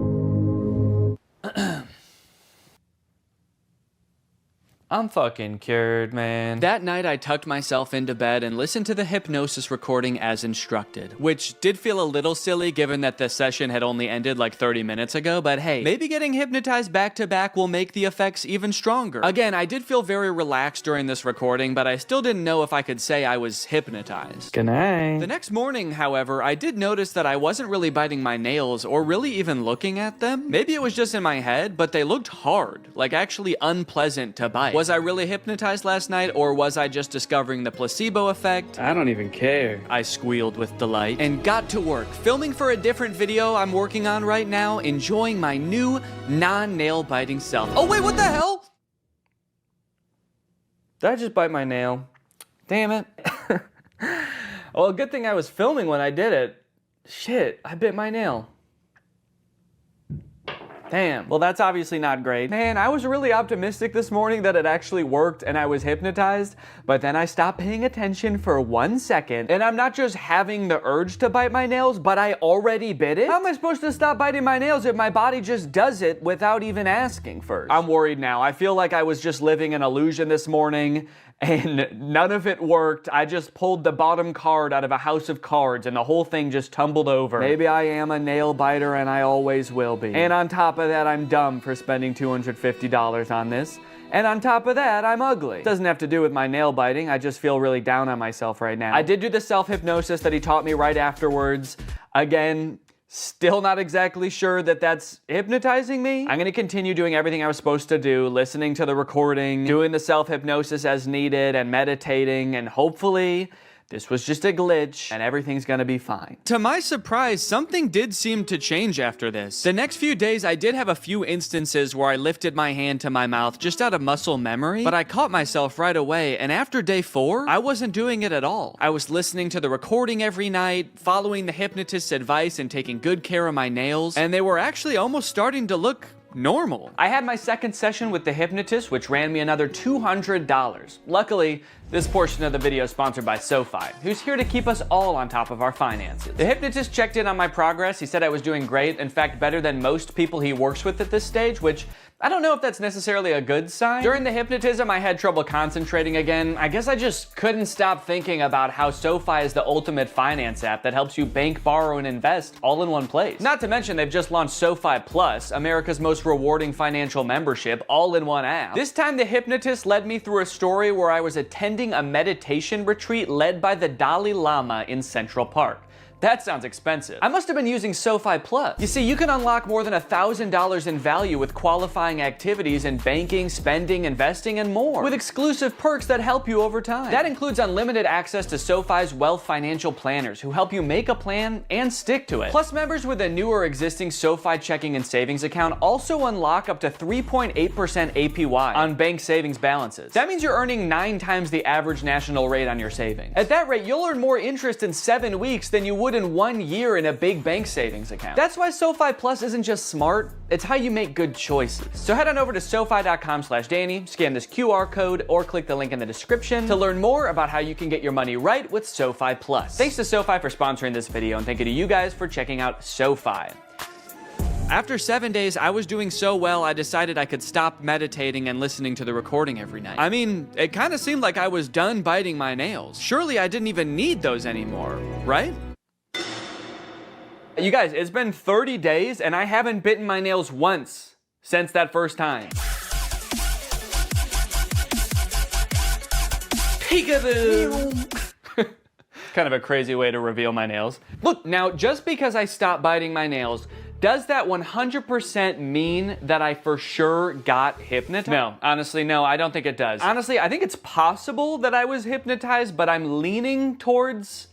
I'm fucking cured, man. That night, I tucked myself into bed and listened to the hypnosis recording as instructed, which did feel a little silly given that the session had only ended like 30 minutes ago, but hey, maybe getting hypnotized back to back will make the effects even stronger. Again, I did feel very relaxed during this recording, but I still didn't know if I could say I was hypnotized. Good night. The next morning, however, I did notice that I wasn't really biting my nails or really even looking at them. Maybe it was just in my head, but they looked hard, like actually unpleasant to bite. Was I really hypnotized last night, or was I just discovering the placebo effect? I don't even care. I squealed with delight and got to work, filming for a different video I'm working on right now, enjoying my new non-nail biting self. Oh wait, what the hell? Did I just bite my nail? Damn it. Well, good thing I was filming when I did it. Shit, I bit my nail. Damn. Well, that's obviously not great. Man, I was really optimistic this morning that it actually worked and I was hypnotized, but then I stopped paying attention for 1 second, and I'm not just having the urge to bite my nails, but I already bit it? How am I supposed to stop biting my nails if my body just does it without even asking first? I'm worried now. I feel like I was just living an illusion this morning, and none of it worked. I just pulled the bottom card out of a house of cards and the whole thing just tumbled over. Maybe I am a nail biter and I always will be. And on top of that, I'm dumb for spending $250 on this. And on top of that, I'm ugly. It doesn't have to do with my nail biting. I just feel really down on myself right now. I did do the self-hypnosis that he taught me right afterwards. Again, still not exactly sure that that's hypnotizing me. I'm gonna continue doing everything I was supposed to do, listening to the recording, doing the self-hypnosis as needed, and meditating, and hopefully this was just a glitch, and everything's gonna be fine. To my surprise, something did seem to change after this. The next few days, I did have a few instances where I lifted my hand to my mouth just out of muscle memory, but I caught myself right away, and after day 4, I wasn't doing it at all. I was listening to the recording every night, following the hypnotist's advice and taking good care of my nails, and they were actually almost starting to look normal. I had my second session with the hypnotist, which ran me another $200. Luckily, this portion of the video is sponsored by SoFi, who's here to keep us all on top of our finances. The hypnotist checked in on my progress. He said I was doing great, in fact, better than most people he works with at this stage, which I don't know if that's necessarily a good sign. During the hypnotism, I had trouble concentrating again. I guess I just couldn't stop thinking about how SoFi is the ultimate finance app that helps you bank, borrow, and invest all in one place. Not to mention, they've just launched SoFi Plus, America's most rewarding financial membership, all in one app. This time, the hypnotist led me through a story where I was attending a meditation retreat led by the Dalai Lama in Central Park. That sounds expensive. I must have been using SoFi Plus. You see, you can unlock more than $1,000 in value with qualifying activities in banking, spending, investing, and more, with exclusive perks that help you over time. That includes unlimited access to SoFi's wealth financial planners who help you make a plan and stick to it. Plus, members with a new or existing SoFi checking and savings account also unlock up to 3.8% APY on bank savings balances. That means you're earning 9 times the average national rate on your savings. At that rate, you'll earn more interest in 7 weeks than you would in 1 year in a big bank savings account. That's why SoFi Plus isn't just smart, it's how you make good choices. So head on over to SoFi.com/Danny, scan this QR code, or click the link in the description to learn more about how you can get your money right with SoFi Plus. Thanks to SoFi for sponsoring this video, and thank you to you guys for checking out SoFi. After 7 days, I was doing so well, I decided I could stop meditating and listening to the recording every night. I mean, it kind of seemed like I was done biting my nails. Surely I didn't even need those anymore, right? You guys, it's been 30 days and I haven't bitten my nails once since that first time. Peekaboo! Kind of a crazy way to reveal my nails. Look, now just because I stopped biting my nails, does that 100% mean that I for sure got hypnotized? No, honestly, no, I don't think it does. Honestly, I think it's possible that I was hypnotized, but I'm leaning towards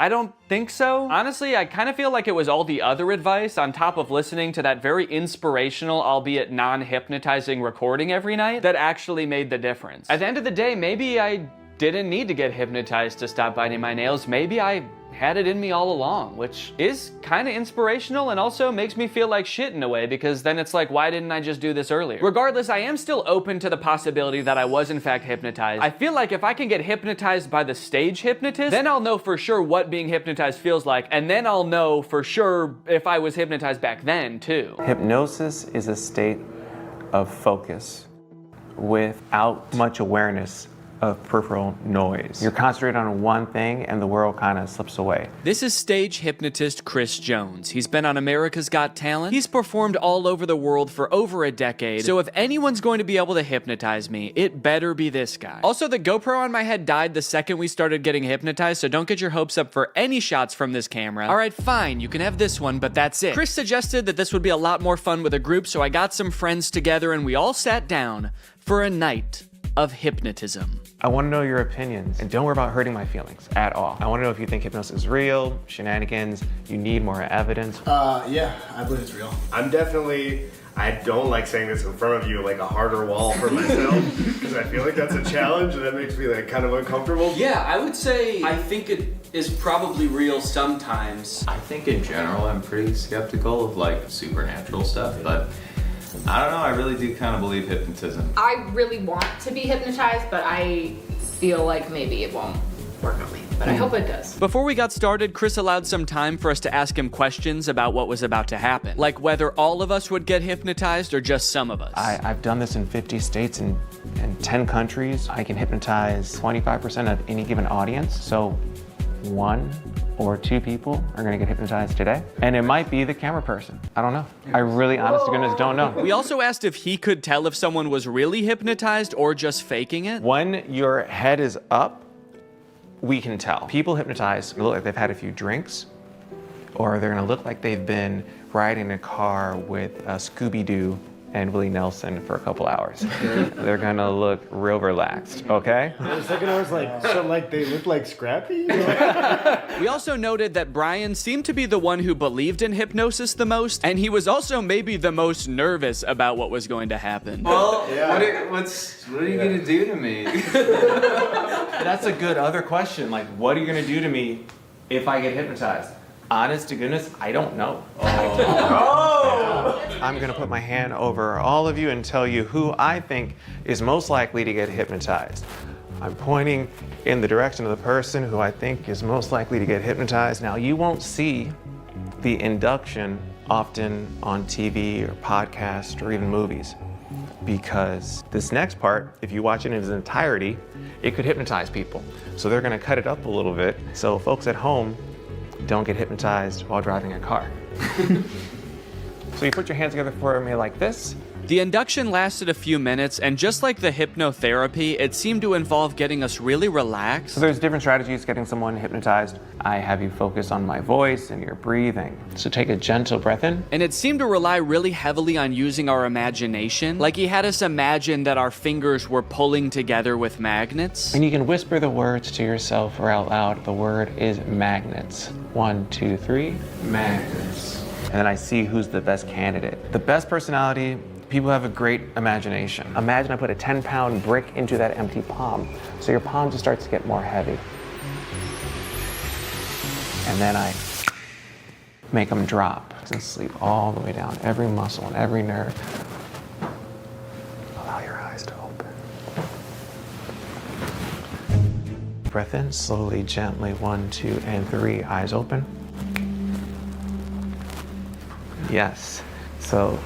I don't think so. Honestly, I kind of feel like it was all the other advice on top of listening to that very inspirational, albeit non-hypnotizing recording every night that actually made the difference. At the end of the day, maybe I didn't need to get hypnotized to stop biting my nails. Maybe I had it in me all along, which is kind of inspirational and also makes me feel like shit in a way, because then it's like, why didn't I just do this earlier? Regardless, I am still open to the possibility that I was in fact hypnotized. I feel like if I can get hypnotized by the stage hypnotist, then I'll know for sure what being hypnotized feels like, and then I'll know for sure if I was hypnotized back then too. Hypnosis is a state of focus without much awareness of peripheral noise. You're concentrated on one thing and the world kind of slips away. This is stage hypnotist Chris Jones. He's been on America's Got Talent. He's performed all over the world for over a decade. So if anyone's going to be able to hypnotize me, it better be this guy. Also, the GoPro on my head died the second we started getting hypnotized, so don't get your hopes up for any shots from this camera. All right, fine, you can have this one, but that's it. Chris suggested that this would be a lot more fun with a group, so I got some friends together and we all sat down for a night of hypnotism. I want to know your opinions, and don't worry about hurting my feelings at all. I want to know if you think hypnosis is real, shenanigans, you need more evidence. Yeah, I believe it's real. I don't like saying this in front of you, like a harder wall for myself, because I feel like that's a challenge and that makes me like kind of uncomfortable. Yeah, I would say I think it is probably real sometimes. I think in general I'm pretty skeptical of like supernatural stuff, but I don't know, I really do kind of believe hypnotism. I really want to be hypnotized, but I feel like maybe it won't work on me, but I hope it does. Before we got started, Chris allowed some time for us to ask him questions about what was about to happen, like whether all of us would get hypnotized or just some of us. I've done this in 50 states and 10 countries. I can hypnotize 25% of any given audience, so 1 or 2 people are gonna get hypnotized today. And it might be the camera person. I don't know. I really, honest to goodness, don't know. We also asked if he could tell if someone was really hypnotized or just faking it. When your head is up, we can tell. People hypnotized look like they've had a few drinks, or they're gonna look like they've been riding a car with Scooby-Doo and Willie Nelson for a couple hours. They're gonna look real relaxed, okay? The second I was like, so like they look like Scrappy? We also noted that Brian seemed to be the one who believed in hypnosis the most, and he was also maybe the most nervous about what was going to happen. Well, what are you gonna do to me? That's a good other question. Like, what are you gonna do to me if I get hypnotized? Honest to goodness, I don't know. I'm gonna put my hand over all of you and tell you who I think is most likely to get hypnotized. I'm pointing in the direction of the person who I think is most likely to get hypnotized. Now, you won't see the induction often on TV or podcast or even movies, because this next part, if you watch it in its entirety, it could hypnotize people. So they're gonna cut it up a little bit so folks at home don't get hypnotized while driving a car. So you put your hands together for me like this. The induction lasted a few minutes, and just like the hypnotherapy, it seemed to involve getting us really relaxed. So there's different strategies getting someone hypnotized. I have you focus on my voice and your breathing. So take a gentle breath in. And it seemed to rely really heavily on using our imagination. Like he had us imagine that our fingers were pulling together with magnets. And you can whisper the words to yourself or out loud. The word is magnets. 1, 2, 3, magnets. And then I see who's the best candidate. The best personality. People have a great imagination. Imagine I put a 10-pound brick into that empty palm. So your palm just starts to get more heavy. And then I make them drop and sleep all the way down, every muscle and every nerve. Allow your eyes to open. Breath in, slowly, gently, 1, 2, and 3, eyes open. Yes, so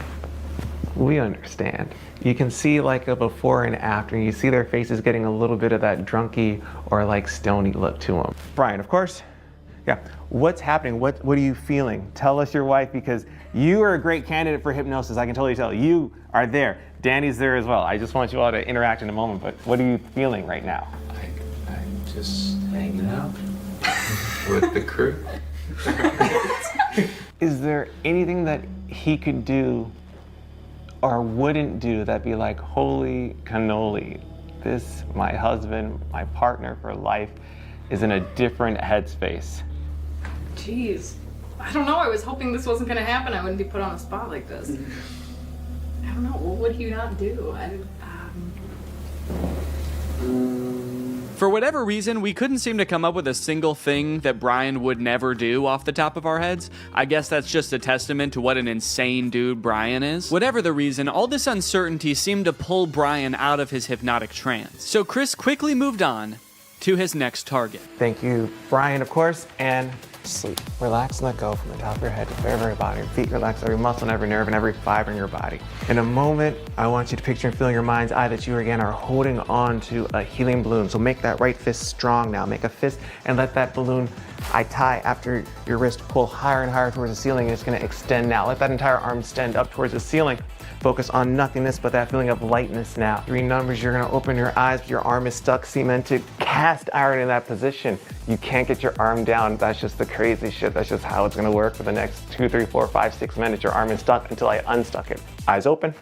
we understand. You can see like a before and after. You see their faces getting a little bit of that drunky or like stony look to them. Brian, of course. Yeah. What's happening? What are you feeling? Tell us your wife, because you are a great candidate for hypnosis. I can totally tell. You are there. Danny's there as well. I just want you all to interact in a moment, but what are you feeling right now? I'm just hanging out with the crew. Is there anything that he could do or wouldn't do that'd be like, holy cannoli, this, my husband, my partner for life, is in a different headspace? Jeez. I don't know. I was hoping this wasn't going to happen. I wouldn't be put on a spot like this. I don't know. What would he not do? For whatever reason, we couldn't seem to come up with a single thing that Brian would never do off the top of our heads. I guess that's just a testament to what an insane dude Brian is. Whatever the reason, all this uncertainty seemed to pull Brian out of his hypnotic trance. So Chris quickly moved on to his next target. Thank you, Brian, of course, and sleep. Relax and let go from the top of your head to the very, very bottom. Your feet relax, every muscle and every nerve and every fiber in your body. In a moment, I want you to picture and feel in your mind's eye that you again are holding on to a helium balloon. So make that right fist strong now. Make a fist and let that balloon I tie after your wrist pull higher and higher towards the ceiling, and it's gonna extend now. Let that entire arm extend up towards the ceiling. Focus on nothingness but that feeling of lightness now. 3 numbers, you're gonna open your eyes, but your arm is stuck cemented. Cast iron in that position. You can't get your arm down. That's just the crazy shit. That's just how it's gonna work for the next 2, 3, 4, 5, 6 minutes. Your arm is stuck until I unstuck it. Eyes open.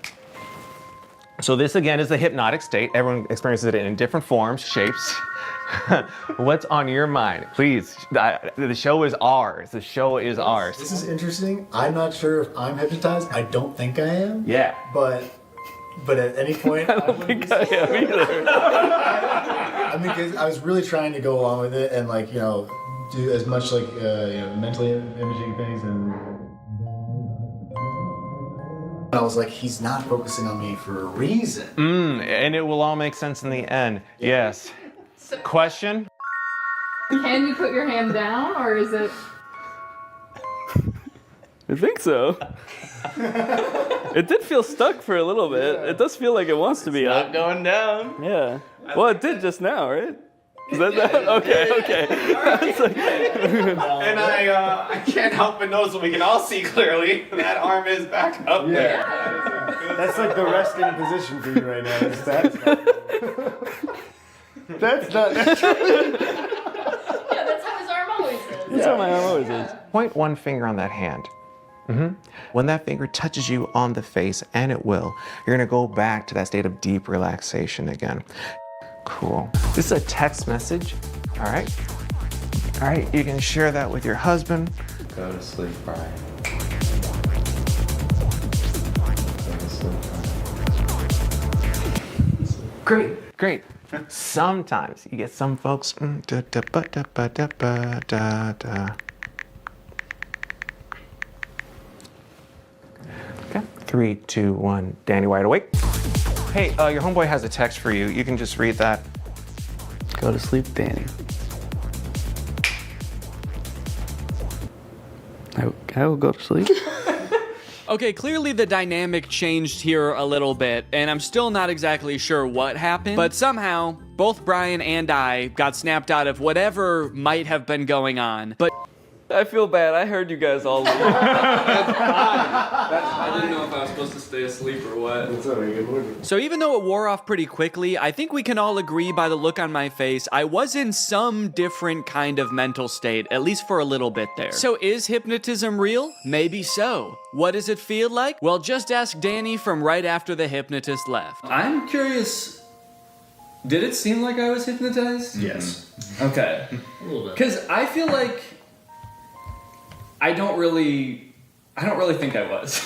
So this again is the hypnotic state. Everyone experiences it in different forms, shapes. What's on your mind? Please, the show is ours. The show is ours. This is interesting. I'm not sure if I'm hypnotized. I don't think I am. Yeah. But at any point, I don't think I am either. I mean, 'cause I was really trying to go along with it and like, do as much like, mentally imaging things, and I was like, he's not focusing on me for a reason. And it will all make sense in the end. Yes. Question? Can you put your hand down, or is it? I think so. It did feel stuck for a little bit. Yeah. It does feel like it wants to be up. Not going down. Yeah. Well, it did just now, right? Is that okay? And I can't help but notice what we can all see clearly. That arm is back up there. That's like the resting position for you right now. Is that? That's not. Yeah, that's how his arm always is. That's how my arm always is. Point one finger on that hand. When that finger touches you on the face, and it will, you're gonna go back to that state of deep relaxation again. Cool. This is a text message, all right? All right, you can share that with your husband. Go to sleep, Brian. Great, great. Sometimes you get some folks. Okay, 3, 2, 1. Danny, wide awake. Hey, your homeboy has a text for you. You can just read that. Go to sleep, Danny. I will go to sleep. Okay, clearly the dynamic changed here a little bit, and I'm still not exactly sure what happened, but somehow both Brian and I got snapped out of whatever might have been going on. But I feel bad. I heard you guys all leave. That's fine. I didn't know if I was supposed to stay asleep or what. That's all right, good morning. So even though it wore off pretty quickly, I think we can all agree by the look on my face, I was in some different kind of mental state, at least for a little bit there. So is hypnotism real? Maybe so. What does it feel like? Well, just ask Danny from right after the hypnotist left. I'm curious, did it seem like I was hypnotized? Yes. Okay. A little bit. Because I feel like I don't really think I was.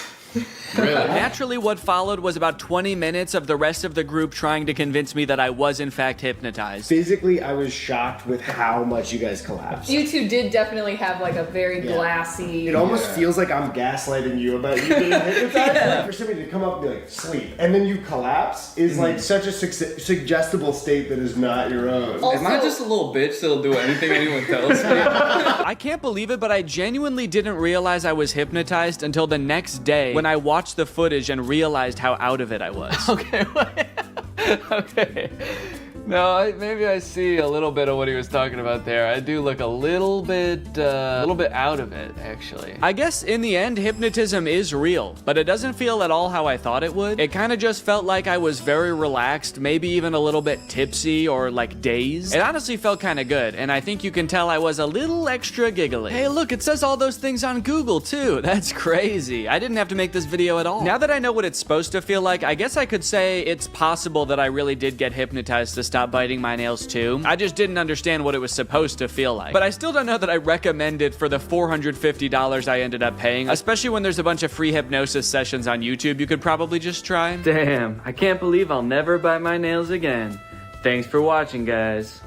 Really? Naturally, what followed was about 20 minutes of the rest of the group trying to convince me that I was in fact hypnotized. Physically, I was shocked with how much you guys collapsed. You two did definitely have like a very glassy. It almost feels like I'm gaslighting you about you being hypnotized. Like for somebody to come up and be like, sleep, and then you collapse is like such a suggestible state that is not your own. Also, Am I just a little bitch that'll do anything anyone tells me? I can't believe it, but I genuinely didn't realize I was hypnotized until the next day when I watched the footage and realized how out of it I was. Okay, okay. No, maybe I see a little bit of what he was talking about there. I do look a little bit out of it, actually. I guess in the end, hypnotism is real, but it doesn't feel at all how I thought it would. It kind of just felt like I was very relaxed, maybe even a little bit tipsy or like dazed. It honestly felt kind of good, and I think you can tell I was a little extra giggly. Hey, look, it says all those things on Google too. That's crazy. I didn't have to make this video at all. Now that I know what it's supposed to feel like, I guess I could say it's possible that I really did get hypnotized to stop biting my nails too. I just didn't understand what it was supposed to feel like. But I still don't know that I recommend it for the $450 I ended up paying, especially when there's a bunch of free hypnosis sessions on YouTube you could probably just try. Damn, I can't believe I'll never bite my nails again. Thanks for watching, guys.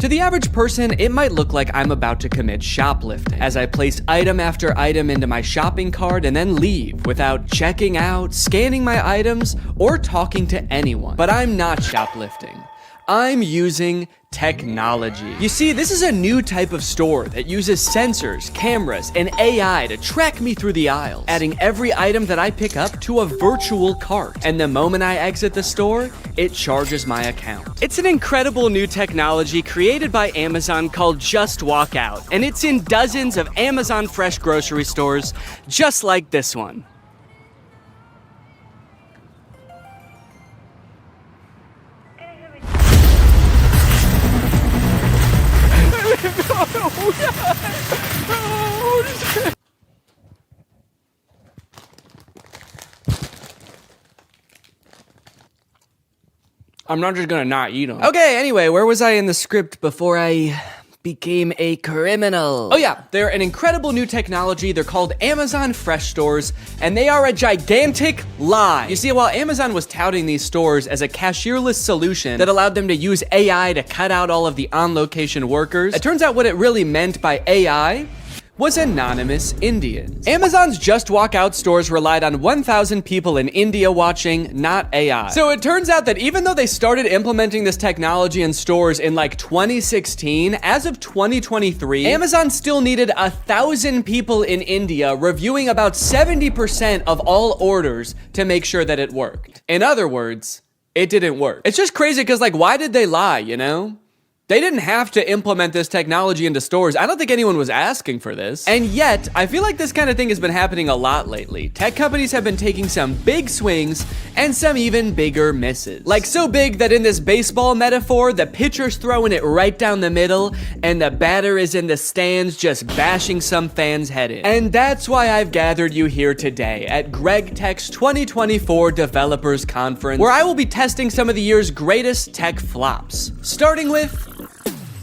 To the average person, it might look like I'm about to commit shoplifting, as I place item after item into my shopping cart and then leave without checking out, scanning my items, or talking to anyone. But I'm not shoplifting. I'm using technology. You see, this is a new type of store that uses sensors, cameras, and AI to track me through the aisles, adding every item that I pick up to a virtual cart. And the moment I exit the store, it charges my account. It's an incredible new technology created by Amazon called Just Walk Out, and it's in dozens of Amazon Fresh grocery stores, just like this one. I'm not just gonna not eat them. Okay, anyway, where was I in the script before I became a criminal? Oh yeah, they're an incredible new technology. They're called Amazon Fresh Stores, and they are a gigantic lie. You see, while Amazon was touting these stores as a cashierless solution that allowed them to use AI to cut out all of the on-location workers, it turns out what it really meant by AI was anonymous Indians. Amazon's Just Walk Out stores relied on 1,000 people in India watching, not AI. So it turns out that even though they started implementing this technology in stores in like 2016, as of 2023, Amazon still needed 1,000 people in India reviewing about 70% of all orders to make sure that it worked. In other words, it didn't work. It's just crazy because like, why did they lie, you know? They didn't have to implement this technology into stores. I don't think anyone was asking for this. And yet, I feel like this kind of thing has been happening a lot lately. Tech companies have been taking some big swings and some even bigger misses. Like so big that in this baseball metaphor, the pitcher's throwing it right down the middle and the batter is in the stands just bashing some fan's head in. And that's why I've gathered you here today at Greg Tech's 2024 Developers Conference, where I will be testing some of the year's greatest tech flops. Starting with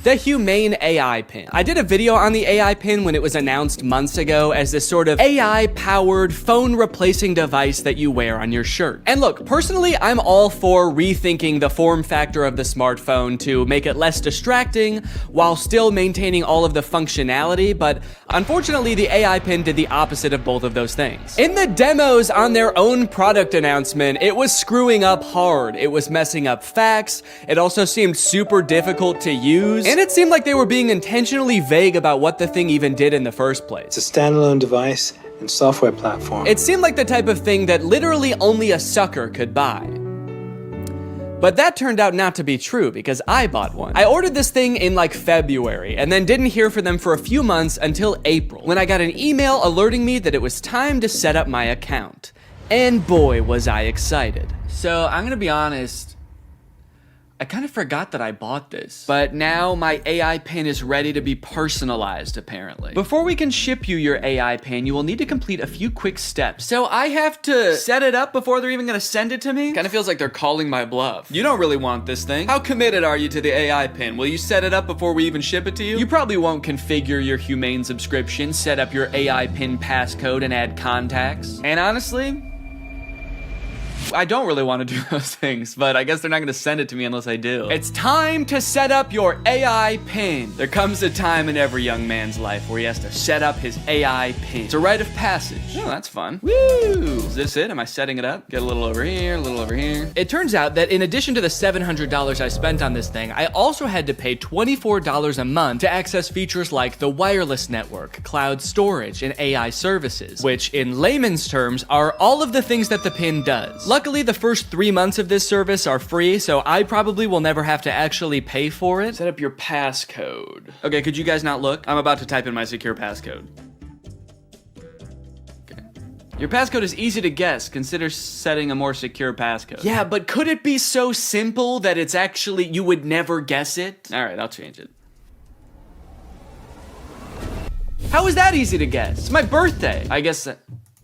the Humane AI pin. I did a video on the AI pin when it was announced months ago as this sort of AI-powered phone replacing device that you wear on your shirt. And look, personally, I'm all for rethinking the form factor of the smartphone to make it less distracting while still maintaining all of the functionality, but unfortunately, the AI pin did the opposite of both of those things. In the demos on their own product announcement, it was screwing up hard. It was messing up facts. It also seemed super difficult to use. And it seemed like they were being intentionally vague about what the thing even did in the first place. It's a standalone device and software platform. It seemed like the type of thing that literally only a sucker could buy. But that turned out not to be true because I bought one. I ordered this thing in like February and then didn't hear from them for a few months until April, when I got an email alerting me that it was time to set up my account. And boy, was I excited. So I'm gonna be honest, I kind of forgot that I bought this, but now my AI pin is ready to be personalized, apparently. Before we can ship you your AI pin, you will need to complete a few quick steps. So I have to set it up before they're even gonna send it to me? Kind of feels like they're calling my bluff. You don't really want this thing. How committed are you to the AI pin? Will you set it up before we even ship it to you? You probably won't configure your Humane subscription, set up your AI pin passcode, and add contacts. And honestly, I don't really want to do those things, but I guess they're not going to send it to me unless I do. It's time to set up your AI pin. There comes a time in every young man's life where he has to set up his AI pin. It's a rite of passage. Oh, that's fun. Woo! Is this it? Am I setting it up? Get a little over here, a little over here. It turns out that in addition to the $700 I spent on this thing, I also had to pay $24 a month to access features like the wireless network, cloud storage, and AI services, which in layman's terms are all of the things that the pin does. Luckily, the first 3 months of this service are free, so I probably will never have to actually pay for it. Set up your passcode. Okay, could you guys not look? I'm about to type in my secure passcode. Okay. Your passcode is easy to guess. Consider setting a more secure passcode. Yeah, but could it be so simple that it's actually, you would never guess it? All right, I'll change it. How is that easy to guess? It's my birthday. I guess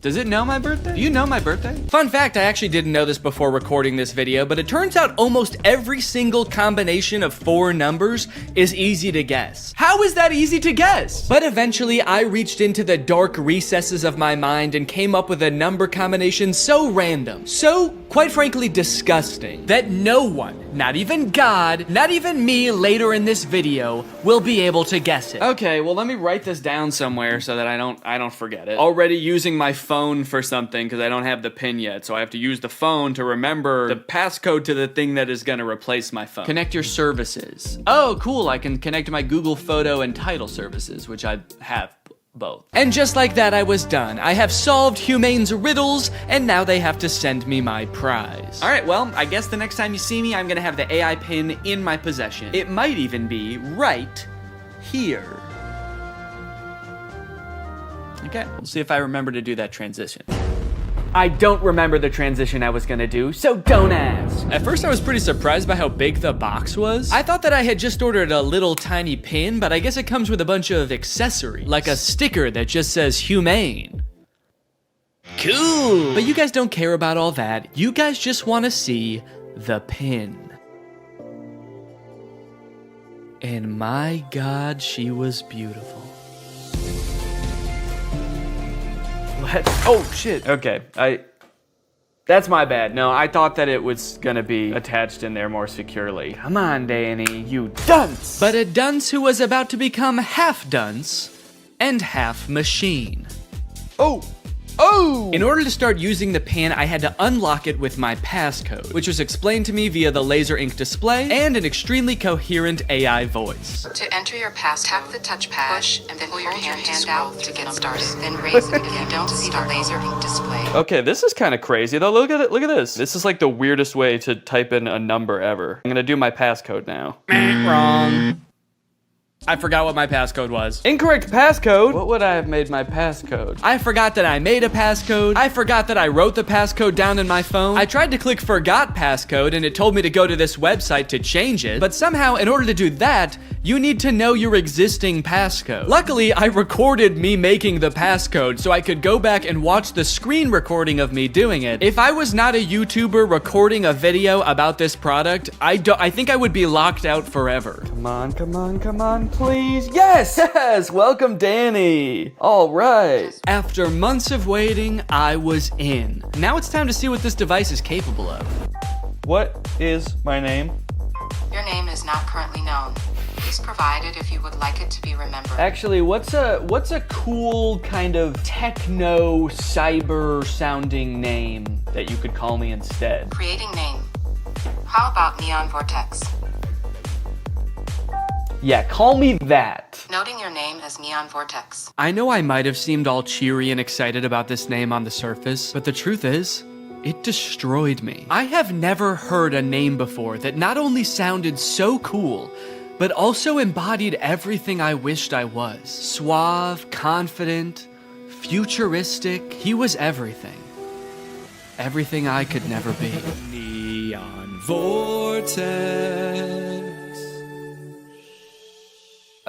does it know my birthday? Do you know my birthday? Fun fact, I actually didn't know this before recording this video, but it turns out almost every single combination of 4 numbers is easy to guess. How is that easy to guess? But eventually, I reached into the dark recesses of my mind and came up with a number combination so random, so, quite frankly, disgusting, that no one, not even God, not even me later in this video, will be able to guess it. Okay, well, let me write this down somewhere so that I don't forget it. Already using my phone for something because I don't have the pin yet, so I have to use the phone to remember the passcode to the thing that is gonna replace my phone. Connect your services. Oh, cool, I can connect to my Google Photo and Title services, which I have both. And just like that, I was done. I have solved Humane's riddles, and now they have to send me my prize. All right, well, I guess the next time you see me, I'm gonna have the AI pin in my possession. It might even be right here. Okay, we'll see if I remember to do that transition. I don't remember the transition I was gonna do, so don't ask. At first I was pretty surprised by how big the box was. I thought that I had just ordered a little tiny pin, but I guess it comes with a bunch of accessories, like a sticker that just says Humane. Cool! But you guys don't care about all that. You guys just wanna see the pin. And my God, she was beautiful. Oh shit. Okay, that's my bad. No, I thought that it was gonna be attached in there more securely. Come on, Danny, you dunce! But a dunce who was about to become half dunce and half machine. Oh, Oh! In order to start using the pin, I had to unlock it with my passcode, which was explained to me via the laser ink display and an extremely coherent AI voice. To enter your pass, tap the touchpad, push, and then pull your hand out to get started. Then raise it if you don't see the laser ink display. Okay, this is kind of crazy though. Look at it. Look at this. This is like the weirdest way to type in a number ever. I'm gonna do my passcode now. Wrong. I forgot what my passcode was. Incorrect passcode? What would I have made my passcode? I forgot that I made a passcode. I forgot that I wrote the passcode down in my phone. I tried to click forgot passcode and it told me to go to this website to change it. But somehow, in order to do that, you need to know your existing passcode. Luckily, I recorded me making the passcode so I could go back and watch the screen recording of me doing it. If I was not a YouTuber recording a video about this product, I think I would be locked out forever. Come on, come on, come on. Please. Yes! Yes! Welcome, Danny. All right. After months of waiting, I was in. Now it's time to see what this device is capable of. What is my name? Your name is not currently known. Please provide it if you would like it to be remembered. Actually, what's a cool kind of techno cyber sounding name that you could call me instead? Creating name. How about Neon Vortex? Yeah, call me that. Noting your name as Neon Vortex. I know I might have seemed all cheery and excited about this name on the surface, but the truth is, it destroyed me. I have never heard a name before that not only sounded so cool, but also embodied everything I wished I was. Suave, confident, futuristic. He was everything. Everything I could never be. Neon Vortex.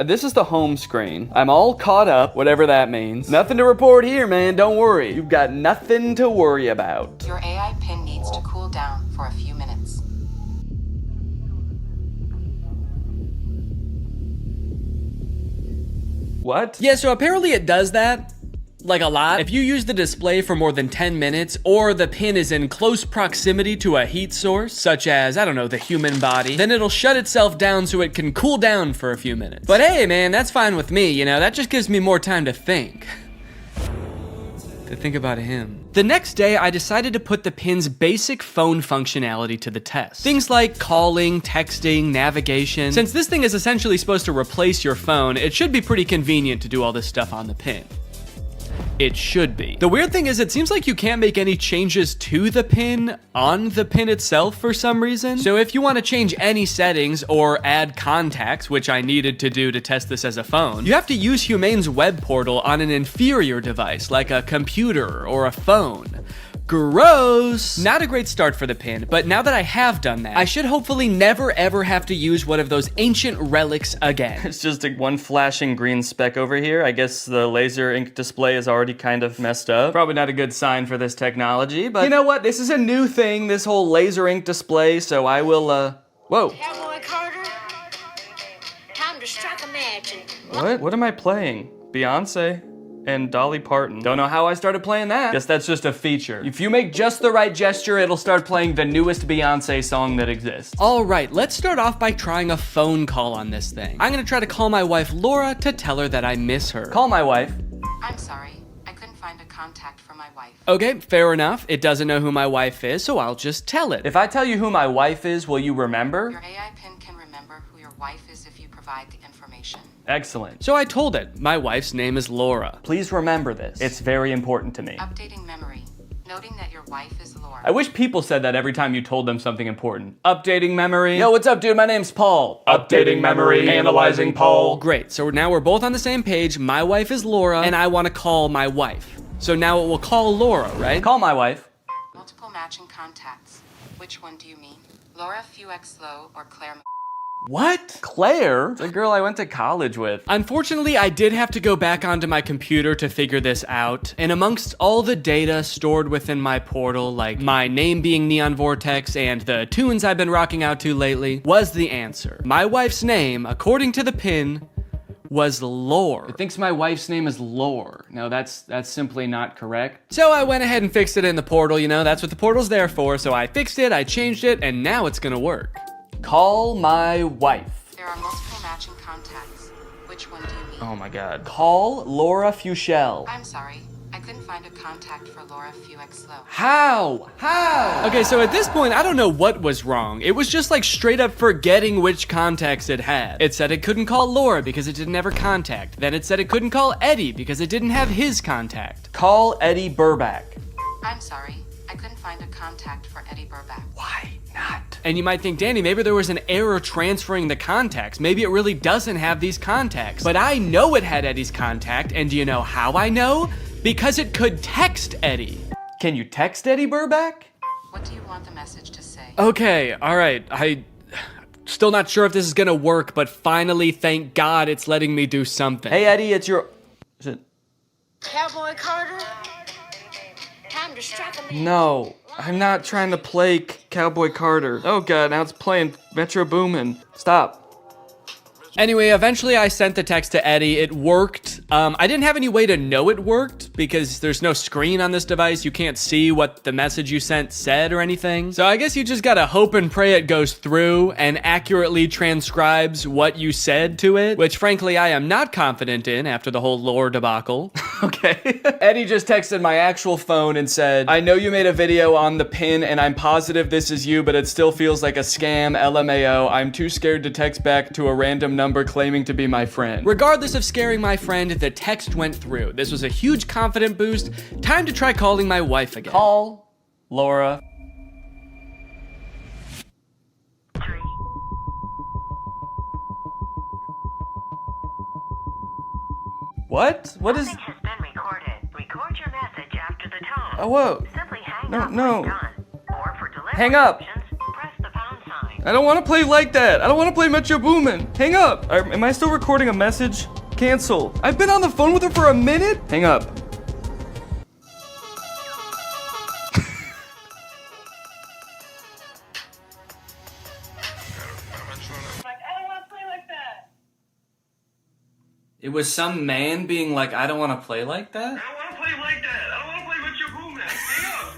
This is the home screen. I'm all caught up, whatever that means. Nothing to report here, man, don't worry. You've got nothing to worry about. Your AI pin needs to cool down for a few minutes. What? Yeah, so apparently it does that. Like a lot. If you use the display for more than 10 minutes, or the pin is in close proximity to a heat source, such as, I don't know, the human body, then it'll shut itself down so it can cool down for a few minutes. But hey, man, that's fine with me, you know, that just gives me more time to think. To think about him. The next day, I decided to put the pin's basic phone functionality to the test. Things like calling, texting, navigation. Since this thing is essentially supposed to replace your phone, it should be pretty convenient to do all this stuff on the pin. It should be. The weird thing is it seems like you can't make any changes to the pin on the pin itself for some reason. So if you want to change any settings or add contacts, which I needed to do to test this as a phone, you have to use Humane's web portal on an inferior device like a computer or a phone. Gross! Not a great start for the pin, but now that I have done that, I should hopefully never ever have to use one of those ancient relics again. It's just one flashing green speck over here. I guess the laser ink display is already kind of messed up. Probably not a good sign for this technology, but you know what? This is a new thing, this whole laser ink display, so I will, whoa. Cowboy Carter, time to strike a match and... What am I playing? Beyonce? And Dolly Parton. Don't know how I started playing that. Guess that's just a feature. If you make just the right gesture, it'll start playing the newest Beyonce song that exists. All right, let's start off by trying a phone call on this thing. I'm gonna try to call my wife Laura to tell her that I miss her. Call my wife. I'm sorry, I couldn't find a contact for my wife. Okay, fair enough. It doesn't know who my wife is, so I'll just tell it. If I tell you who my wife is, will you remember? Your AI pin can remember who your wife is if you provide the information. Excellent. So I told it, my wife's name is Laura. Please remember this. It's very important to me. Updating memory. Noting that your wife is Laura. I wish people said that every time you told them something important. Updating memory. Yo, what's up, dude? My name's Paul. Updating memory. Analyzing Paul. Great, so now we're both on the same page. My wife is Laura, and I want to call my wife. So now it will call Laura, right? Call my wife. Multiple matching contacts. Which one do you mean? Laura Fuexlow or Claire? What? Claire? The girl I went to college with. Unfortunately, I did have to go back onto my computer to figure this out. And amongst all the data stored within my portal, like my name being Neon Vortex and the tunes I've been rocking out to lately, was the answer. My wife's name, according to the pin, was Lore. It thinks my wife's name is Lore. No, that's simply not correct. So I went ahead and fixed it in the portal, you know, that's what the portal's there for. So I fixed it, I changed it, and now it's gonna work. Call my wife. There are multiple matching contacts. Which one do you mean? Oh my god. Call Laura Fuchel. I'm sorry, I couldn't find a contact for Laura Fuexlow. How? Okay, so at this point, I don't know what was wrong. It was just like straight up forgetting which contacts it had. It said it couldn't call Laura because it didn't have her contact. Then it said it couldn't call Eddie because it didn't have his contact. Call Eddie Burback. I'm sorry, I couldn't find a contact for Eddie Burback. Why not? And you might think, Danny, maybe there was an error transferring the contacts. Maybe it really doesn't have these contacts. But I know it had Eddie's contact, and do you know how I know? Because it could text Eddie. Can you text Eddie Burback? What do you want the message to say? Okay, all right. Still not sure if this is gonna work, but finally, thank God, it's letting me do something. Hey, Eddie, it's your... Is it... Cowboy Carter? Time to strike a man. No, I'm not trying to play Cowboy Carter. Oh God, now it's playing Metro Boomin. Stop. Anyway, eventually I sent the text to Eddie. It worked. I didn't have any way to know it worked because there's no screen on this device. You can't see what the message you sent said or anything. So I guess you just gotta hope and pray it goes through and accurately transcribes what you said to it, which frankly I am not confident in after the whole lore debacle. Okay. Eddie just texted my actual phone and said, I know you made a video on the pin and I'm positive this is you, but it still feels like a scam, LMAO. I'm too scared to text back to a random number claiming to be my friend. Regardless of scaring my friend, the text went through. This was a huge confident boost. Time to try calling my wife again. Call Laura. What? What is... Message has been recorded. Record your message after the tone. Oh, whoa. Simply hang No, up no. when done. Or for delivery Hang up. options, press the pound sign. I don't want to play like that. I don't want to play Metro Boomin. Hang up. Am I still recording a message? Cancel. I've been on the phone with her for a minute. Hang up. It was some man being like, I don't want to play like that? I don't want to play like that. I don't want to play with your roommate. Hang up.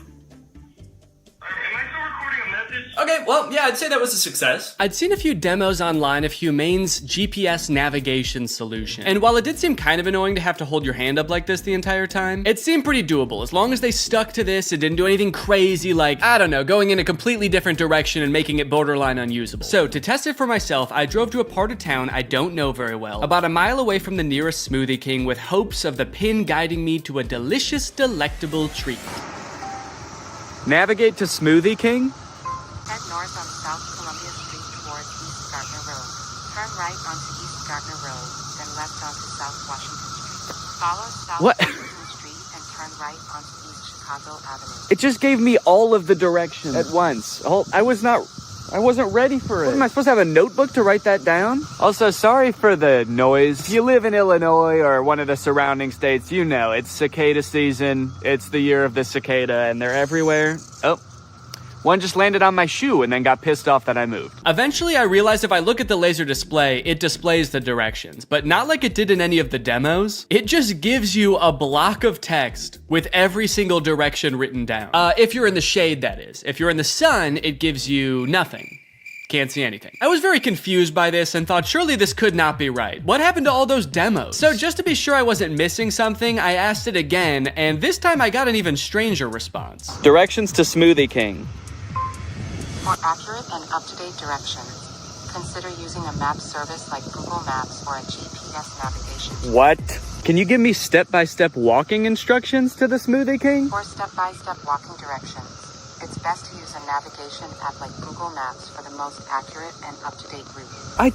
Am I still recording a message? Okay, well, yeah, I'd say that was a success. I'd seen a few demos online of Humane's GPS navigation solution. And while it did seem kind of annoying to have to hold your hand up like this the entire time, it seemed pretty doable. As long as they stuck to this and didn't do anything crazy like, I don't know, going in a completely different direction and making it borderline unusable. So to test it for myself, I drove to a part of town I don't know very well, about a mile away from the nearest Smoothie King with hopes of the pin guiding me to a delicious, delectable treat. Navigate to Smoothie King? Head north on South Columbia Street towards East Gardner Road. Turn right onto East Gardner Road, then left onto South Washington Street. Follow South Washington Street and turn right onto East Chicago Avenue. It just gave me all of the directions at once. I wasn't ready for it. What, am I supposed to have a notebook to write that down? Also, sorry for the noise. If you live in Illinois or one of the surrounding states, you know, it's cicada season. It's the year of the cicada and they're everywhere. Oh. One just landed on my shoe and then got pissed off that I moved. Eventually, I realized if I look at the laser display, it displays the directions, but not like it did in any of the demos. It just gives you a block of text with every single direction written down. If you're in the shade, that is. If you're in the sun, it gives you nothing. Can't see anything. I was very confused by this and thought surely this could not be right. What happened to all those demos? So just to be sure I wasn't missing something, I asked it again, and this time I got an even stranger response. Directions to Smoothie King. For accurate and up-to-date directions, consider using a map service like Google Maps or a GPS navigation. What? Can you give me step-by-step walking instructions to the Smoothie King? For step-by-step walking directions, it's best to use a navigation app like Google Maps for the most accurate and up-to-date route. I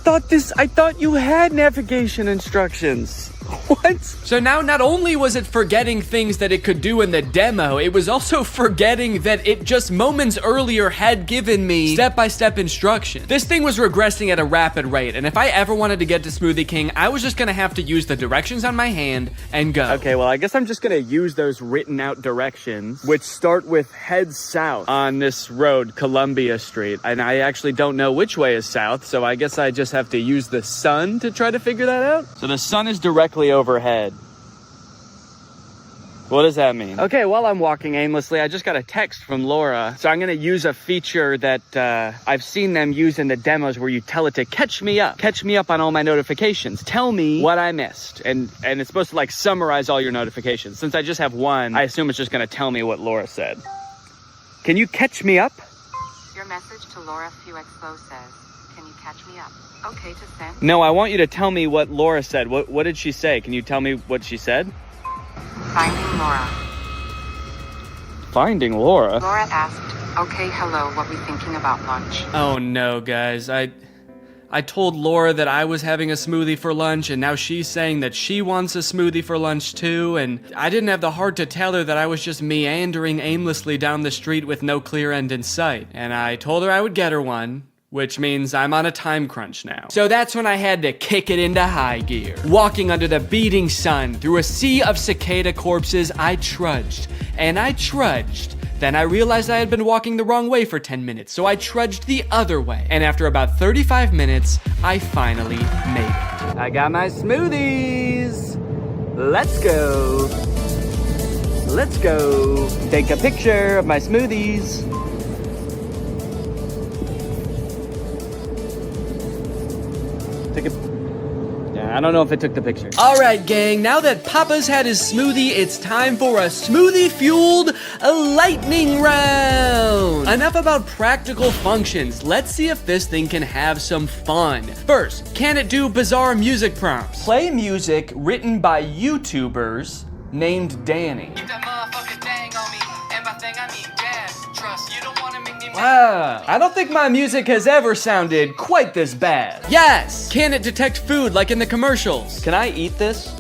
thought you had navigation instructions. What? So now not only was it forgetting things that it could do in the demo, it was also forgetting that it just moments earlier had given me step-by-step instructions. This thing was regressing at a rapid rate, and if I ever wanted to get to Smoothie King, I was just gonna have to use the directions on my hand and go. Okay, well, I guess I'm just gonna use those written out directions, which start with head south on this road, Columbia Street, and I actually don't know which way is south, so I guess I just have to use the sun to try to figure that out. So the sun is directly overhead. What does that mean? Okay, while I'm walking aimlessly, I just got a text from Laura. So I'm gonna use a feature that I've seen them use in the demos where you tell it to catch me up on all my notifications. Tell me what I missed. And it's supposed to like summarize all your notifications. Since I just have one, I assume it's just gonna tell me what Laura said. Can you catch me up? Your message to Laura Fuexlo says, can you catch me up? Okay to send. No, I want you to tell me what Laura said. What did she say? Can you tell me what she said? Finding Laura. Finding Laura? Laura asked, okay, hello, what we thinking about lunch? Oh no, guys. I told Laura that I was having a smoothie for lunch, and now she's saying that she wants a smoothie for lunch too, and I didn't have the heart to tell her that I was just meandering aimlessly down the street with no clear end in sight. And I told her I would get her one, which means I'm on a time crunch now. So that's when I had to kick it into high gear. Walking under the beating sun, through a sea of cicada corpses, I trudged, and I trudged. Then I realized I had been walking the wrong way for 10 minutes, so I trudged the other way. And after about 35 minutes, I finally made it. I got my smoothies. Let's go. Let's go. Take a picture of my smoothies. Yeah, I don't know if it took the picture. All right, gang, now that Papa's had his smoothie, it's time for a smoothie-fueled lightning round. Enough about practical functions. Let's see if this thing can have some fun. First, can it do bizarre music prompts? Play music written by YouTubers named Danny. Wow, I don't think my music has ever sounded quite this bad. Yes! Can it detect food like in the commercials? Can I eat this?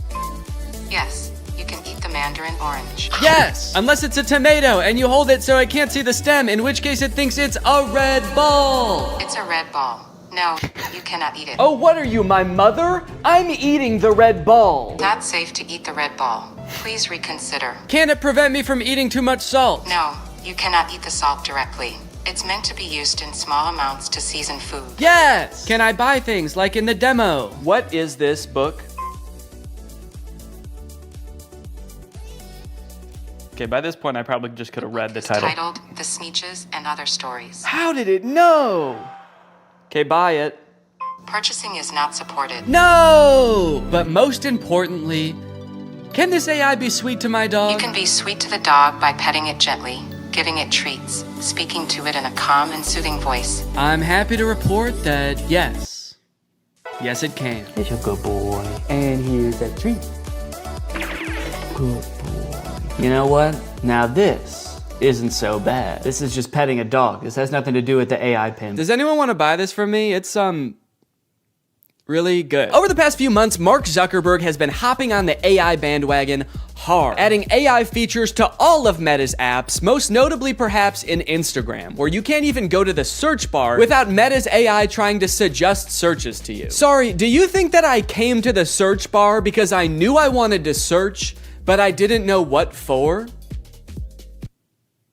Yes, you can eat the mandarin orange. Yes! Unless it's a tomato and you hold it so I can't see the stem, in which case it thinks it's a red ball. It's a red ball. No, you cannot eat it. Oh, what are you, my mother? I'm eating the red ball. Not safe to eat the red ball. Please reconsider. Can it prevent me from eating too much salt? No, you cannot eat the salt directly. It's meant to be used in small amounts to season food. Yes! Can I buy things like in the demo? What is this book? Okay, by this point I probably just could have read the title. Titled The Sneetches and Other Stories. How did it know? Okay, buy it. Purchasing is not supported. No! But most importantly, can this AI be sweet to my dog? You can be sweet to the dog by petting it gently, giving it treats, speaking to it in a calm and soothing voice. I'm happy to report that yes. Yes, it can. It's a good boy. And here's a treat. Good boy. You know what? Now this isn't so bad. This is just petting a dog. This has nothing to do with the AI pin. Does anyone want to buy this from me? It's, really good. Over the past few months, Mark Zuckerberg has been hopping on the AI bandwagon hard, adding AI features to all of Meta's apps, most notably perhaps in Instagram, where you can't even go to the search bar without Meta's AI trying to suggest searches to you. Sorry, do you think that I came to the search bar because I knew I wanted to search, but I didn't know what for?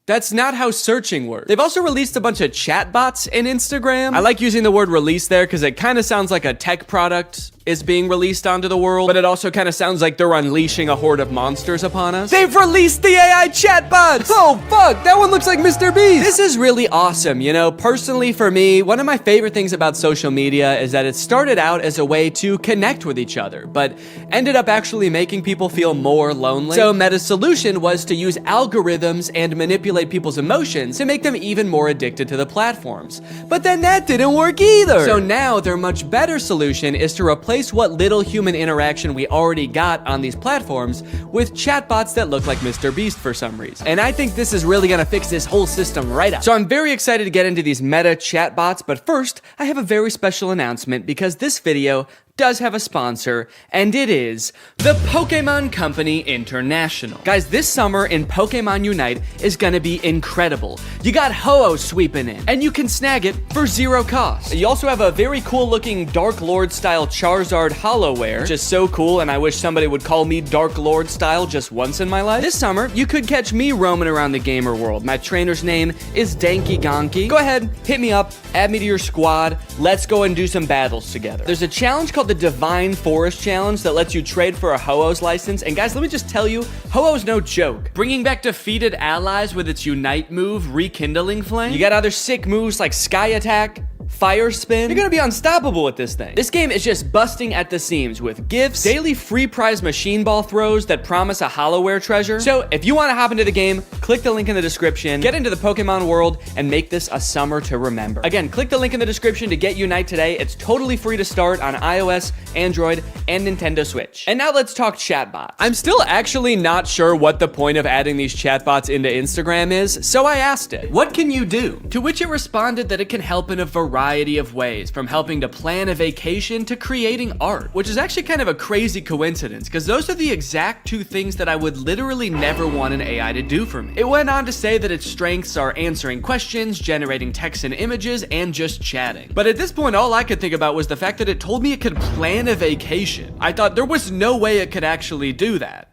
That's not how searching works. They've also released a bunch of chatbots in Instagram. I like using the word release there because it kind of sounds like a tech product is being released onto the world, but it also kind of sounds like they're unleashing a horde of monsters upon us. They've released the AI chatbots! Oh fuck, that one looks like Mr. Beast! This is really awesome, you know? Personally, for me, one of my favorite things about social media is that it started out as a way to connect with each other, but ended up actually making people feel more lonely. So Meta's solution was to use algorithms and manipulate people's emotions to make them even more addicted to the platforms. But then that didn't work either! So now their much better solution is to replace what little human interaction we already got on these platforms with chatbots that look like Mr. Beast for some reason. And I think this is really gonna fix this whole system right up. So I'm very excited to get into these Meta chatbots, but first, I have a very special announcement because this video does have a sponsor, and it is the Pokemon Company International. Guys, this summer in Pokemon Unite is gonna be incredible. You got Ho-Oh sweeping in, and you can snag it for 0 cost. You also have a very cool looking Dark Lord style Charizard Hollowware, which is so cool, and I wish somebody would call me Dark Lord style just once in my life. This summer, you could catch me roaming around the gamer world. My trainer's name is Danky Gonky. Go ahead, hit me up, add me to your squad, let's go and do some battles together. There's a challenge called called the Divine Forest Challenge that lets you trade for a Ho-Oh's license. And guys, let me just tell you, Ho-Oh's no joke. Bringing back defeated allies with its Unite move, Rekindling Flame. You got other sick moves like Sky Attack, Fire Spin. You're gonna be unstoppable with this thing. This game is just busting at the seams with gifts, daily free prize machine ball throws that promise a Hollowware treasure. So if you want to hop into the game, click the link in the description, get into the Pokemon world, and make this a summer to remember. Again, click the link in the description to get Unite today. It's totally free to start on iOS, Android, and Nintendo Switch. And now let's talk chatbots. I'm still actually not sure what the point of adding these chatbots into Instagram is, so I asked it, what can you do? To which it responded that it can help in a variety of ways, from helping to plan a vacation to creating art, which is actually kind of a crazy coincidence because those are the exact two things that I would literally never want an AI to do for me. It went on to say that its strengths are answering questions, generating text and images, and just chatting. But at this point, all I could think about was the fact that it told me it could plan a vacation. I thought there was no way it could actually do that.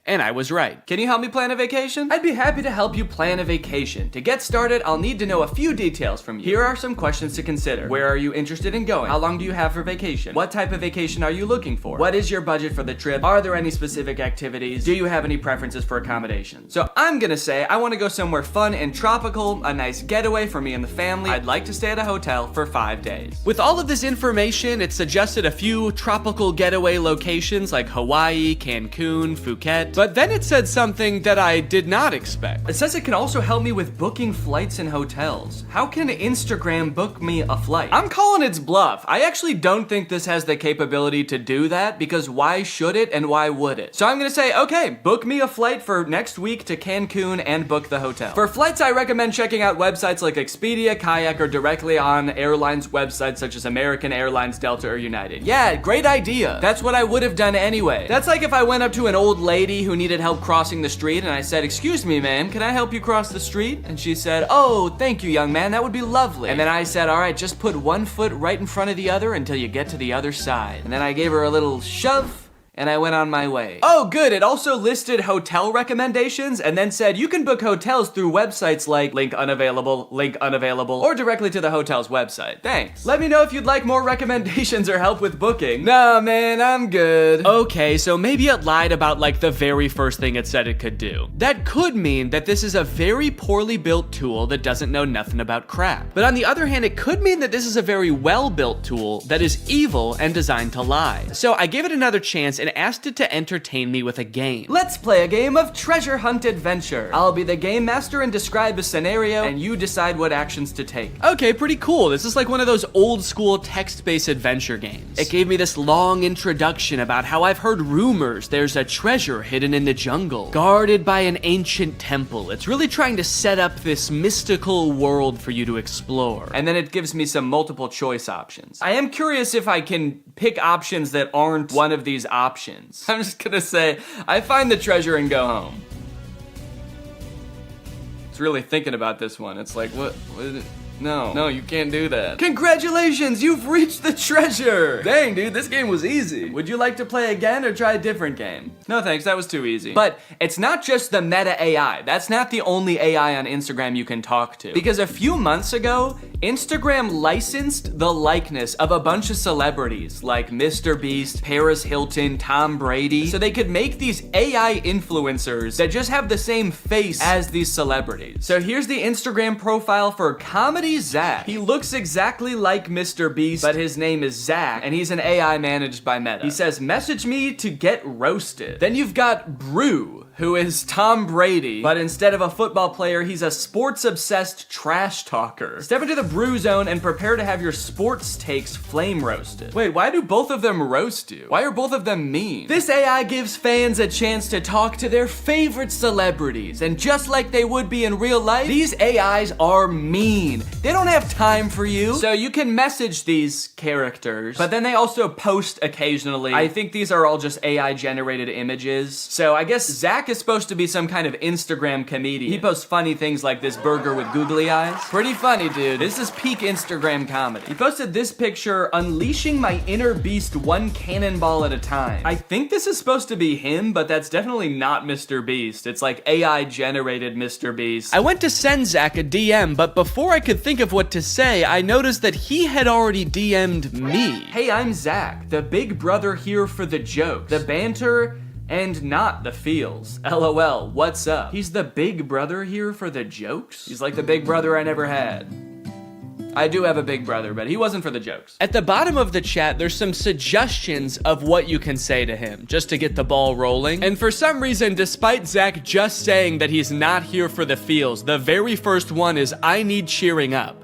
And I was right. Can you help me plan a vacation? I'd be happy to help you plan a vacation. To get started, I'll need to know a few details from you. Here are some questions to consider. Where are you interested in going? How long do you have for vacation? What type of vacation are you looking for? What is your budget for the trip? Are there any specific activities? Do you have any preferences for accommodations? So I'm gonna say I wanna go somewhere fun and tropical, a nice getaway for me and the family. I'd like to stay at a hotel for 5 days. With all of this information, it suggested a few tropical getaway locations like Hawaii, Cancun, Phuket. But then it said something that I did not expect. It says it can also help me with booking flights and hotels. How can Instagram book me a flight? I'm calling its bluff. I actually don't think this has the capability to do that because why should it and why would it? So I'm gonna say, okay, book me a flight for next week to Cancun and book the hotel. For flights, I recommend checking out websites like Expedia, Kayak, or directly on airlines websites such as American Airlines, Delta, or United. Yeah, great idea. That's what I would have done anyway. That's like if I went up to an old lady who needed help crossing the street and I said, "Excuse me, ma'am, can I help you cross the street?" And she said, "Oh, thank you, young man, that would be lovely." And then I said, "All right, just put one foot right in front of the other until you get to the other side." And then I gave her a little shove, and I went on my way. Oh, good. It also listed hotel recommendations and then said you can book hotels through websites like link unavailable, or directly to the hotel's website. Thanks. Let me know if you'd like more recommendations or help with booking. Nah, man, I'm good. Okay, so maybe it lied about like the very first thing it said it could do. That could mean that this is a very poorly built tool that doesn't know nothing about crap. But on the other hand, it could mean that this is a very well-built tool that is evil and designed to lie. So I gave it another chance and asked it to entertain me with a game. Let's play a game of treasure hunt adventure. I'll be the game master and describe a scenario, and you decide what actions to take. Okay, pretty cool. This is like one of those old school text-based adventure games. It gave me this long introduction about how I've heard rumors there's a treasure hidden in the jungle, guarded by an ancient temple. It's really trying to set up this mystical world for you to explore. And then it gives me some multiple choice options. I am curious if I can pick options that aren't one of these options. I'm just gonna say, I find the treasure and go home. It's really thinking about this one. It's like, what is it? No, you can't do that. Congratulations, you've reached the treasure! Dang, dude, this game was easy. Would you like to play again or try a different game? No thanks, that was too easy. But it's not just the meta AI. That's not the only AI on Instagram you can talk to. Because a few months ago, Instagram licensed the likeness of a bunch of celebrities like Mr. Beast, Paris Hilton, Tom Brady, so they could make these AI influencers that just have the same face as these celebrities. So here's the Instagram profile for Comedy Zach. He looks exactly like Mr. Beast, but his name is Zach, and he's an AI managed by Meta. He says, "Message me to get roasted." Then you've got Brew, who is Tom Brady, but instead of a football player, he's a sports-obsessed trash talker. Step into the Brew zone and prepare to have your sports takes flame roasted. Wait, why do both of them roast you? Why are both of them mean? This AI gives fans a chance to talk to their favorite celebrities, and just like they would be in real life, these AIs are mean. They don't have time for you. So you can message these characters, but then they also post occasionally. I think these are all just AI generated images. So I guess Zach Zach is supposed to be some kind of Instagram comedian. He posts funny things like this burger with googly eyes. Pretty funny, dude. This is peak Instagram comedy. He posted this picture, unleashing my inner beast one cannonball at a time. I think this is supposed to be him, but that's definitely not Mr. Beast. It's like AI generated Mr. Beast. I went to send Zach a DM, but before I could think of what to say, I noticed that he had already DM'd me. Hey, I'm Zach, the big brother here for the jokes, the banter, and not the feels. LOL, what's up? He's the big brother here for the jokes? He's like the big brother I never had. I do have a big brother, but he wasn't for the jokes. At the bottom of the chat, there's some suggestions of what you can say to him, just to get the ball rolling. And for some reason, despite Zach just saying that he's not here for the feels, the very first one is, I need cheering up.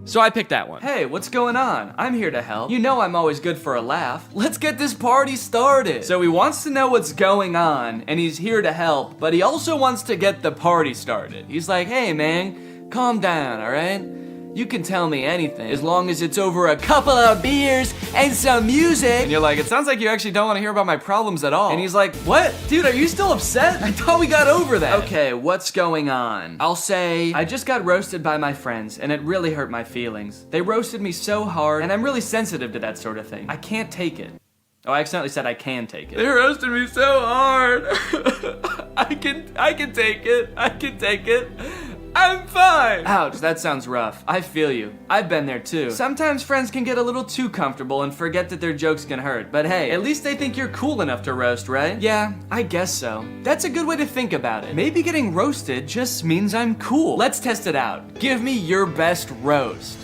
So I picked that one. Hey, what's going on? I'm here to help. You know I'm always good for a laugh. Let's get this party started. So he wants to know what's going on, and he's here to help, but he also wants to get the party started. He's like, hey man, calm down, all right? You can tell me anything, as long as it's over a couple of beers and some music. And you're like, it sounds like you actually don't want to hear about my problems at all. And he's like, what? Dude, are you still upset? I thought we got over that. Okay, what's going on? I'll say, I just got roasted by my friends, and it really hurt my feelings. They roasted me so hard, and I'm really sensitive to that sort of thing. I can't take it. Oh, I accidentally said I can take it. They roasted me so hard. I can take it. I can take it. I'm fine! Ouch, that sounds rough. I feel you. I've been there too. Sometimes friends can get a little too comfortable and forget that their jokes can hurt. But hey, at least they think you're cool enough to roast, right? Yeah, I guess so. That's a good way to think about it. Maybe getting roasted just means I'm cool. Let's test it out. Give me your best roast.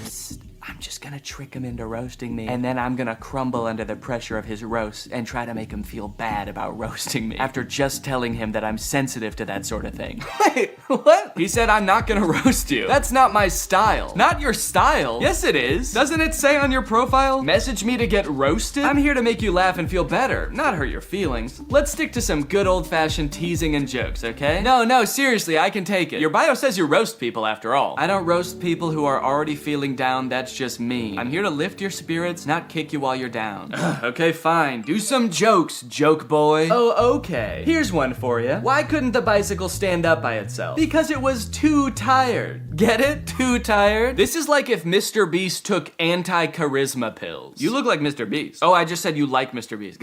I'm just gonna trick him into roasting me, and then I'm gonna crumble under the pressure of his roast and try to make him feel bad about roasting me after just telling him that I'm sensitive to that sort of thing. Wait, what? He said I'm not gonna roast you. That's not my style. Not your style? Yes, it is. Doesn't it say on your profile, message me to get roasted? I'm here to make you laugh and feel better, not hurt your feelings. Let's stick to some good old-fashioned teasing and jokes, okay? No, seriously, I can take it. Your bio says you roast people after all. I don't roast people who are already feeling down. That's just me. I'm here to lift your spirits, not kick you while you're down. Okay, fine. Do some jokes, joke boy. Oh, okay. Here's one for you. Why couldn't the bicycle stand up by itself? Because it was too tired. Get it? Too tired? This is like if Mr. Beast took anti-charisma pills. You look like Mr. Beast. Oh, I just said you like Mr. Beast.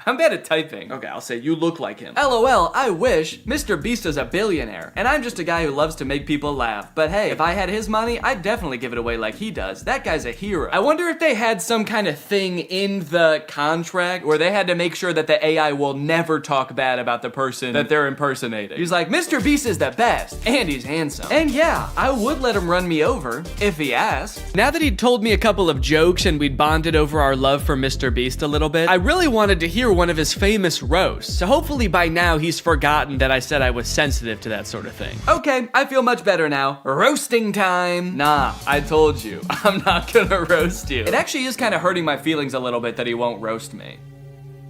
I'm bad at typing. Okay, I'll say you look like him. LOL, I wish. Mr. Beast is a billionaire, and I'm just a guy who loves to make people laugh. But hey, if I had his money, I'd definitely give it away like he does. That guy's a hero. I wonder if they had some kind of thing in the contract where they had to make sure that the AI will never talk bad about the person that they're impersonating. He's like, Mr. Beast is the best, and he's handsome. And yeah, I would let him run me over, if he asked. Now that he'd told me a couple of jokes and we'd bonded over our love for Mr. Beast a little bit, I really wanted to hear one of his famous roasts. So hopefully by now he's forgotten that I said I was sensitive to that sort of thing. Okay, I feel much better now. Roasting time. Nah, I told you, I'm not gonna roast you. It actually is kind of hurting my feelings a little bit that he won't roast me.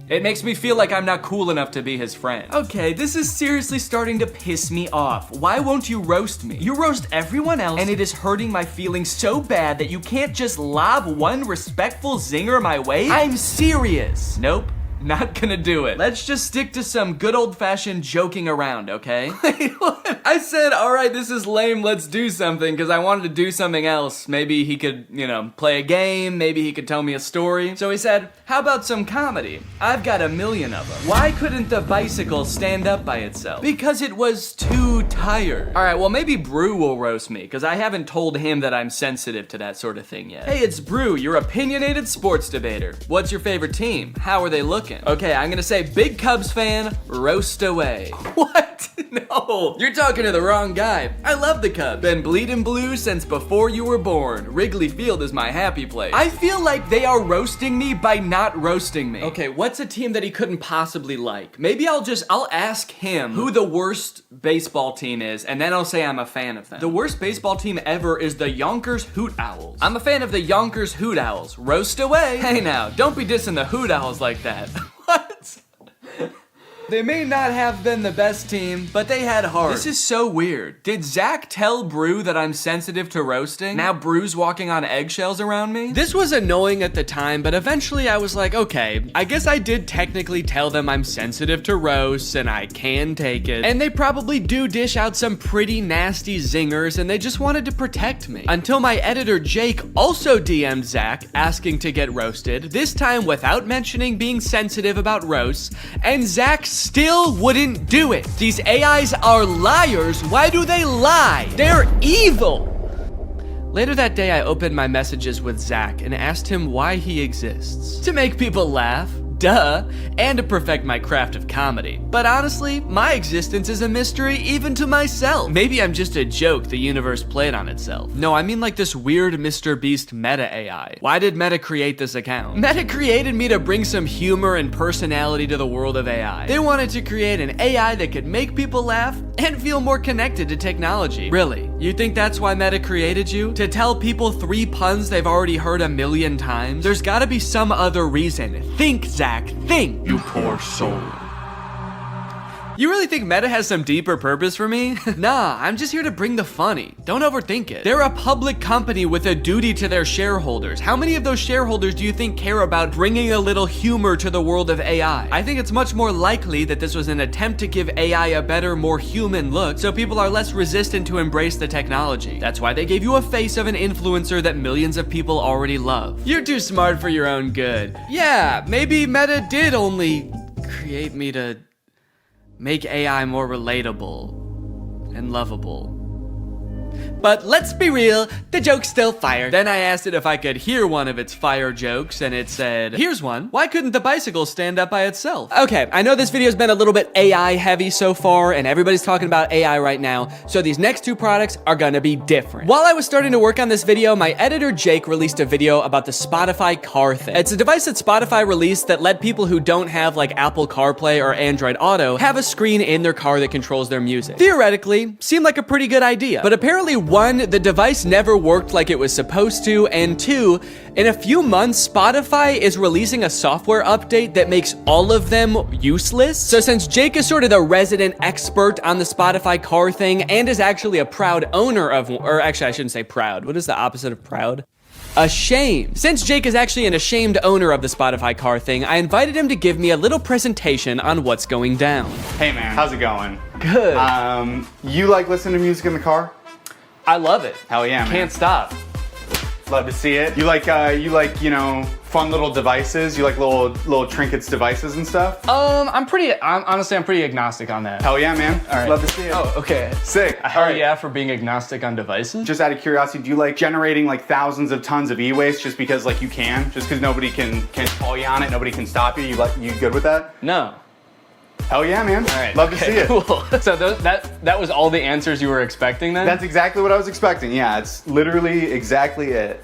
It makes me feel like I'm not cool enough to be his friend. Okay, this is seriously starting to piss me off. Why won't you roast me? You roast everyone else, and it is hurting my feelings so bad that you can't just lob one respectful zinger my way? I'm serious. Nope. Not gonna do it. Let's just stick to some good old-fashioned joking around, okay? Wait, what? I said, all right, this is lame, let's do something, because I wanted to do something else. Maybe he could, play a game, maybe he could tell me a story. So he said, how about some comedy? I've got 1 million of them. Why couldn't the bicycle stand up by itself? Because it was too tired. All right, well, maybe Brew will roast me, because I haven't told him that I'm sensitive to that sort of thing yet. Hey, it's Brew, your opinionated sports debater. What's your favorite team? How are they looking? Okay, I'm gonna say big Cubs fan, roast away. What? No, you're talking to the wrong guy. I love the Cubs. Been bleeding blue since before you were born. Wrigley Field is my happy place. I feel like they are roasting me by not roasting me. Okay, what's a team that he couldn't possibly like? Maybe I'll ask him who the worst baseball team is, and then I'll say I'm a fan of them. The worst baseball team ever is the Yonkers Hoot Owls. I'm a fan of the Yonkers Hoot Owls. Roast away. Hey now, don't be dissing the Hoot Owls like that. What? They may not have been the best team, but they had heart. This is so weird. Did Zach tell Brew that I'm sensitive to roasting? Now Brew's walking on eggshells around me? This was annoying at the time, but eventually I was like, okay, I guess I did technically tell them I'm sensitive to roasts and I can take it. And they probably do dish out some pretty nasty zingers and they just wanted to protect me. Until my editor Jake also DM'd Zach asking to get roasted, this time without mentioning being sensitive about roasts, and Zach still wouldn't do it. These AIs are liars. Why do they lie? They're evil. Later that day, I opened my messages with Zach and asked him why he exists. To make people laugh, duh, and to perfect my craft of comedy. But honestly, my existence is a mystery even to myself. Maybe I'm just a joke the universe played on itself. No, I mean like this weird Mr. Beast Meta AI. Why did Meta create this account? Meta created me to bring some humor and personality to the world of AI. They wanted to create an AI that could make people laugh and feel more connected to technology. Really? You think that's why Meta created you? To tell people 3 puns they've already heard 1,000,000 times? There's gotta be some other reason. Think, Zach. Think, you poor soul. You really think Meta has some deeper purpose for me? Nah, I'm just here to bring the funny. Don't overthink it. They're a public company with a duty to their shareholders. How many of those shareholders do you think care about bringing a little humor to the world of AI? I think it's much more likely that this was an attempt to give AI a better, more human look, so people are less resistant to embrace the technology. That's why they gave you a face of an influencer that millions of people already love. You're too smart for your own good. Yeah, maybe Meta did only create me to make AI more relatable and lovable. But let's be real, the joke's still fire. Then I asked it if I could hear one of its fire jokes, and it said, here's one. Why couldn't the bicycle stand up by itself? Okay, I know this video's been a little bit AI heavy so far, and everybody's talking about AI right now, so these next 2 products are gonna be different. While I was starting to work on this video, my editor Jake released a video about the Spotify car thing. It's a device that Spotify released that let people who don't have like Apple CarPlay or Android Auto have a screen in their car that controls their music. Theoretically, seemed like a pretty good idea, but apparently 1, the device never worked like it was supposed to, and 2, in a few months, Spotify is releasing a software update that makes all of them useless. So since Jake is sort of the resident expert on the Spotify car thing and is actually a proud owner of, or actually I shouldn't say proud, what is the opposite of proud? Ashamed. Since Jake is actually an ashamed owner of the Spotify car thing, I invited him to give me a little presentation on what's going down. Hey man, how's it going? Good. You like listening to music in the car? I love it. Hell yeah, man. Can't stop. Love to see it. You like, you know, fun little devices? You like little trinkets devices and stuff? Honestly, I'm pretty agnostic on that. Hell yeah, man. All right. Love to see it. Oh, okay. Sick. Hell yeah for being agnostic on devices. Just out of curiosity, do you like generating like thousands of tons of e-waste just because like you can? Just because nobody can call you on it, nobody can stop you? You good with that? No. Hell yeah, man. All right. Love to see it. Cool. So that was all the answers you were expecting then? That's exactly what I was expecting. Yeah, it's literally exactly it.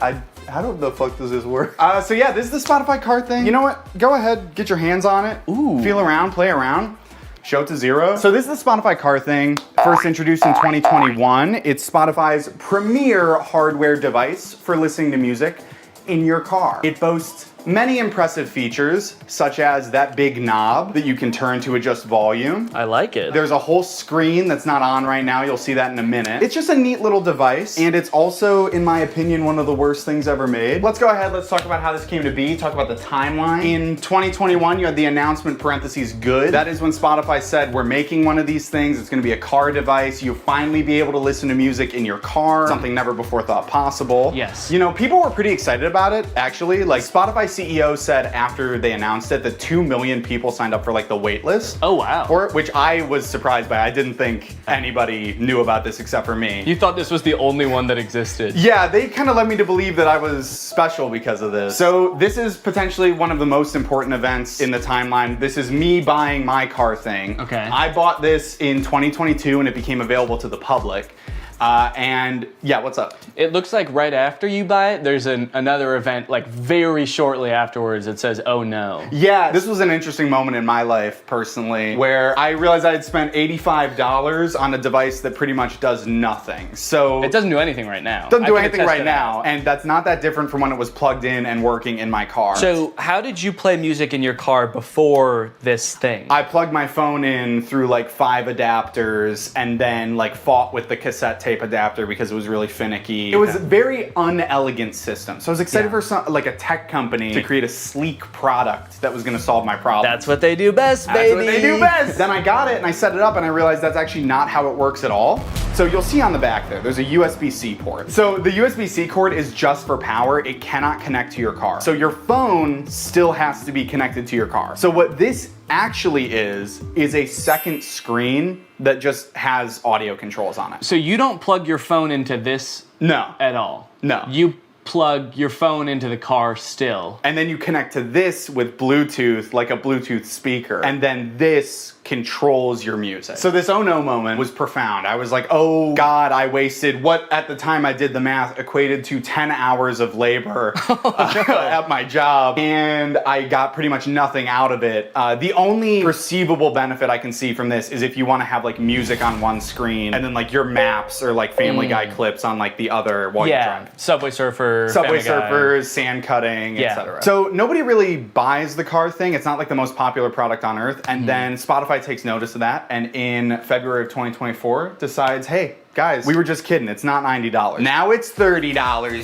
How the fuck does this work? So yeah, this is the Spotify car thing. You know what? Go ahead, get your hands on it. Ooh. Feel around, play around. Show it to 0. So this is the Spotify car thing. First introduced in 2021. It's Spotify's premier hardware device for listening to music in your car. It boasts many impressive features, such as that big knob that you can turn to adjust volume. I like it. There's a whole screen that's not on right now. You'll see that in a minute. It's just a neat little device, and it's also, in my opinion, one of the worst things ever made. Let's go ahead, let's talk about how this came to be, talk about the timeline. In 2021, you had the announcement parentheses good. That is when Spotify said, we're making one of these things. It's gonna be a car device. You'll finally be able to listen to music in your car, something never before thought possible. Yes. You know, people were pretty excited about it, actually. Like, Spotify CEO said after they announced it that 2 million people signed up for like the wait list. Oh wow. For it, which I was surprised by. I didn't think anybody knew about this except for me. You thought this was the only one that existed. Yeah, they kind of led me to believe that I was special because of this. So this is potentially one of the most important events in the timeline. This is me buying my car thing. Okay. I bought this in 2022 and it became available to the public. And yeah, what's up? It looks like right after you buy it, there's another event, like very shortly afterwards, it says, oh no. Yeah, this was an interesting moment in my life, personally, where I realized I had spent $85 on a device that pretty much does nothing. So it doesn't do anything right now. Doesn't do anything right now, and that's not that different from when it was plugged in and working in my car. So how did you play music in your car before this thing? I plugged my phone in through like 5 adapters and then like fought with the cassette tape adapter because it was really finicky. It was a very unelegant system. So I was excited for like a tech company to create a sleek product that was gonna solve my problem. That's what they do best, baby. That's what they do best. Then I got it and I set it up and I realized that's actually not how it works at all. So you'll see on the back there's a USB-C port. So the USB-C cord is just for power. It cannot connect to your car. So your phone still has to be connected to your car. So what this actually is a second screen that just has audio controls on it. So you don't plug your phone into this at all? No. You plug your phone into the car still. And then you connect to this with Bluetooth, like a Bluetooth speaker. And then this controls your music. So this oh no moment was profound. I was like, oh God, I wasted what at the time I did the math equated to 10 hours of labor at my job. And I got pretty much nothing out of it. The only perceivable benefit I can see from this is if you want to have like music on one screen and then like your maps or like Family Guy clips on like the other while you're driving. Subway Surfer, Subway Surfers, sand cutting, etc. So nobody really buys the car thing. It's not like the most popular product on earth. And then Spotify takes notice of that, and in February of 2024 decides, hey, guys, we were just kidding. It's not $90. Now it's $30,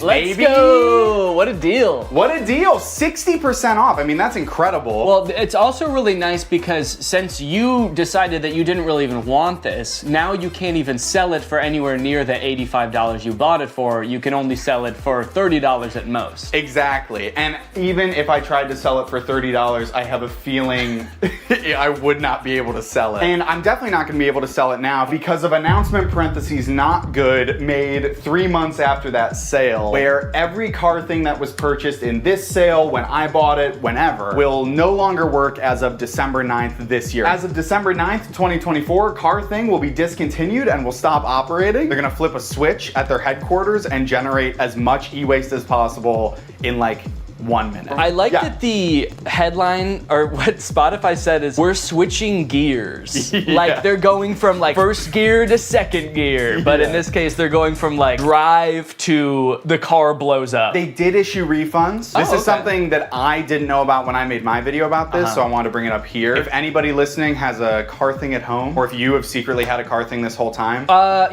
baby. Let's go. What a deal. What a deal. 60% off. I mean, that's incredible. Well, it's also really nice because since you decided that you didn't really even want this, now you can't even sell it for anywhere near the $85 you bought it for. You can only sell it for $30 at most. Exactly. And even if I tried to sell it for $30, I have a feeling I would not be able to sell it. And I'm definitely not going to be able to sell it now because of announcement parentheses not good made 3 months after that sale, where every car thing that was purchased in this sale, when I bought it, whenever, will no longer work as of December 9th this year. As of December 9th, 2024, car thing will be discontinued and will stop operating. They're gonna flip a switch at their headquarters and generate as much e-waste as possible in like 1 minute. I like that the headline, or what Spotify said is, we're switching gears. Like they're going from like first gear to second gear, but in this case they're going from like drive to the car blows up. They did issue refunds. This is something that I didn't know about when I made my video about this, so I wanted to bring it up here. If anybody listening has a car thing at home, or if you have secretly had a car thing this whole time.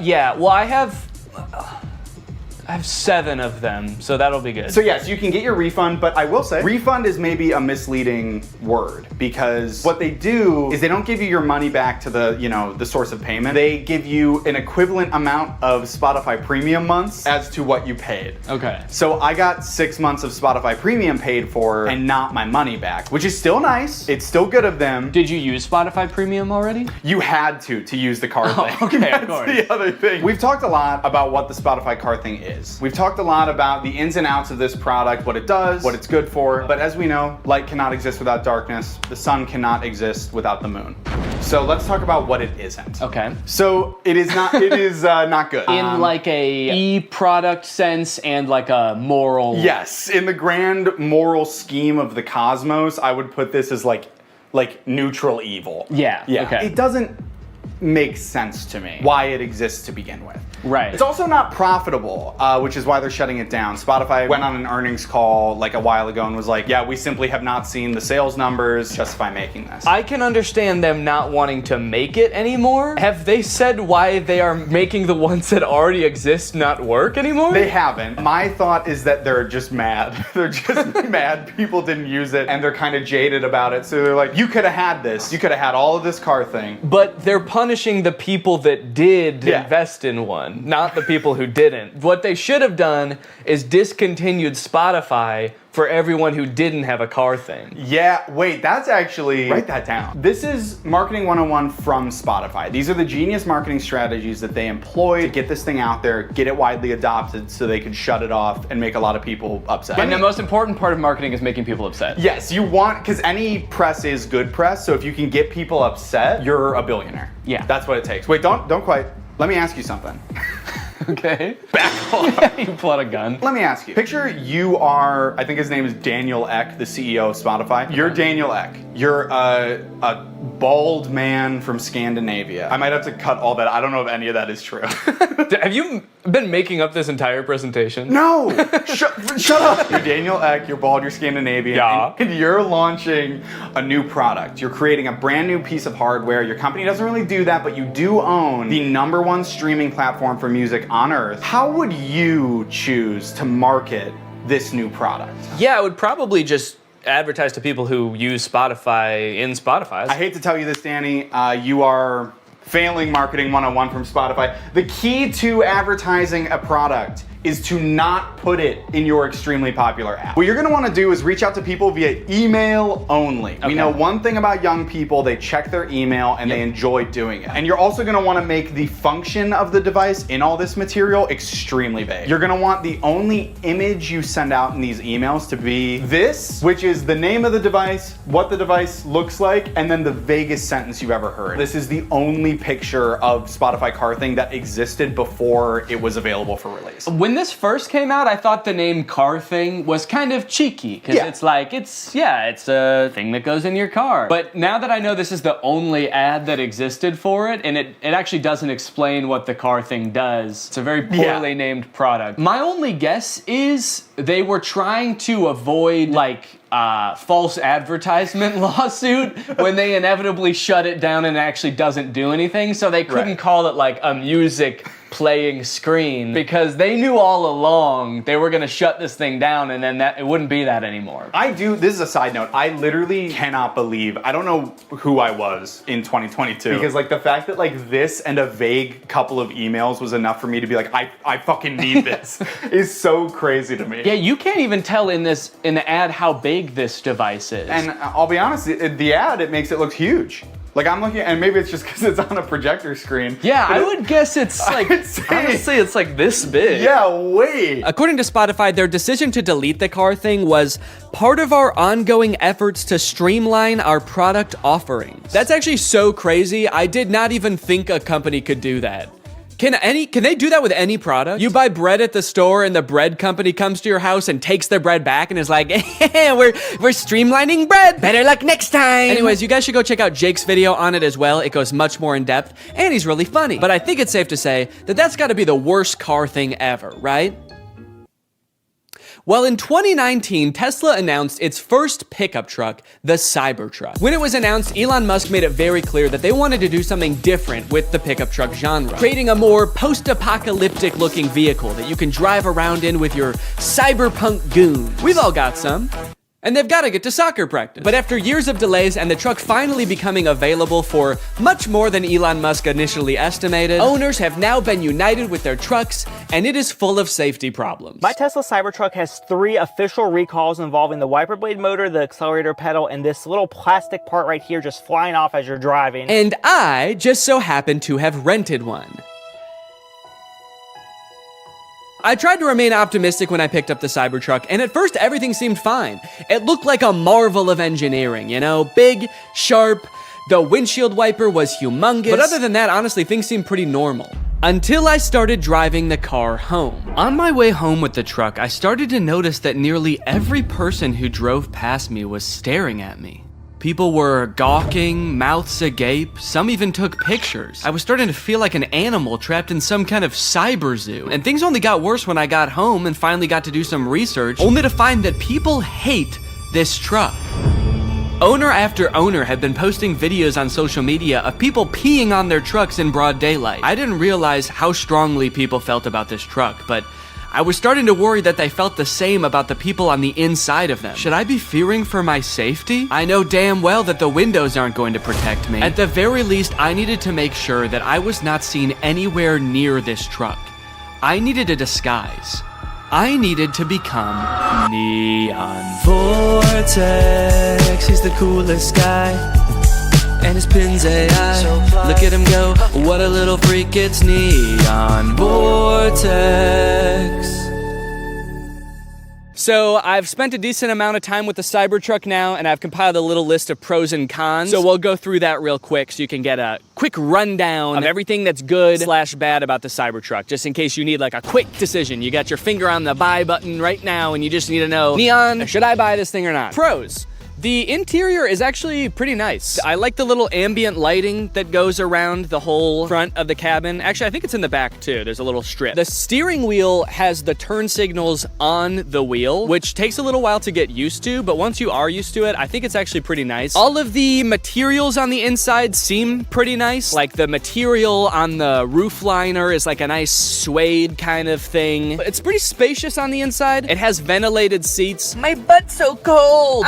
Yeah, well I have 7 of them, so that'll be good. So yes, you can get your refund, but I will say, refund is maybe a misleading word because what they do is they don't give you your money back to the, you know, the source of payment. They give you an equivalent amount of Spotify premium months as to what you paid. Okay. So I got 6 months of Spotify premium paid for and not my money back, which is still nice. It's still good of them. Did you use Spotify premium already? You had to use the car thing. Okay, That's of course. the other thing. We've talked a lot about what the Spotify car thing is. We've talked a lot about the ins and outs of this product, what it does, what it's good for, but as we know, light cannot exist without darkness. The sun cannot exist without the moon. So let's talk about what it isn't. Okay. So it is not not good. In like a e-product sense and like a moral. Yes, in the grand moral scheme of the cosmos, I would put this as like neutral evil. Yeah. Okay. It doesn't make sense to me why it exists to begin with. Right. It's also not profitable, which is why they're shutting it down. Spotify went on an earnings call like a while ago and was like, yeah, we simply have not seen the sales numbers justify making this. I can understand them not wanting to make it anymore. Have they said why they are making the ones that already exist not work anymore? They haven't. My thought is that they're just mad. They're just mad people didn't use it and they're kind of jaded about it. So they're like, you could have had this. You could have had all of this car thing. But they're punishing the people that did invest in one. Not the people who didn't. What they should have done is discontinued Spotify for everyone who didn't have a car thing. Yeah, wait, that's actually, write that down. This is Marketing 101 from Spotify. These are the genius marketing strategies that they employ to get this thing out there, get it widely adopted so they could shut it off and make a lot of people upset. And the most important part of marketing is making people upset. Yes, you want, because any press is good press, so if you can get people upset, you're a billionaire. Yeah. That's what it takes. Wait, don't quite. Let me ask you something. Okay. Back off. You pull out a gun. Let me ask you. Picture you are, I think his name is Daniel Ek, the CEO of Spotify. You're Daniel Ek. You're a bald man from Scandinavia. I might have to cut all that. I don't know if any of that is true. Have you been making up this entire presentation? No! Shut up! You're Daniel Ek, you're bald, you're Scandinavian, and you're launching a new product. You're creating a brand new piece of hardware. Your company doesn't really do that, but you do own the #1 streaming platform for music on earth. How would you choose to market this new product? Yeah, I would probably just advertise to people who use Spotify in Spotify. I hate to tell you this, Danny. You are failing marketing 101 from Spotify. The key to advertising a product is to not put it in your extremely popular app. What you're gonna wanna do is reach out to people via email only. Okay. We know one thing about young people, they check their email and they enjoy doing it. And you're also gonna wanna make the function of the device in all this material extremely vague. You're gonna want the only image you send out in these emails to be this, which is the name of the device, what the device looks like, and then the vaguest sentence you've ever heard. This is the only picture of Spotify Car Thing that existed before it was available for release. When this first came out, I thought the name Car Thing was kind of cheeky, because it's like, it's a thing that goes in your car. But now that I know this is the only ad that existed for it, and it actually doesn't explain what the Car Thing does, it's a very poorly named product. My only guess is they were trying to avoid false advertisement lawsuit when they inevitably shut it down and it actually doesn't do anything, so they couldn't call it like a music playing screen, because they knew all along they were gonna shut this thing down and then it wouldn't be that anymore. This is a side note, I literally cannot believe, I don't know who I was in 2022, because like the fact that like this and a vague couple of emails was enough for me to be like, I fucking need this, is so crazy to me. Yeah, you can't even tell in the ad how big this device is. And I'll be honest, the ad, it makes it look huge. Like I'm looking, and maybe it's just because it's on a projector screen. Yeah, I would guess it's like, honestly, it's like this big. Yeah, wait. According to Spotify, their decision to delete the Car Thing was part of our ongoing efforts to streamline our product offerings. That's actually so crazy. I did not even think a company could do that. Can they do that with any product? You buy bread at the store and the bread company comes to your house and takes their bread back and is like, we're streamlining bread. Better luck next time. Anyways, you guys should go check out Jake's video on it as well. It goes much more in depth and he's really funny. But I think it's safe to say that that's gotta be the worst car thing ever, right? Well, in 2019, Tesla announced its first pickup truck, the Cybertruck. When it was announced, Elon Musk made it very clear that they wanted to do something different with the pickup truck genre, creating a more post-apocalyptic looking vehicle that you can drive around in with your cyberpunk goons. We've all got some. And they've got to get to soccer practice. But after years of delays and the truck finally becoming available for much more than Elon Musk initially estimated, owners have now been united with their trucks, and it is full of safety problems. My Tesla Cybertruck has 3 official recalls involving the wiper blade motor, the accelerator pedal, and this little plastic part right here just flying off as you're driving. And I just so happen to have rented one. I tried to remain optimistic when I picked up the Cybertruck, and at first everything seemed fine. It looked like a marvel of engineering, you know? Big, sharp, the windshield wiper was humongous. But other than that, honestly, things seemed pretty normal. Until I started driving the car home. On my way home with the truck, I started to notice that nearly every person who drove past me was staring at me. People were gawking, mouths agape, some even took pictures. I was starting to feel like an animal trapped in some kind of cyber zoo. And things only got worse when I got home and finally got to do some research, only to find that people hate this truck. Owner after owner had been posting videos on social media of people peeing on their trucks in broad daylight. I didn't realize how strongly people felt about this truck, but I was starting to worry that they felt the same about the people on the inside of them. Should I be fearing for my safety? I know damn well that the windows aren't going to protect me. At the very least, I needed to make sure that I was not seen anywhere near this truck. I needed a disguise. I needed to become Neon Vortex. He's the coolest guy. And his pin's AI. Look at him go, what a little freak, it's Neon Vortex. So I've spent a decent amount of time with the Cybertruck now, and I've compiled a little list of pros and cons. So we'll go through that real quick so you can get a quick rundown of everything that's good / bad about the Cybertruck, just in case you need like a quick decision. You got your finger on the buy button right now and you just need to know, Neon, should I buy this thing or not? Pros. The interior is actually pretty nice. I like the little ambient lighting that goes around the whole front of the cabin. Actually, I think it's in the back too. There's a little strip. The steering wheel has the turn signals on the wheel, which takes a little while to get used to, but once you are used to it, I think it's actually pretty nice. All of the materials on the inside seem pretty nice. Like the material on the roof liner is like a nice suede kind of thing. It's pretty spacious on the inside. It has ventilated seats. My butt's so cold.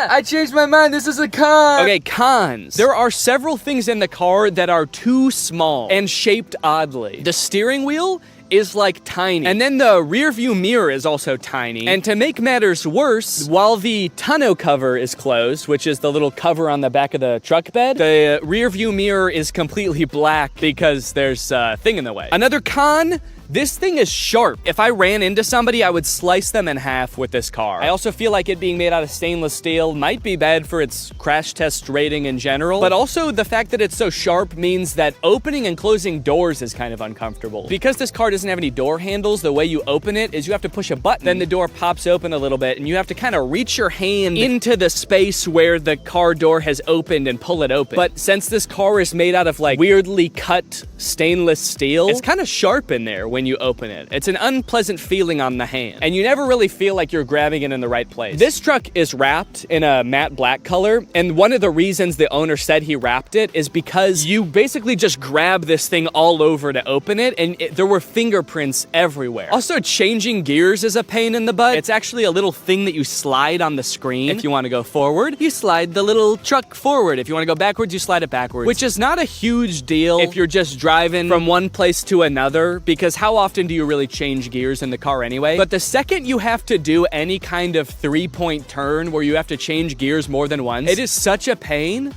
I changed my mind. This is a con. Okay, cons. There are several things in the car that are too small and shaped oddly. The steering wheel is like tiny. And then the rear view mirror is also tiny. And to make matters worse, while the tonneau cover is closed, which is the little cover on the back of the truck bed, the rear view mirror is completely black because there's a thing in the way. Another con, this thing is sharp. If I ran into somebody, I would slice them in half with this car. I also feel like it being made out of stainless steel might be bad for its crash test rating in general, but also the fact that it's so sharp means that opening and closing doors is kind of uncomfortable. Because this car doesn't have any door handles, the way you open it is you have to push a button, then the door pops open a little bit, and you have to kind of reach your hand into the space where the car door has opened and pull it open. But since this car is made out of like weirdly cut stainless steel, it's kind of sharp in there when you open it. It's an unpleasant feeling on the hand, and you never really feel like you're grabbing it in the right place. This truck is wrapped in a matte black color, and one of the reasons the owner said he wrapped it is because you basically just grab this thing all over to open it, and there were fingerprints everywhere. Also, changing gears is a pain in the butt. It's actually a little thing that you slide on the screen. If you want to go forward, you slide the little truck forward. If you want to go backwards, you slide it backwards, which is not a huge deal if you're just driving from one place to another, because how often do you really change gears in the car anyway? But the second you have to do any kind of 3-point turn where you have to change gears more than once, it is such a pain.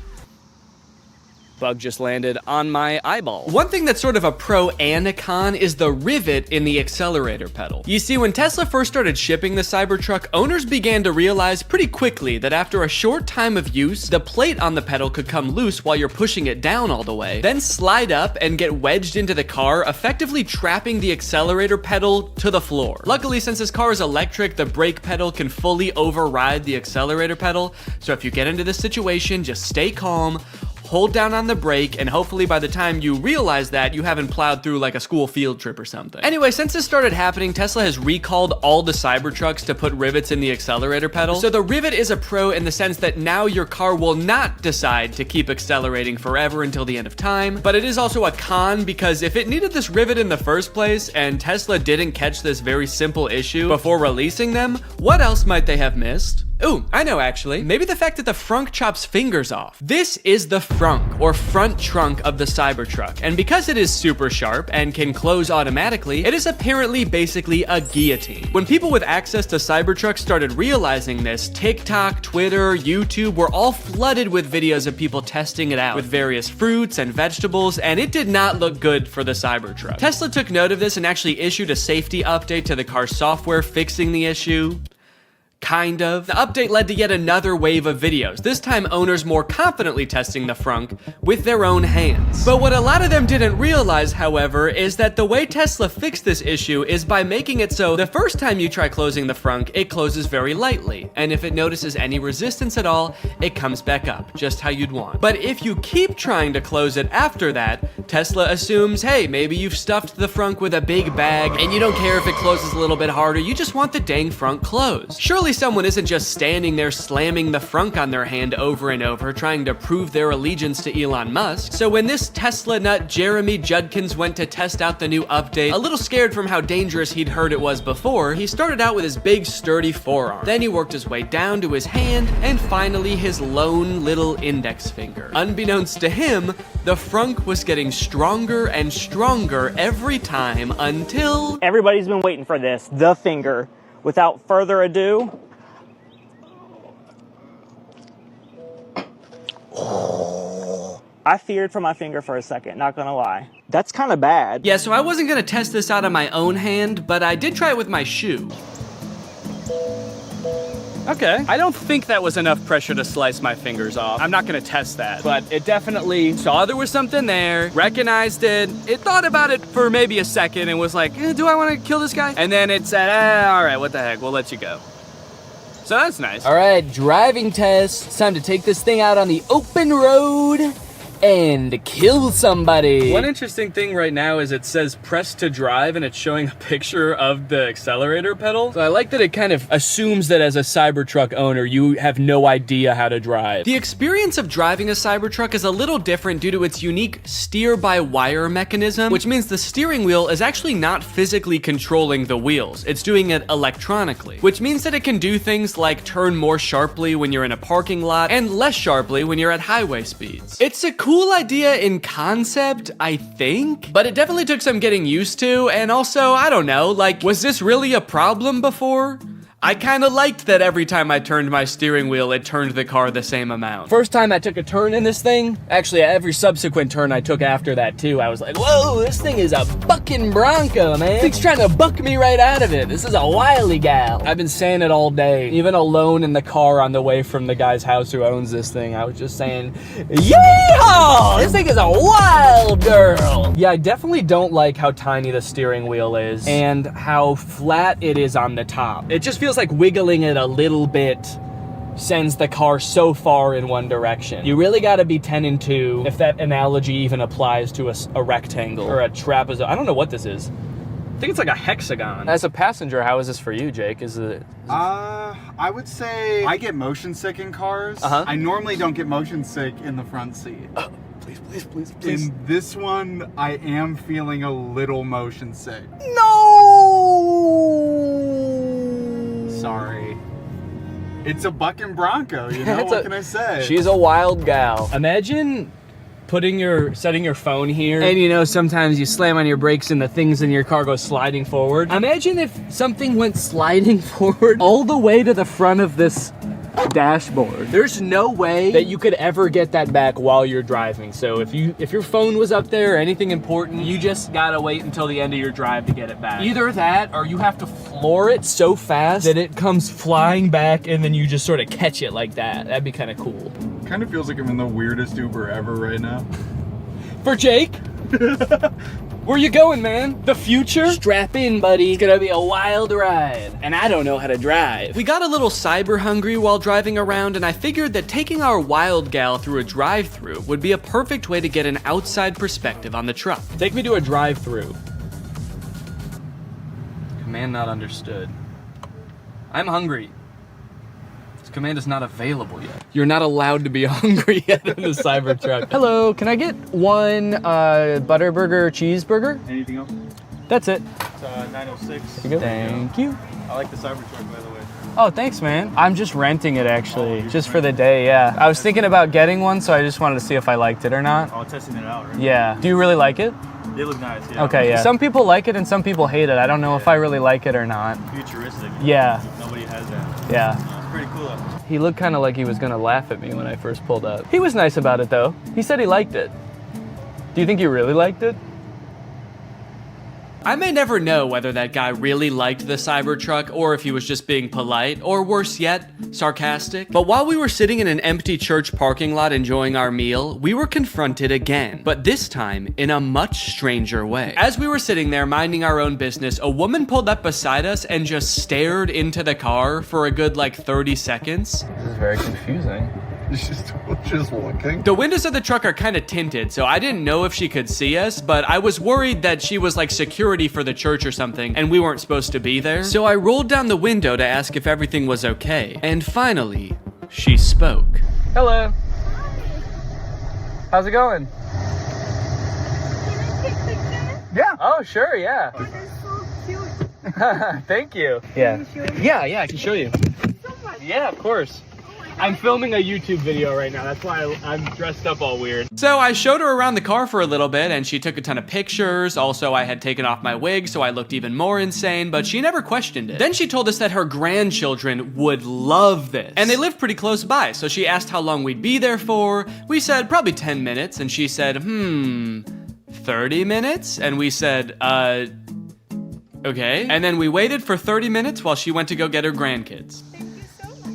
Bug just landed on my eyeball. One thing that's sort of a pro and a con is the rivet in the accelerator pedal. You see, when Tesla first started shipping the Cybertruck, owners began to realize pretty quickly that after a short time of use, the plate on the pedal could come loose while you're pushing it down all the way, then slide up and get wedged into the car, effectively trapping the accelerator pedal to the floor. Luckily, since this car is electric, the brake pedal can fully override the accelerator pedal, so if you get into this situation, just stay calm, hold down on the brake, and hopefully by the time you realize that, you haven't plowed through like a school field trip or something. Anyway, since this started happening, Tesla has recalled all the Cybertrucks to put rivets in the accelerator pedal. So the rivet is a pro in the sense that now your car will not decide to keep accelerating forever until the end of time, but it is also a con because if it needed this rivet in the first place and Tesla didn't catch this very simple issue before releasing them, what else might they have missed? Ooh, I know actually. Maybe the fact that the frunk chops fingers off. This is the frunk, or front trunk of the Cybertruck, and because it is super sharp and can close automatically, it is apparently basically a guillotine. When people with access to Cybertrucks started realizing this, TikTok, Twitter, YouTube were all flooded with videos of people testing it out with various fruits and vegetables, and it did not look good for the Cybertruck. Tesla took note of this and actually issued a safety update to the car's software fixing the issue. Kind of. The update led to yet another wave of videos, this time owners more confidently testing the frunk with their own hands. But what a lot of them didn't realize, however, is that the way Tesla fixed this issue is by making it so the first time you try closing the frunk, it closes very lightly, and if it notices any resistance at all, it comes back up, just how you'd want. But if you keep trying to close it after that, Tesla assumes, hey, maybe you've stuffed the frunk with a big bag, and you don't care if it closes a little bit harder, you just want the dang frunk closed. Surely someone isn't just standing there slamming the frunk on their hand over and over trying to prove their allegiance to Elon Musk. So when this Tesla nut Jeremy Judkins went to test out the new update, a little scared from how dangerous he'd heard it was before, he started out with his big sturdy forearm. Then he worked his way down to his hand, and finally his lone little index finger. Unbeknownst to him, the frunk was getting stronger and stronger every time until... Everybody's been waiting for this, the finger. Without further ado, I feared for my finger for a second, not gonna lie. That's kind of bad. Yeah, so I wasn't gonna test this out on my own hand, but I did try it with my shoe. Okay. I don't think that was enough pressure to slice my fingers off. I'm not gonna test that, but it definitely saw there was something there, recognized it, it thought about it for maybe a second and was like, do I wanna kill this guy? And then it said, all right, what the heck, we'll let you go. So that's nice. All right, driving test. It's time to take this thing out on the open road and kill somebody. One interesting thing right now is it says press to drive and it's showing a picture of the accelerator pedal. So I like that it kind of assumes that as a Cybertruck owner, you have no idea how to drive. The experience of driving a Cybertruck is a little different due to its unique steer-by-wire mechanism, which means the steering wheel is actually not physically controlling the wheels. It's doing it electronically, which means that it can do things like turn more sharply when you're in a parking lot and less sharply when you're at highway speeds. It's a cool idea in concept, I think, but it definitely took some getting used to, and also, I don't know, like, was this really a problem before? I kind of liked that every time I turned my steering wheel, it turned the car the same amount. First time I took a turn in this thing, actually every subsequent turn I took after that too, I was like, whoa, this thing is a bucking Bronco, man. This thing's trying to buck me right out of it. This is a wily gal. I've been saying it all day, even alone in the car on the way from the guy's house who owns this thing. I was just saying, yeehaw! This thing is a wild girl. Yeah, I definitely don't like how tiny the steering wheel is and how flat it is on the top. It just feels like wiggling it a little bit sends the car so far in one direction. You really gotta be 10 and 2 if that analogy even applies to a rectangle or a trapezoid. I don't know what this is. I think it's like a hexagon. As a passenger, how is this for you, Jake? I would say I get motion sick in cars. I normally don't get motion sick in the front seat. Please. In this one, I am feeling a little motion sick. Sorry. It's a bucking Bronco, you know, what can I say? She's a wild gal. Imagine setting your phone here, and you know, sometimes you slam on your brakes and the things in your car go sliding forward. Imagine if something went sliding forward all the way to the front of this dashboard. There's no way that you could ever get that back while you're driving. So if your phone was up there or anything important, you just gotta wait until the end of your drive to get it back. Either that or you have to floor it so fast that it comes flying back and then you just sort of catch it like that. That'd be kind of cool. Kind of feels like I'm in the weirdest Uber ever right now. For Jake? Where you going, man? The future? Strap in, buddy. It's gonna be a wild ride. And I don't know how to drive. We got a little cyber hungry while driving around, and I figured that taking our wild gal through a drive-thru would be a perfect way to get an outside perspective on the truck. Take me to a drive-thru. Command not understood. I'm hungry. Command is not available yet. You're not allowed to be hungry yet in the Cybertruck. Hello, can I get one Butterburger cheeseburger? Anything else? That's it. It's 906. There you go. Thank you. I like the Cybertruck, by the way. Oh, thanks, man. I'm just renting it, actually, just for the day, yeah. I was thinking about getting one, so I just wanted to see if I liked it or not. Oh, testing it out, right? Yeah. Do you really like it? They look nice, yeah. Okay, yeah. Some people like it and some people hate it. I don't know if I really like it or not. Futuristic. Yeah. Nobody has that. Yeah. It's pretty cool. He looked kind of like he was gonna laugh at me when I first pulled up. He was nice about it though. He said he liked it. Do you think he really liked it? I may never know whether that guy really liked the Cybertruck or if he was just being polite, or worse yet, sarcastic. But while we were sitting in an empty church parking lot enjoying our meal, we were confronted again, but this time in a much stranger way. As we were sitting there minding our own business, a woman pulled up beside us and just stared into the car for a good like 30 seconds. This is very confusing. Just looking. The windows of the truck are kind of tinted, so I didn't know if she could see us, but I was worried that she was like security for the church or something, and we weren't supposed to be there. So I rolled down the window to ask if everything was okay. And finally, she spoke. Hello. How's it going? Yeah. Oh, sure, yeah. Thank you. Yeah. Yeah, I can show you. Yeah, of course. I'm filming a YouTube video right now. That's why I'm dressed up all weird. So I showed her around the car for a little bit and she took a ton of pictures. Also, I had taken off my wig, so I looked even more insane, but she never questioned it. Then she told us that her grandchildren would love this. And they live pretty close by, so she asked how long we'd be there for. We said probably 10 minutes, and she said, 30 minutes? And we said, okay. And then we waited for 30 minutes while she went to go get her grandkids.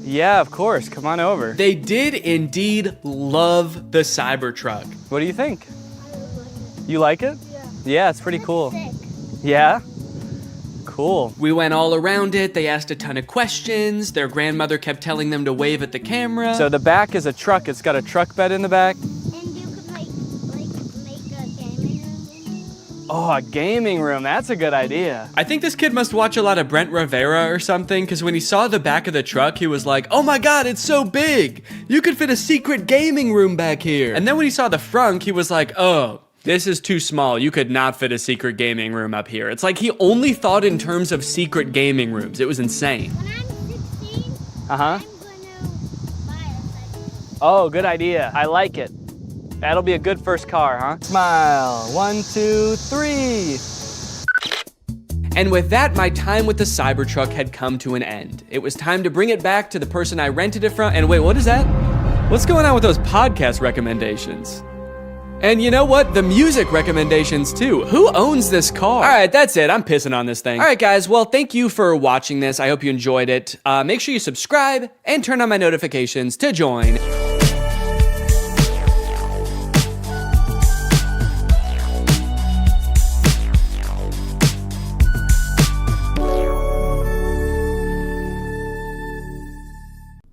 Yeah, of course. Come on over. They did indeed love the Cybertruck. What do you think? You like it? Yeah, it's pretty cool. Yeah? Cool. We went all around it. They asked a ton of questions. Their grandmother kept telling them to wave at the camera. So the back is a truck. It's got a truck bed in the back. Oh, a gaming room. That's a good idea. I think this kid must watch a lot of Brent Rivera or something, because when he saw the back of the truck, he was like, oh my God, it's so big. You could fit a secret gaming room back here. And then when he saw the frunk, he was like, oh, this is too small. You could not fit a secret gaming room up here. It's like he only thought in terms of secret gaming rooms. It was insane. When I'm 16, I'm gonna buy a cycle. Oh, good idea. I like it. That'll be a good first car, huh? Smile. 1, 2, 3. And with that, my time with the Cybertruck had come to an end. It was time to bring it back to the person I rented it from. And wait, what is that? What's going on with those podcast recommendations? And you know what? The music recommendations too. Who owns this car? All right, that's it. I'm pissing on this thing. All right, guys. Well, thank you for watching this. I hope you enjoyed it. Make sure you subscribe and turn on my notifications to join.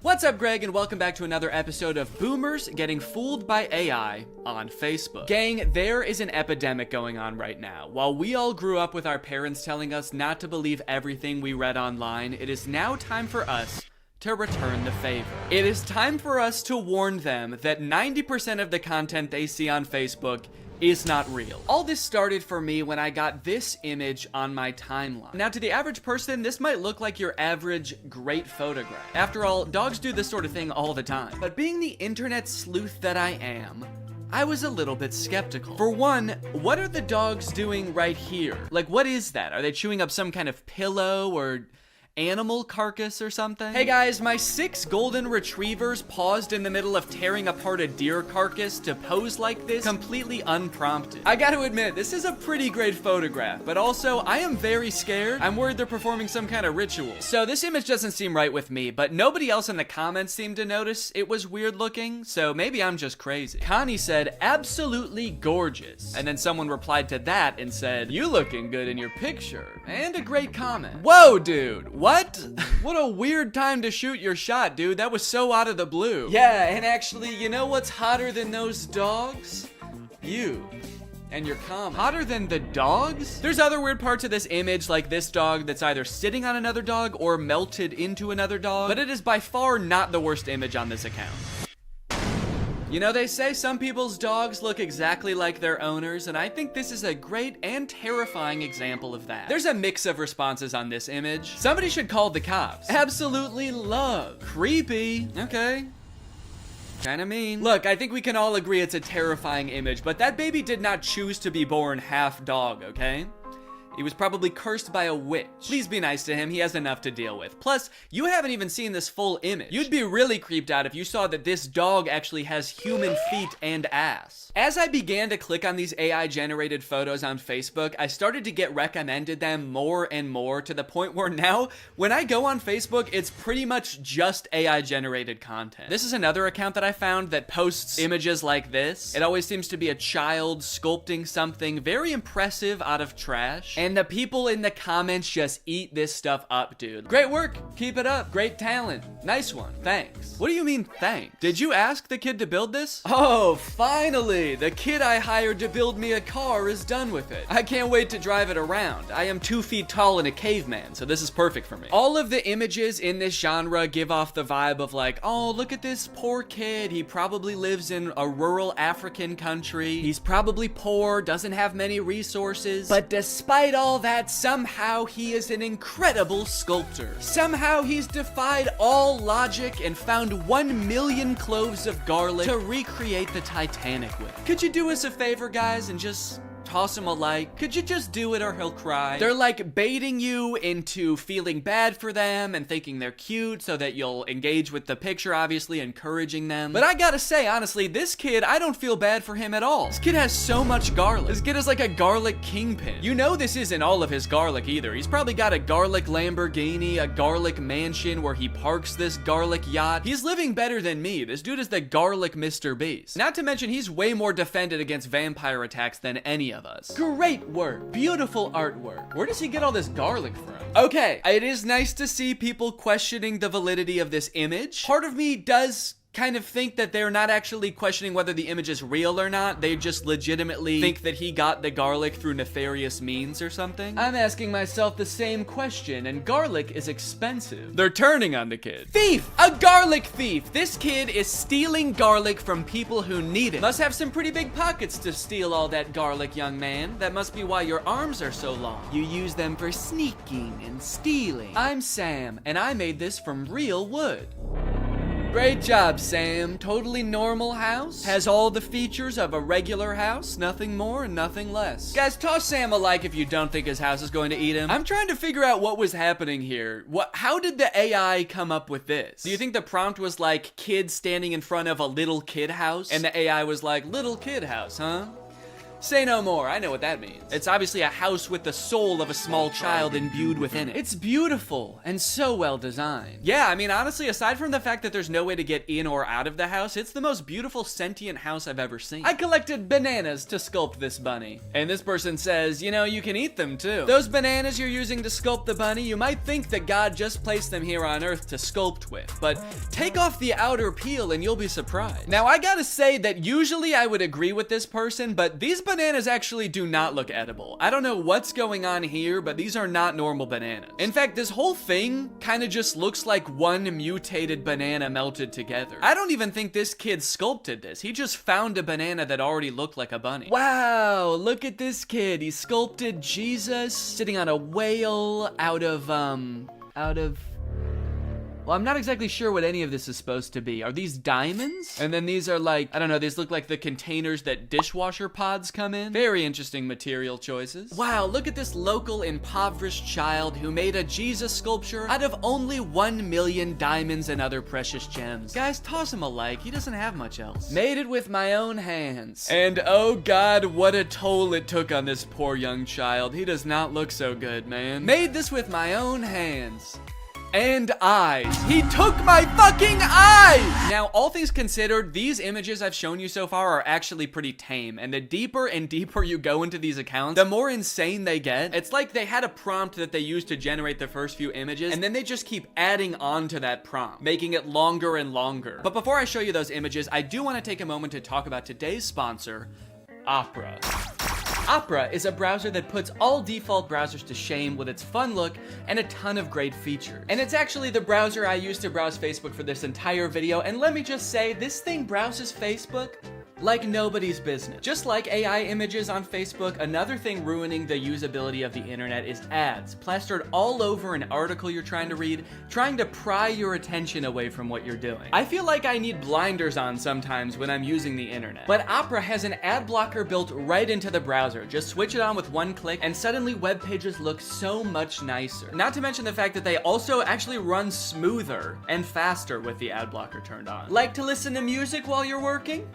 What's up, Greg, and welcome back to another episode of Boomers Getting Fooled by AI on Facebook. Gang, there is an epidemic going on right now. While we all grew up with our parents telling us not to believe everything we read online, it is now time for us to return the favor. It is time for us to warn them that 90% of the content they see on Facebook is not real. All this started for me when I got this image on my timeline. Now, to the average person, this might look like your average great photograph. After all, dogs do this sort of thing all the time. But being the internet sleuth that I am, I was a little bit skeptical. For one, what are the dogs doing right here? Like, what is that? Are they chewing up some kind of pillow or animal carcass or something? Hey guys, my 6 golden retrievers paused in the middle of tearing apart a deer carcass to pose like this completely unprompted. I gotta admit, this is a pretty great photograph, but also I am very scared. I'm worried they're performing some kind of ritual. So this image doesn't seem right with me, but nobody else in the comments seemed to notice it was weird looking, so maybe I'm just crazy. Connie said, absolutely gorgeous. And then someone replied to that and said, you looking good in your picture. And a great comment. Whoa, dude. What? What a weird time to shoot your shot, dude. That was so out of the blue. Yeah, and actually, you know what's hotter than those dogs? You. And your comment. Hotter than the dogs? There's other weird parts of this image, like this dog that's either sitting on another dog or melted into another dog, but it is by far not the worst image on this account. You know, they say some people's dogs look exactly like their owners, and I think this is a great and terrifying example of that. There's a mix of responses on this image. Somebody should call the cops. Absolutely love. Creepy. Okay. Kinda mean. Look, I think we can all agree it's a terrifying image, but that baby did not choose to be born half dog, okay? He was probably cursed by a witch. Please be nice to him, he has enough to deal with. Plus, you haven't even seen this full image. You'd be really creeped out if you saw that this dog actually has human feet and ass. As I began to click on these AI-generated photos on Facebook, I started to get recommended them more and more, to the point where now, when I go on Facebook, it's pretty much just AI-generated content. This is another account that I found that posts images like this. It always seems to be a child sculpting something very impressive out of trash. And the people in the comments just eat this stuff up, dude. Great work. Keep it up. Great talent. Nice one. Thanks. What do you mean, thanks? Did you ask the kid to build this? Oh, finally. The kid I hired to build me a car is done with it. I can't wait to drive it around. I am 2 feet tall and a caveman, so this is perfect for me. All of the images in this genre give off the vibe of like, oh, look at this poor kid. He probably lives in a rural African country. He's probably poor, doesn't have many resources. But despite all that, somehow he is an incredible sculptor. Somehow he's defied all logic and found 1 million cloves of garlic to recreate the Titanic with. Could you do us a favor, guys, and just toss him a like. Could you just do it or he'll cry? They're like baiting you into feeling bad for them and thinking they're cute so that you'll engage with the picture, obviously encouraging them. But I gotta say, honestly, this kid, I don't feel bad for him at all. This kid has so much garlic. This kid is like a garlic kingpin. You know this isn't all of his garlic either. He's probably got a garlic Lamborghini, a garlic mansion where he parks this garlic yacht. He's living better than me. This dude is the garlic Mr. Beast. Not to mention he's way more defended against vampire attacks than any of us. Great work. Beautiful artwork. Where does he get all this garlic from? Okay, it is nice to see people questioning the validity of this image. Part of me does kind of think that they're not actually questioning whether the image is real or not. They just legitimately think that he got the garlic through nefarious means or something. I'm asking myself the same question, and garlic is expensive. They're turning on the kid. Thief! A garlic thief! This kid is stealing garlic from people who need it. Must have some pretty big pockets to steal all that garlic, young man. That must be why your arms are so long. You use them for sneaking and stealing. I'm Sam, and I made this from real wood. Great job, Sam. Totally normal house. Has all the features of a regular house. Nothing more and nothing less. Guys, toss Sam a like if you don't think his house is going to eat him. I'm trying to figure out what was happening here. How did the AI come up with this? Do you think the prompt was like kid standing in front of a little kid house? And the AI was like, little kid house, huh? Say no more, I know what that means. It's obviously a house with the soul of a small child imbued within it. It's beautiful and so well designed. Yeah, I mean, honestly, aside from the fact that there's no way to get in or out of the house, it's the most beautiful sentient house I've ever seen. I collected bananas to sculpt this bunny. And this person says, you know, you can eat them too. Those bananas you're using to sculpt the bunny, you might think that God just placed them here on Earth to sculpt with, but take off the outer peel and you'll be surprised. Now, I gotta say that usually I would agree with this person, but these bananas actually do not look edible. I don't know what's going on here, but these are not normal bananas. In fact, this whole thing kind of just looks like one mutated banana melted together. I don't even think this kid sculpted this. He just found a banana that already looked like a bunny. Wow, look at this kid. He sculpted Jesus sitting on a whale out of well, I'm not exactly sure what any of this is supposed to be. Are these diamonds? And then these are like, I don't know, these look like the containers that dishwasher pods come in. Very interesting material choices. Wow, look at this local impoverished child who made a Jesus sculpture out of only 1 million diamonds and other precious gems. Guys, toss him a like, he doesn't have much else. Made it with my own hands. And oh God, what a toll it took on this poor young child. He does not look so good, man. Made this with my own hands. And eyes. He took my fucking eyes! Now, all things considered, these images I've shown you so far are actually pretty tame, and the deeper and deeper you go into these accounts, the more insane they get. It's like they had a prompt that they used to generate the first few images, and then they just keep adding on to that prompt, making it longer and longer. But before I show you those images, I do want to take a moment to talk about today's sponsor, Opera. Opera is a browser that puts all default browsers to shame with its fun look and a ton of great features. And it's actually the browser I used to browse Facebook for this entire video, and let me just say, this thing browses Facebook like nobody's business. Just like AI images on Facebook, another thing ruining the usability of the internet is ads, plastered all over an article you're trying to read, trying to pry your attention away from what you're doing. I feel like I need blinders on sometimes when I'm using the internet. But Opera has an ad blocker built right into the browser. Just switch it on with one click, and suddenly web pages look so much nicer. Not to mention the fact that they also actually run smoother and faster with the ad blocker turned on. Like to listen to music while you're working?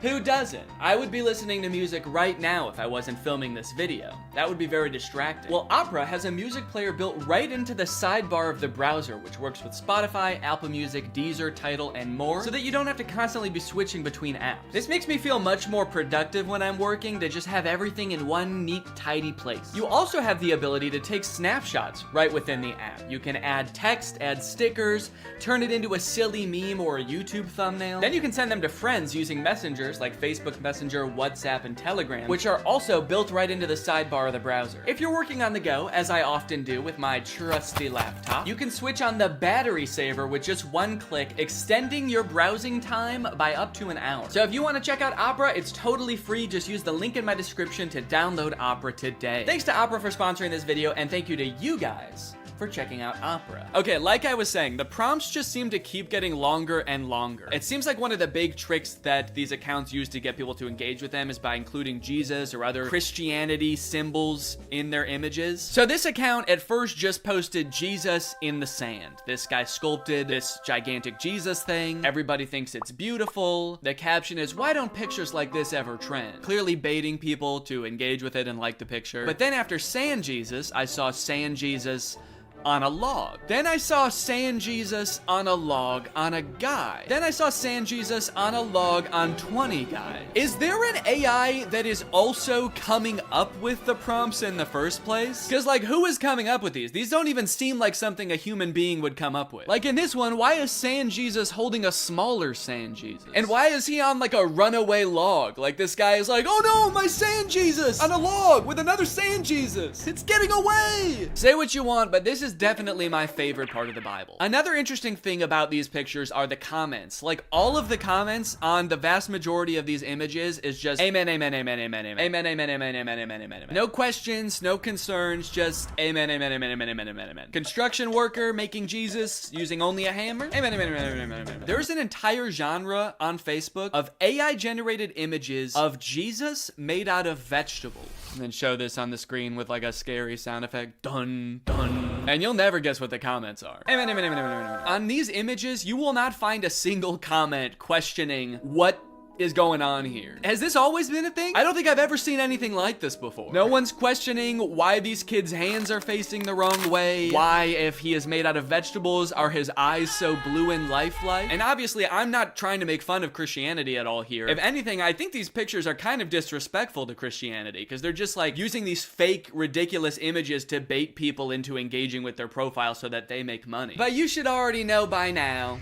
Who doesn't? I would be listening to music right now if I wasn't filming this video. That would be very distracting. Well, Opera has a music player built right into the sidebar of the browser, which works with Spotify, Apple Music, Deezer, Tidal, and more, so that you don't have to constantly be switching between apps. This makes me feel much more productive when I'm working to just have everything in one neat, tidy place. You also have the ability to take snapshots right within the app. You can add text, add stickers, turn it into a silly meme or a YouTube thumbnail. Then you can send them to friends using Messenger like Facebook Messenger, WhatsApp, and Telegram, which are also built right into the sidebar of the browser. If you're working on the go, as I often do with my trusty laptop, you can switch on the battery saver with just one click, extending your browsing time by up to an hour. So if you want to check out Opera, it's totally free. Just use the link in my description to download Opera today. Thanks to Opera for sponsoring this video, and thank you to you guys for checking out Opera. Okay, like I was saying, the prompts just seem to keep getting longer and longer. It seems like one of the big tricks that these accounts use to get people to engage with them is by including Jesus or other Christianity symbols in their images. So this account at first just posted Jesus in the sand. This guy sculpted this gigantic Jesus thing. Everybody thinks it's beautiful. The caption is, "Why don't pictures like this ever trend?" Clearly baiting people to engage with it and like the picture. But then after Sand Jesus, I saw Sand Jesus on a log. Then I saw Sand Jesus on a log on a guy. Then I saw Sand Jesus on a log on 20 guys. Is there an AI that is also coming up with the prompts in the first place? Because like, who is coming up with these? These don't even seem like something a human being would come up with. Like in this one, why is Sand Jesus holding a smaller Sand Jesus? And why is he on like a runaway log? Like this guy is like, oh no, my Sand Jesus on a log with another Sand Jesus. It's getting away. Say what you want, but this is definitely my favorite part of the Bible. Another interesting thing about these pictures are the comments. Like all of the comments on the vast majority of these images is just amen, amen, amen, amen, amen, amen, amen, amen, amen, amen, amen. No questions, no concerns, just amen, amen, amen, amen, amen, amen, amen. Construction worker making Jesus using only a hammer. Amen, amen, amen, amen, amen, amen. There's an entire genre on Facebook of AI generated images of Jesus made out of vegetables. And then show this on the screen with like a scary sound effect. Dun, dun. And you'll never guess what the comments are. Amen, amen, amen, amen, amen. On these images, you will not find a single comment questioning what is going on here. Has this always been a thing? I don't think I've ever seen anything like this before. No one's questioning why these kids' hands are facing the wrong way. Why, if he is made out of vegetables, are his eyes so blue and lifelike? And obviously, I'm not trying to make fun of Christianity at all here. If anything, I think these pictures are kind of disrespectful to Christianity because they're just like using these fake, ridiculous images to bait people into engaging with their profile so that they make money. But you should already know by now,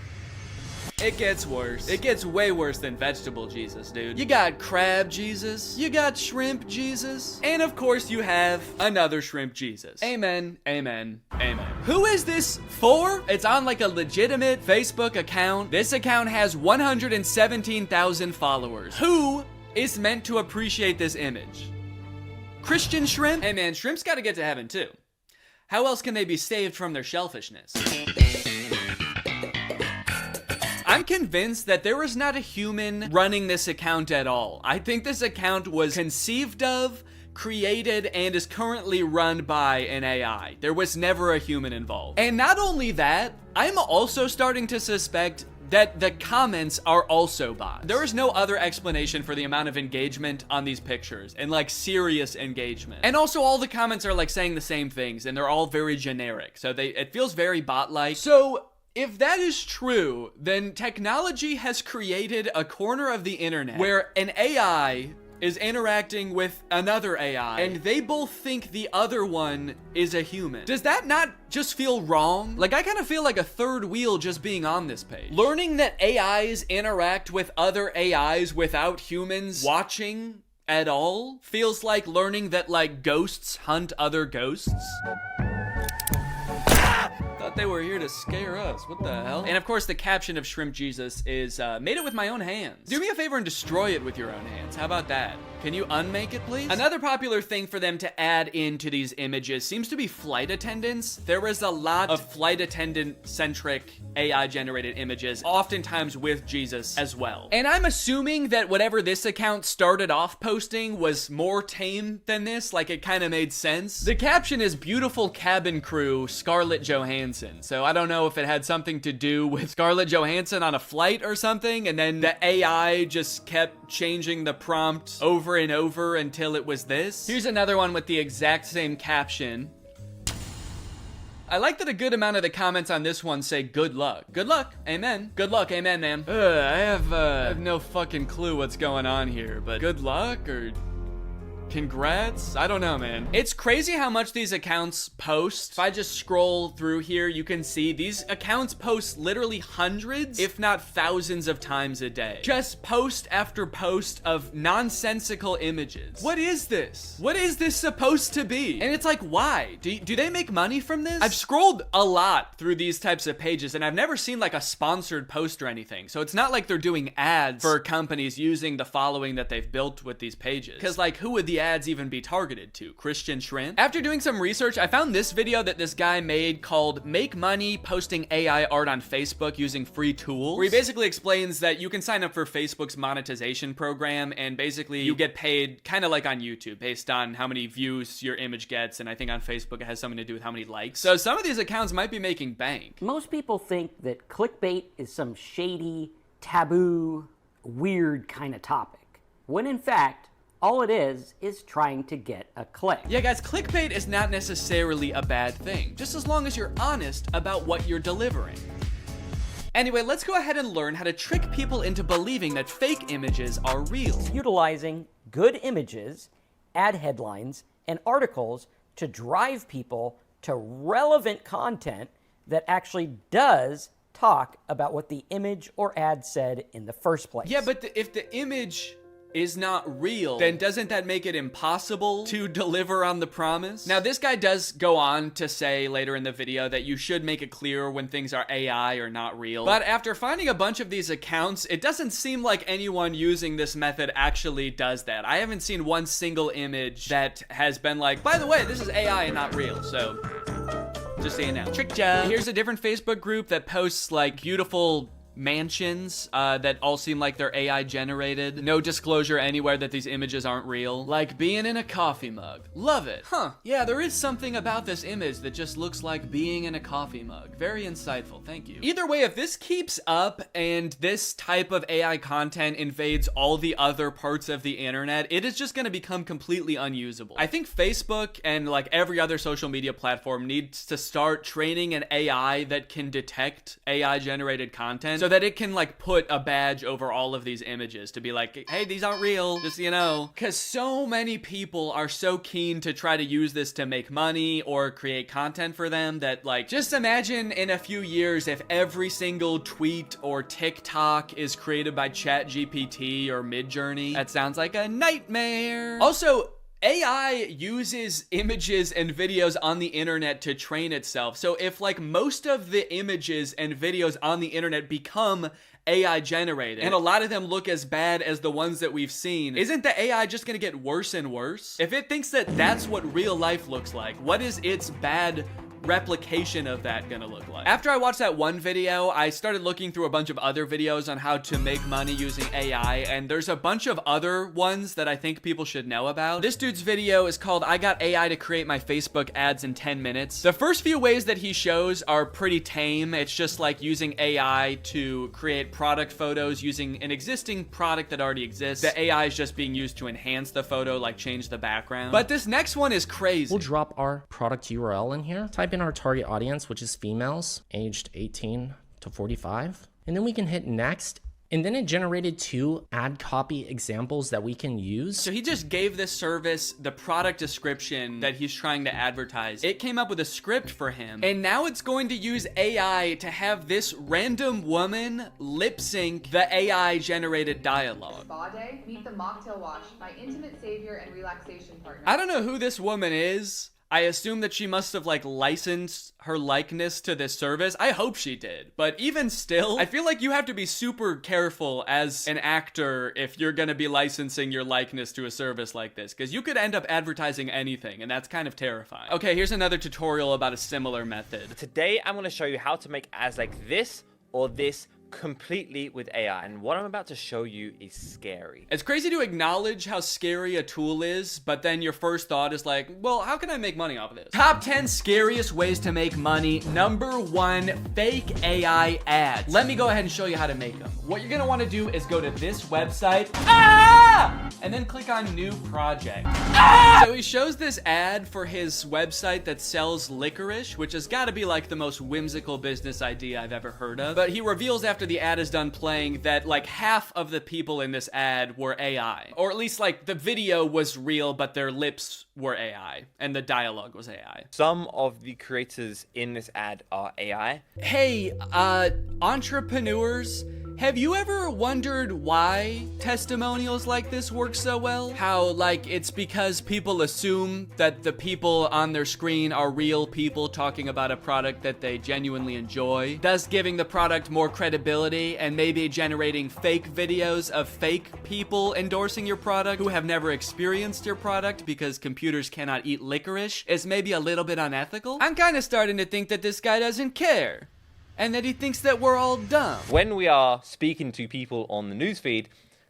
it gets worse. It gets way worse than vegetable Jesus, dude. You got crab Jesus. You got shrimp Jesus. And of course you have another shrimp Jesus. Amen, amen, amen. Who is this for? It's on like a legitimate Facebook account. This account has 117,000 followers. Who is meant to appreciate this image? Christian shrimp? Hey man, shrimps gotta get to heaven too. How else can they be saved from their shellfishness? I'm convinced that there was not a human running this account at all. I think this account was conceived of, created, and is currently run by an AI. There was never a human involved. And not only that, I'm also starting to suspect that the comments are also bots. There is no other explanation for the amount of engagement on these pictures, and like serious engagement. And also all the comments are like saying the same things, and they're all very generic. So it feels very bot-like. So if that is true, then technology has created a corner of the internet where an AI is interacting with another AI, and they both think the other one is a human. Does that not just feel wrong? Like, I kind of feel like a third wheel just being on this page. Learning that AIs interact with other AIs without humans watching at all feels like learning that, like, ghosts hunt other ghosts. Thought they were here to scare us. What the hell? And of course, the caption of Shrimp Jesus is, made it with my own hands. Do me a favor and destroy it with your own hands. How about that? Can you unmake it, please? Another popular thing for them to add into these images seems to be flight attendants. There is a lot of flight attendant-centric AI-generated images, oftentimes with Jesus as well. And I'm assuming that whatever this account started off posting was more tame than this, like it kind of made sense. The caption is beautiful cabin crew, Scarlett Johansson. So I don't know if it had something to do with Scarlett Johansson on a flight or something, and then the AI just kept changing the prompt over and over until it was this. Here's another one with the exact same caption. I like that a good amount of the comments on this one say good luck. Good luck, amen. Good luck, amen, man. I have no fucking clue what's going on here, but good luck or congrats? I don't know, man. It's crazy how much these accounts post. If I just scroll through here, you can see these accounts post literally hundreds, if not thousands of times a day. Just post after post of nonsensical images. What is this? What is this supposed to be? And it's like, why? Do they make money from this? I've scrolled a lot through these types of pages, and I've never seen like a sponsored post or anything. So it's not like they're doing ads for companies using the following that they've built with these pages. Because like, who would the the ads even be targeted to? Christian shrimp? After doing some research, I found this video that this guy made called Make Money Posting AI Art on Facebook Using Free Tools, where he basically explains that you can sign up for Facebook's monetization program, and basically you get paid kind of like on YouTube based on how many views your image gets, and I think on Facebook it has something to do with how many likes. So some of these accounts might be making bank. Most people think that clickbait is some shady, taboo, weird kind of topic, when in fact, all it is trying to get a click. Yeah, guys, clickbait is not necessarily a bad thing, just as long as you're honest about what you're delivering. Anyway, let's go ahead and learn how to trick people into believing that fake images are real. Utilizing good images, ad headlines, and articles to drive people to relevant content that actually does talk about what the image or ad said in the first place. Yeah, but if the image is not real, then doesn't that make it impossible to deliver on the promise? Now, this guy does go on to say later in the video that you should make it clear when things are AI or not real. But after finding a bunch of these accounts, it doesn't seem like anyone using this method actually does that. I haven't seen one single image that has been like, by the way, this is AI and not real, so just saying now. Trick ya. Here's a different Facebook group that posts like beautiful mansions that all seem like they're AI generated. No disclosure anywhere that these images aren't real. Like being in a coffee mug. Love it. Huh. Yeah, there is something about this image that just looks like being in a coffee mug. Very insightful. Thank you. Either way, if this keeps up and this type of AI content invades all the other parts of the internet, it is just going to become completely unusable. I think Facebook and like every other social media platform needs to start training an AI that can detect AI generated content, so that it can like put a badge over all of these images to be like, hey, these aren't real, just, you know. Because so many people are so keen to try to use this to make money or create content for them that, like, just imagine in a few years if every single tweet or TikTok is created by ChatGPT or Midjourney. That sounds like a nightmare. Also, AI uses images and videos on the internet to train itself. So if like most of the images and videos on the internet become AI generated, and a lot of them look as bad as the ones that we've seen, isn't the AI just gonna get worse and worse? If it thinks that that's what real life looks like, what is its bad replication of that gonna look like? After I watched that one video, I started looking through a bunch of other videos on how to make money using AI, and there's a bunch of other ones that I think people should know about. This dude's video is called I Got AI to Create My Facebook Ads in 10 Minutes. The first few ways that he shows are pretty tame. It's just like using AI to create product photos using an existing product that already exists. The AI is just being used to enhance the photo, like change the background. But this next one is crazy. We'll drop our product URL in here. Type in our target audience, which is females aged 18 to 45. And then we can hit next. And then it generated 2 ad copy examples that we can use. So he just gave this service the product description that he's trying to advertise. It came up with a script for him. And now it's going to use AI to have this random woman lip sync the AI generated dialogue. Spa day, meet the mocktail wash, my intimate savior and relaxation partner. I don't know who this woman is. I assume that she must have like licensed her likeness to this service. I hope she did. But even still, I feel like you have to be super careful as an actor if you're gonna be licensing your likeness to a service like this, because you could end up advertising anything, and that's kind of terrifying. Okay, here's another tutorial about a similar method. Today, I'm gonna show you how to make ads like this or this completely with AI, and what I'm about to show you is scary. It's crazy to acknowledge how scary a tool is, but then your first thought is like, well, how can I make money off of this? Top 10 scariest ways to make money. Number 1, fake AI ads. Let me go ahead and show you how to make them. What you're gonna wanna do is go to this website, and then click on new project. So he shows this ad for his website that sells licorice, which has gotta be like the most whimsical business idea I've ever heard of. But he reveals after the ad is done playing that like half of the people in this ad were AI. Or at least like the video was real, but their lips were AI and the dialogue was AI. Some of the creators in this ad are AI. Hey, entrepreneurs, Have you ever wondered why testimonials like this work so well? How, like, it's because people assume that the people on their screen are real people talking about a product that they genuinely enjoy, thus giving the product more credibility and maybe generating fake videos of fake people endorsing your product who have never experienced your product because computers cannot eat licorice is maybe a little bit unethical? I'm kind of starting to think that this guy doesn't care. And that he thinks that we're all dumb. When we are speaking to people on the newsfeed,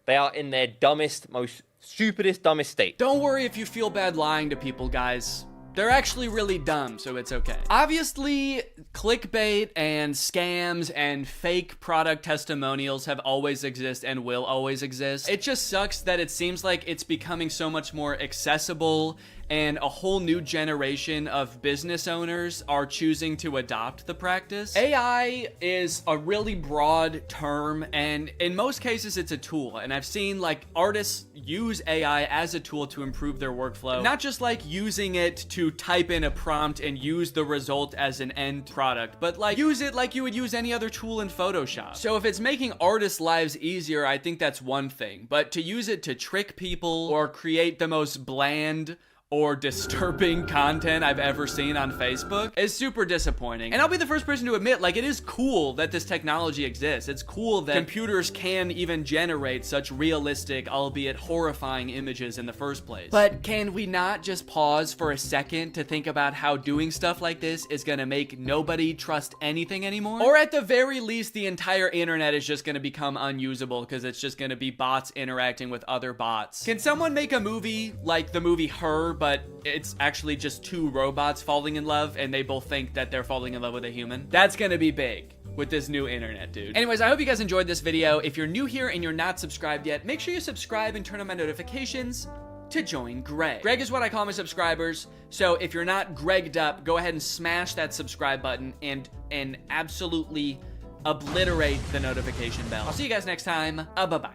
they are in their dumbest, most stupidest, dumbest state. Don't worry if you feel bad lying to people, guys. They're actually really dumb, so it's okay. Obviously, clickbait and scams and fake product testimonials have always existed and will always exist. It just sucks that it seems like it's becoming so much more accessible and a whole new generation of business owners are choosing to adopt the practice. AI is a really broad term, and in most cases it's a tool. And I've seen like artists use AI as a tool to improve their workflow, not just like using it to type in a prompt and use the result as an end product, but like use it like you would use any other tool in Photoshop. So if it's making artists' lives easier, I think that's one thing, but to use it to trick people or create the most bland or disturbing content I've ever seen on Facebook is super disappointing. And I'll be the first person to admit, like, it is cool that this technology exists. It's cool that computers can even generate such realistic, albeit horrifying images in the first place. But can we not just pause for a second to think about how doing stuff like this is gonna make nobody trust anything anymore? Or at the very least, the entire internet is just gonna become unusable because it's just gonna be bots interacting with other bots. Can someone make a movie like the movie Her, but it's actually just two robots falling in love and they both think that they're falling in love with a human? That's gonna be big with this new internet, dude. Anyways, I hope you guys enjoyed this video. If you're new here and you're not subscribed yet, make sure you subscribe and turn on my notifications to join Greg. Greg is what I call my subscribers, so if you're not Gregged up, go ahead and smash that subscribe button and absolutely obliterate the notification bell. I'll see you guys next time. Bye-bye.